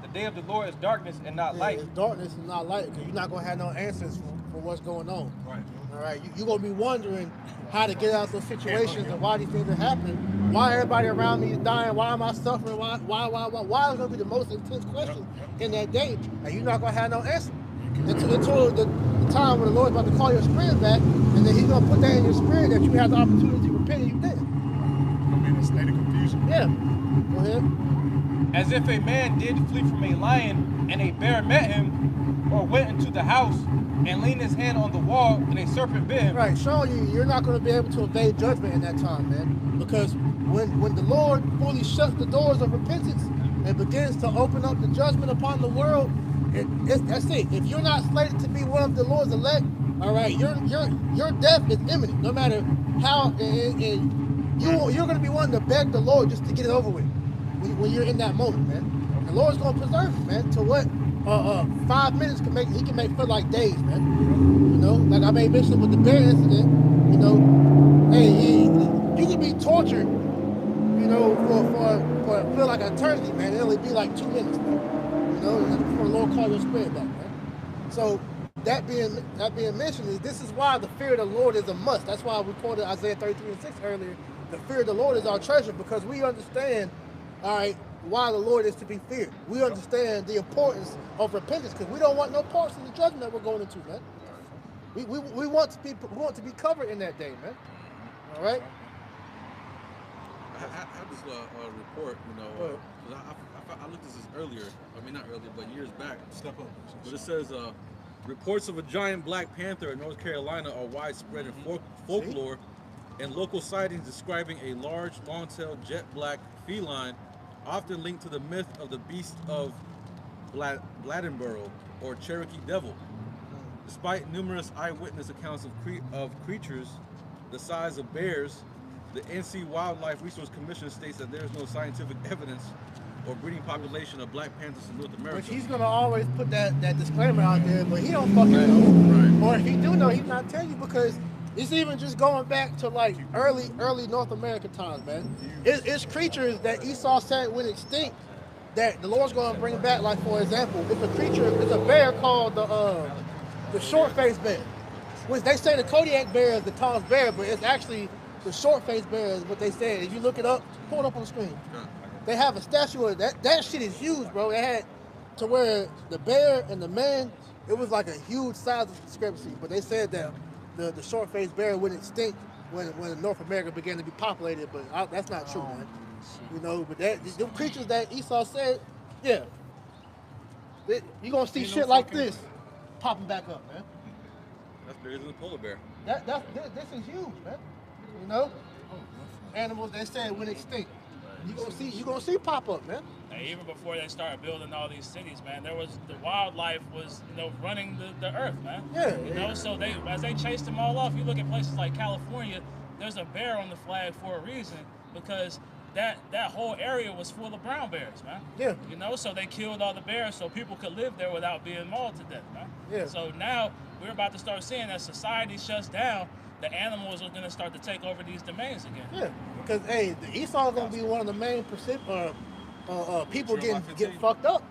The day of the Lord is darkness and not light." It's darkness and not light, because you're not going to have no answers for what's going on. Right. All right, you're going to be wondering how to get out of those situations and why these things are happening. Why everybody around me is dying? Why am I suffering? Why is going to be the most intense question in that day? And you're not going to have no answer until the time when the Lord's about to call your spirit back, and then He's going to put that in your spirit that you have the opportunity to repent and you didn't. You're gonna be in a state of confusion. Yeah. Go ahead. As if a man did flee from a lion and a bear met him, or went into the house and leaned his hand on the wall and a serpent bit him. Right, showing you're not going to be able to evade judgment in that time, man. Because when the Lord fully shuts the doors of repentance and begins to open up the judgment upon the world, that's it. If you're not slated to be one of the Lord's elect, all right, your death is imminent. No matter how, you're going to be wanting to beg the Lord just to get it over with when you're in that moment, man. The Lord's going to preserve you, man. To what 5 minutes can make feel like days, man. You know, like I made mention with the bear incident. You know, hey, you can be tortured, you know, for feel like an eternity, man. It'll only be like 2 minutes, man. You know, before the Lord calls your spirit back, man. So that being mentioned, this is why the fear of the Lord is a must. That's why we quoted Isaiah 33:6 earlier. The fear of the Lord is our treasure, because we understand, all right, why the Lord is to be feared. We understand the importance of repentance, because we don't want no parts of the judgment that we're going into, man. We want to be covered in that day, man. All right. I have this report, you know, I looked at this earlier. I mean, not earlier, but years back. Step up. But it says reports of a giant black panther in North Carolina are widespread in folklore, and local sightings describing a large, long-tailed, jet-black feline, often linked to the myth of the beast of Bladdenboro or Cherokee Devil. Despite numerous eyewitness accounts of creatures the size of bears, the NC Wildlife Resource Commission states that there is no scientific evidence or breeding population of black panthers in North America. Which he's gonna always put that disclaimer out there, but he don't fucking know. Right. Or if he do know, he's not telling you, because it's even just going back to like early North American times, man. It's creatures that Esau said went extinct that the Lord's gonna bring back. Like, for example, it's a bear called the short-faced bear, which they say the Kodiak bear is the tallest bear, but it's actually the short-faced bear is what they said. If you look it up, pull it up on the screen. They have a statue of that. That shit is huge, bro. They had to where the bear and the man, it was like a huge size discrepancy. But they said that the short-faced bear went extinct when North America began to be populated. But that's not true, man. You know, but the creatures that Esau said, yeah, you're gonna see shit like this popping back up, man. That's bigger than the polar bear. This is huge, man. You know, animals they said went extinct. You gonna see pop up, man. And even before they started building all these cities, man, the wildlife was, you know, running the earth, man. Yeah. You know, so as they chased them all off, you look at places like California, there's a bear on the flag for a reason, because that whole area was full of brown bears, man. Yeah. You know, so they killed all the bears so people could live there without being mauled to death, man. Yeah. So now we're about to start seeing as society shuts down, the animals are going to start to take over these domains again. Yeah, because hey, Esau is going to be one of the main people Jeremiah getting 15. fucked up,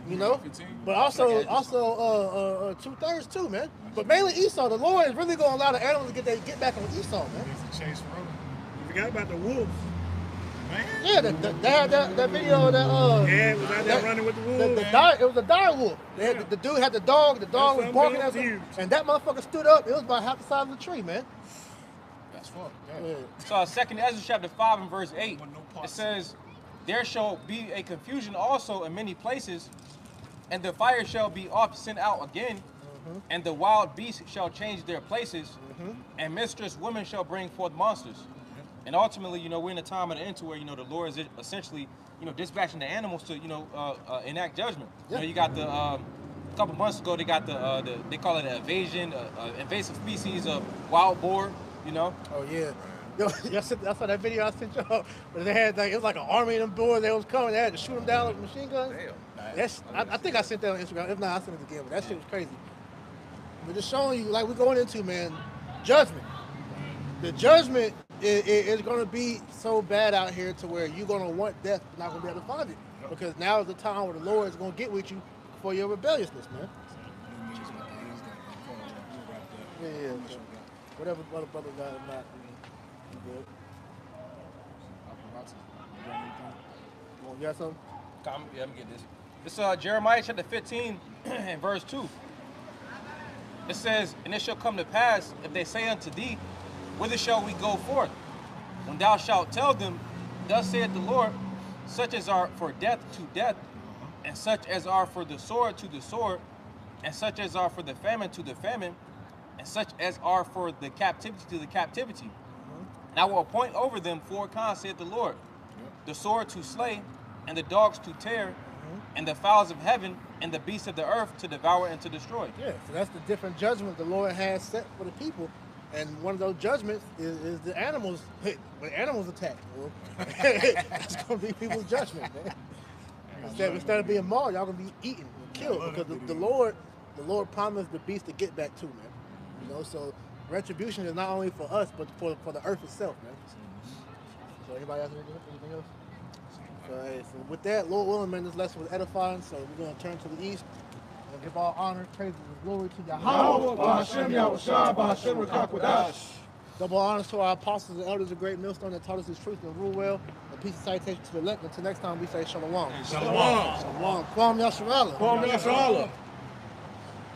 you know. 15. But also 2/3 too, man. But mainly Esau. The Lord is really gonna allow the animals to get back on Esau, man. There's a chase road. You forgot about the wolves. Man. Yeah, they had that video of that. Yeah, it was out there running with the wolves. It was a dire wolf. They had, the dude had the dog. The dog was That's barking something at him, huge. and that motherfucker stood up. It was about half the size of the tree, man. That's fucked. Yeah. So 2 Ezra chapter 5 and verse 8, With no it parts. says, there shall be a confusion also in many places, and the fire shall be oft sent out again, and the wild beasts shall change their places, and mistress women shall bring forth monsters. And ultimately, you know, we're in a time of the end to where, you know, the Lord is essentially, you know, dispatching the animals to, you know, enact judgment. You know, you got the, a couple months ago, they got the they call it an invasive species of wild boar, you know. Oh yeah. Yo, I saw that video I sent y'all. But they had like, it was like an army of them boys. They was coming. They had to shoot them down with machine guns. Damn. I think I sent that on Instagram. If not, I'll send it again. But that shit was crazy. But just showing you, like we're going into, man, judgment. The judgment is going to be so bad out here to where you're going to want death, but not going to be able to find it. Because now is the time where the Lord is going to get with you for your rebelliousness, man. Yeah. Whatever brother got or not, you good. You got something? Yeah, let me get this. It's Jeremiah chapter 15 and verse 2. It says, and it shall come to pass, if they say unto thee, whither shall we go forth? When thou shalt tell them, thus saith the Lord, such as are for death to death, and such as are for the sword to the sword, and such as are for the famine to the famine, and such as are for the captivity to the captivity. And I will appoint over them 4 kinds, saith the Lord, the sword to slay, and the dogs to tear, and the fowls of heaven, and the beasts of the earth to devour and to destroy. Yeah, so that's the different judgment the Lord has set for the people. And one of those judgments is the animals. When animals attack, that's going to be people's judgment, man. Instead of being mauled, y'all going to be eaten and killed because the Lord promised the beast to get back too, man. You know, so retribution is not only for us, but for the earth itself, man. So anybody else anything else? So with that, Lord willing, man, this lesson was edifying. So we're going to turn to the east and give all honor, praise, and glory to Yahweh. Double honors to our apostles and elders of Great Millstone that taught us this truth and rule well. And peace and salutation to the elect. Until next time, we say shalom. Shalom. Shalom. Kwam Yasharallah. Kwam Yasharallah.